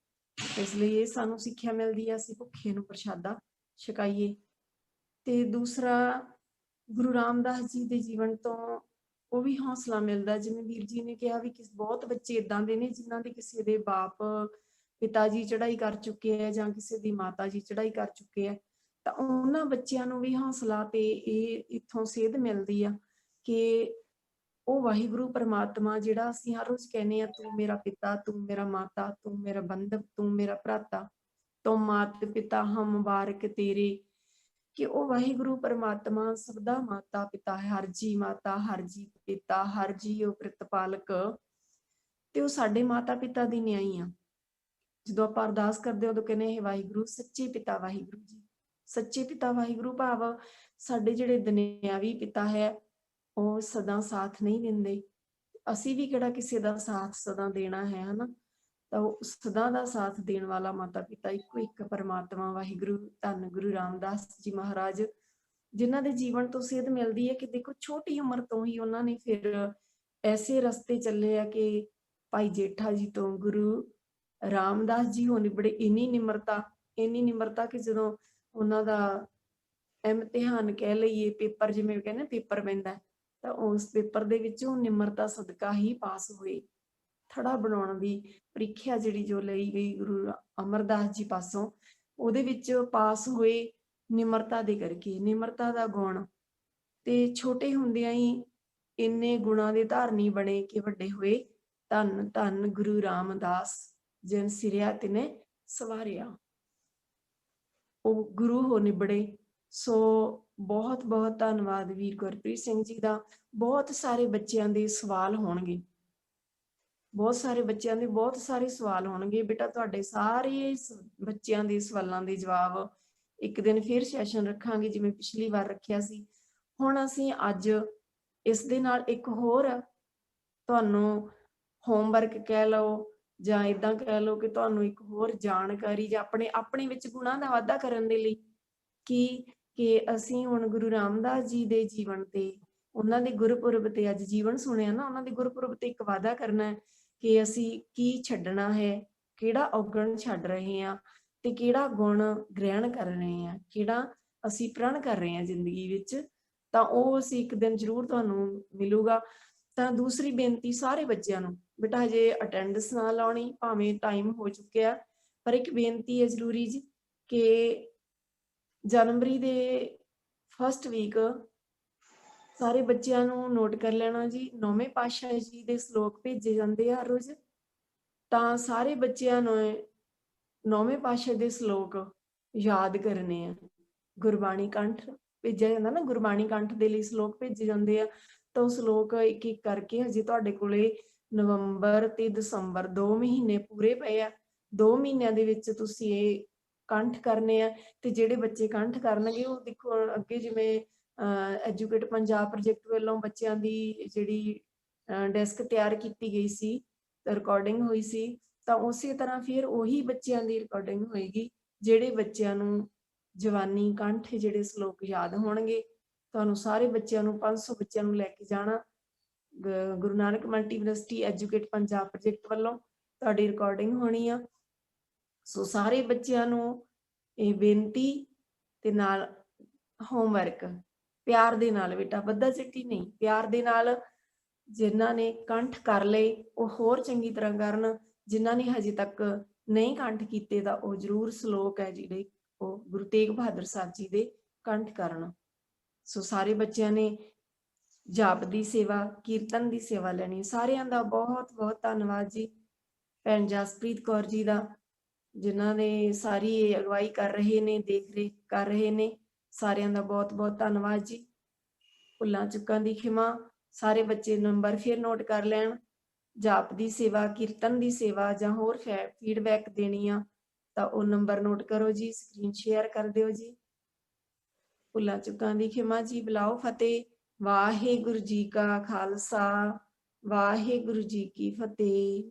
ਇਸ ਲਈ ਇਹ ਸਾਨੂੰ ਸਿੱਖਿਆ ਮਿਲਦੀ ਹੈ, ਅਸੀਂ ਭੁੱਖੇ ਨੂੰ ਪ੍ਰਸ਼ਾਦਾ ਛਕਾਈਏ। ਤੇ ਦੂਸਰਾ, ਗੁਰੂ ਰਾਮਦਾਸ ਜੀ ਦੇ ਜੀਵਨ ਤੋਂ ਉਹ ਵੀ ਹੌਸਲਾ ਮਿਲਦਾ, ਜਿਵੇਂ ਵੀਰ ਜੀ ਨੇ ਕਿਹਾ ਵੀ ਬਹੁਤ ਬੱਚੇ ਏਦਾਂ ਦੇ ਨੇ ਜਿਨ੍ਹਾਂ ਦੇ ਕਿਸੇ ਦੇ ਬਾਪ ਪਿਤਾ ਜੀ ਚੜ੍ਹਾਈ ਕਰ ਚੁੱਕੇ ਹੈ ਜਾਂ ਕਿਸੇ ਦੀ ਮਾਤਾ ਜੀ ਚੜ੍ਹਾਈ ਕਰ ਚੁੱਕੇ ਹੈ, ਤਾਂ ਉਹਨਾਂ ਬੱਚਿਆਂ ਨੂੰ ਵੀ ਹੌਸਲਾ ਤੇ ਇਹ ਇੱਥੋਂ ਸੇਧ ਮਿਲਦੀ ਆ ਕਿ ਉਹ ਵਾਹਿਗੁਰੂ ਪਰਮਾਤਮਾ ਜਿਹੜਾ ਅਸੀਂ ਹਰ ਰੋਜ਼ ਕਹਿੰਦੇ ਆ, ਤੂੰ ਮੇਰਾ ਪਿਤਾ, ਤੂੰ ਮੇਰਾ ਮਾਤਾ, ਤੂੰ ਮੇਰਾ ਬੰਧਵ, ਤੂੰ ਮੇਰਾ ਭਰਾਤਾ, ਤੁਮ ਮਾਤ ਪਿਤਾ ਹਮ ਮੁਬਾਰਕ ਤੇਰੇ, ਕਿ ਉਹ ਵਾਹਿਗੁਰੂ ਪਰਮਾਤਮਾ ਸਭ ਦਾ ਮਾਤਾ ਪਿਤਾ ਹੈ, ਹਰ ਜੀ ਮਾਤਾ, ਹਰ ਜੀ ਪਿਤਾ, ਹਰ ਜੀ ਉਹ ਪ੍ਰਤਪਾਲਕ, ਤੇ ਉਹ ਸਾਡੇ ਮਾਤਾ ਪਿਤਾ ਦੀ ਨਿਆਈ ਆ। ਜਦੋਂ ਆਪਾਂ ਅਰਦਾਸ ਕਰਦੇ ਹਾਂ ਉਦੋਂ ਕਹਿੰਦੇ ਇਹ ਵਾਹਿਗੁਰੂ ਸੱਚੇ ਪਿਤਾ ਵਾਹਿਗੁਰੂ ਜੀ। ਸੱਚੇ ਪਿਤਾ ਵਾਹਿਗੁਰੂ ਭਾਵ ਸਾਡੇ ਜਿਹੜੇ ਦੁਨਿਆਵੀ ਪਿਤਾ ਹੈ ਉਹ ਸਦਾ ਸਾਥ ਨਹੀਂ ਦਿੰਦੇ, ਅਸੀਂ ਵੀ ਕਿਹੜਾ ਕਿਸੇ ਦਾ ਸਾਥ ਸਦਾ ਦੇਣਾ ਹੈ, ਹਨਾ। ਤਾਂ ਉਹ ਸਦਾ ਦਾ ਸਾਥ ਦੇਣ ਵਾਲਾ ਮਾਤਾ ਪਿਤਾ ਇੱਕੋ ਇੱਕ ਪਰਮਾਤਮਾ ਵਾਹਿਗੁਰੂ, ਧੰਨ ਗੁਰੂ ਰਾਮਦਾਸ ਜੀ ਮਹਾਰਾਜ, ਜਿਨ੍ਹਾਂ ਦੇ ਜੀਵਨ ਤੋਂ ਸੇਧ ਮਿਲਦੀ ਹੈ ਕਿ ਦੇਖੋ ਛੋਟੀ ਉਮਰ ਤੋਂ ਹੀ ਉਹਨਾਂ ਨੇ ਫਿਰ ਐਸੇ ਰਸਤੇ ਚੱਲੇ ਆ ਕਿ ਭਾਈ ਜੇਠਾ ਜੀ ਤੋਂ ਗੁਰੂ ਰਾਮਦਾਸ ਜੀ ਹੋਣੀ ਬੜੇ ਇੰਨੀ ਨਿਮਰਤਾ ਕਿ ਜਦੋਂ ਉਹਨਾਂ ਦਾ ਇਮਤਿਹਾਨ ਕਹਿ ਲਈਏ, ਪੇਪਰ ਜਿਵੇਂ ਕਹਿੰਦੇ ਪੇਪਰ ਪੈਂਦਾ, ਤਾਂ ਉਸ ਪੇਪਰ ਦੇ ਵਿੱਚ ਉਹ ਨਿਮਰਤਾ ਸਦਕਾ ਹੀ ਪਾਸ ਹੋਏ। ਥੜਾ ਬਣਾਉਣ ਦੀ ਪ੍ਰੀਖਿਆ ਜਿਹੜੀ ਜੋ ਲਈ ਗਈ ਗੁਰੂ ਅਮਰਦਾਸ ਜੀ ਪਾਸੋਂ, ਉਹਦੇ ਵਿੱਚ ਪਾਸ ਹੋਏ ਨਿਮਰਤਾ ਦੇ ਕਰਕੇ, ਨਿਮਰਤਾ ਦਾ ਗੁਣ, ਤੇ ਛੋਟੇ ਹੁੰਦਿਆਂ ਹੀ ਇੰਨੇ ਗੁਣਾਂ ਦੇ ਧਾਰਨੀ ਬਣੇ ਕਿ ਵੱਡੇ ਹੋਏ ਧੰਨ ਧੰਨ ਗੁਰੂ ਰਾਮਦਾਸ ਜਿਨ ਸਿਰਿਆ ਤਿਨੇ ਸਵਾਰਿਆ, ਉਹ ਗੁਰੂ ਹੋ ਨਿਬੜੇ। ਸੋ ਬਹੁਤ ਬਹੁਤ ਧੰਨਵਾਦ ਵੀਰ ਗੁਰਪ੍ਰੀਤ ਸਿੰਘ ਜੀ ਦਾ। ਬਹੁਤ ਸਾਰੇ ਬੱਚਿਆਂ ਦੇ ਸਵਾਲ ਹੋਣਗੇ, ਬਹੁਤ ਸਾਰੇ ਬੱਚਿਆਂ ਦੇ ਬਹੁਤ ਸਾਰੇ ਸਵਾਲ ਹੋਣਗੇ ਬੇਟਾ। ਤੁਹਾਡੇ ਸਾਰੇ ਬੱਚਿਆਂ ਦੇ ਸਵਾਲਾਂ ਦੇ ਜਵਾਬ ਇੱਕ ਦਿਨ ਫਿਰ ਸੈਸ਼ਨ ਰੱਖਾਂਗੇ ਜਿਵੇਂ ਪਿਛਲੀ ਵਾਰ ਰੱਖਿਆ ਸੀ। ਹੁਣ ਅਸੀਂ ਅੱਜ ਇਸ ਦੇ ਨਾਲ ਇੱਕ ਹੋਰ ਤੁਹਾਨੂੰ ਹੋਮਵਰਕ ਕਹਿ ਲਓ ਜਾਂ ਇਦਾਂ ਕਹਿ ਲਓ ਕਿ ਤੁਹਾਨੂੰ ਇੱਕ ਹੋਰ ਜਾਣਕਾਰੀ ਜਾਂ ਆਪਣੇ ਵਿੱਚ ਗੁਣਾਂ ਦਾ ਵਾਧਾ ਕਰਨ ਦੇ ਲਈ ਕਿ ਅਸੀਂ ਹੁਣ ਗੁਰੂ ਰਾਮਦਾਸ ਜੀ ਦੇ ਜੀਵਨ ਤੇ, ਉਹਨਾਂ ਦੇ ਗੁਰਪੁਰਬ ਤੇ, ਅੱਜ ਜੀਵਨ ਸੁਣਿਆ ਨਾ, ਉਹਨਾਂ ਦੇ ਗੁਰਪੁਰਬ ਤੇ ਇੱਕ ਵਾਅਦਾ ਕਰਨਾ ਹੈ ਕਿ ਅਸੀਂ ਕੀ ਛੱਡਣਾ ਹੈ, ਕਿਹੜਾ ਔਗਣ ਛੱਡ ਰਹੇ ਹਾਂ ਤੇ ਕਿਹੜਾ ਗੁਣ ਗ੍ਰਹਿਣ ਕਰ ਰਹੇ ਹਾਂ, ਕਿਹੜਾ ਅਸੀਂ ਪ੍ਰਣ ਕਰ ਰਹੇ ਹਾਂ ਜ਼ਿੰਦਗੀ ਵਿੱਚ। ਤਾਂ ਉਹ ਅਸੀਂ ਇੱਕ ਦਿਨ ਜ਼ਰੂਰ ਤੁਹਾਨੂੰ ਮਿਲੂਗਾ। ਤਾਂ ਦੂਸਰੀ ਬੇਨਤੀ ਸਾਰੇ ਬੱਚਿਆਂ ਨੂੰ, ਬੇਟਾ ਹਜੇ ਅਟੈਂਡੈਂਸ ਨਾ ਲਾਉਣੀ, ਭਾਵੇਂ ਟਾਈਮ ਹੋ ਚੁੱਕਿਆ, ਪਰ ਇੱਕ ਬੇਨਤੀ ਹੈ ਜ਼ਰੂਰੀ ਜੀ ਕਿ ਜਨਵਰੀ ਦੇ ਫਸਟ ਵੀਕ ਸਾਰੇ ਬੱਚਿਆਂ ਨੂੰ ਨੋਟ ਕਰ ਲੈਣਾ ਜੀ, 9ਵੇਂ ਪਾਤਸ਼ਾਹ ਜੀ ਦੇ ਸ਼ਲੋਕ ਭੇਜੇ ਜਾਂਦੇ ਆ ਰੋਜ਼। ਤਾਂ ਸਾਰੇ ਬੱਚਿਆਂ ਨੂੰ 9ਵੇਂ ਪਾਤਸ਼ਾਹ ਦੇ ਸ਼ਲੋਕ ਯਾਦ ਕਰਨੇ ਆ। ਗੁਰਬਾਣੀ ਕੰਠ ਭੇਜਿਆ ਜਾਂਦਾ ਨਾ, ਗੁਰਬਾਣੀ ਕੰਠ ਦੇ ਲਈ ਸ਼ਲੋਕ ਭੇਜੇ ਜਾਂਦੇ ਆ। ਤਾਂ ਉਹ ਸ਼ਲੋਕ ਇੱਕ ਇੱਕ ਕਰਕੇ, ਹਜੇ ਤੁਹਾਡੇ ਕੋਲੇ ਨਵੰਬਰ ਤੇ ਦਸੰਬਰ 2 ਮਹੀਨੇ ਪੂਰੇ ਪਏ ਆ। 2 ਮਹੀਨਿਆਂ ਦੇ ਵਿੱਚ ਤੁਸੀਂ ਇਹ ਕੰਠ ਕਰਨੇ ਆ। ਤੇ ਜਿਹੜੇ ਬੱਚੇ ਕੰਠ ਕਰਨਗੇ ਉਹ ਦੇਖੋ ਅੱਗੇ ਜਿਵੇਂ ਐਜੂਕੇਟ ਪੰਜਾਬ ਪ੍ਰੋਜੈਕਟ ਵੱਲੋਂ ਬੱਚਿਆਂ ਦੀ ਜਿਹੜੀ ਡੈਸਕ ਤਿਆਰ ਕੀਤੀ ਗਈ ਸੀ, ਰਿਕਾਰਡਿੰਗ ਹੋਈ ਸੀ, ਤਾਂ ਉਸੇ ਤਰ੍ਹਾਂ ਫਿਰ ਉਹੀ ਬੱਚਿਆਂ ਦੀ ਰਿਕਾਰਡਿੰਗ ਹੋਏਗੀ ਜਿਹੜੇ ਬੱਚਿਆਂ ਨੂੰ ਜਵਾਨੀ ਕੰਠ ਜਿਹੜੇ ਸ਼ਲੋਕ ਯਾਦ ਹੋਣਗੇ। ਤੁਹਾਨੂੰ ਸਾਰੇ ਬੱਚਿਆਂ ਨੂੰ 500 ਬੱਚਿਆਂ ਨੂੰ ਲੈ ਕੇ ਜਾਣਾ Guru Nanak multi university educate Punjab project ਵੱਲੋਂ ਤੁਹਾਡੀ ਰਿਕਾਰਡਿੰਗ ਹੋਣੀ ਆ। ਸੋ ਸਾਰੇ ਬੱਚਿਆਂ ਨੂੰ ਇਹ ਬੇਨਤੀ ਤੇ ਨਾਲ ਹੋਮਵਰਕ ਪਿਆਰ ਦੇ ਨਾਲ ਬੇਟਾ, ਬੱਧਾ ਚਿੱਠੀ ਨਹੀਂ, ਪਿਆਰ ਦੇ ਨਾਲ ਜਿਨ੍ਹਾਂ ਨੇ ਕੰਠ ਕਰ ਲਏ ਉਹ ਹੋਰ ਚੰਗੀ ਤਰ੍ਹਾਂ ਕਰਨ, ਜਿਨ੍ਹਾਂ ਨੇ ਹਜੇ ਤੱਕ ਨਹੀਂ ਕੰਠ ਕੀਤੇ ਤਾਂ ਉਹ ਜ਼ਰੂਰ ਸ਼ਲੋਕ ਹੈ ਜਿਹੜੇ ਉਹ ਗੁਰੂ ਤੇਗ ਬਹਾਦਰ ਸਾਹਿਬ ਜੀ ਦੇ ਕੰਠ ਕਰਨ। ਸੋ ਸਾਰੇ ਬੱਚਿਆਂ ਨੇ ਜਾਪ ਦੀ ਸੇਵਾ, ਕੀਰਤਨ ਦੀ ਸੇਵਾ ਲੈਣੀ। ਸਾਰਿਆਂ ਦਾ ਬਹੁਤ ਬਹੁਤ ਧੰਨਵਾਦ ਜੀ। ਭੈਣ ਜਸਪ੍ਰੀਤ ਕੌਰ ਜੀ ਦਾ, ਜਿਨ੍ਹਾਂ ਨੇ ਸਾਰੀ ਇਹ ਅਗਵਾਈ ਕਰ ਰਹੇ ਨੇ, ਦੇਖ ਰੇਖ ਕਰ ਰਹੇ ਨੇ, ਸਾਰਿਆਂ ਦਾ ਬਹੁਤ ਬਹੁਤ ਧੰਨਵਾਦ ਜੀ। ਭੁੱਲਾਂ ਚੁੱਕਾਂ ਦੀ ਖਿਮਾ। ਸਾਰੇ ਬੱਚੇ ਨੰਬਰ ਫਿਰ ਨੋਟ ਕਰ ਲੈਣ। ਜਾਪ ਦੀ ਸੇਵਾ, ਕੀਰਤਨ ਦੀ ਸੇਵਾ ਜਾਂ ਹੋਰ ਫੀਡਬੈਕ ਦੇਣੀ ਆ ਤਾਂ ਉਹ ਨੰਬਰ ਨੋਟ ਕਰੋ ਜੀ, ਸਕਰੀਨ ਸ਼ੇਅਰ ਕਰ ਦਿਓ ਜੀ। ਭੁੱਲਾਂ ਚੁੱਕਾਂ ਦੀ ਖਿਮਾ ਜੀ। ਬੁਲਾਓ ਫਤਿਹ। ਵਾਹਿਗੁਰੂ ਜੀ ਕਾ ਖਾਲਸਾ, ਵਾਹਿਗੁਰੂ ਜੀ ਕੀ ਫਤਿਹ।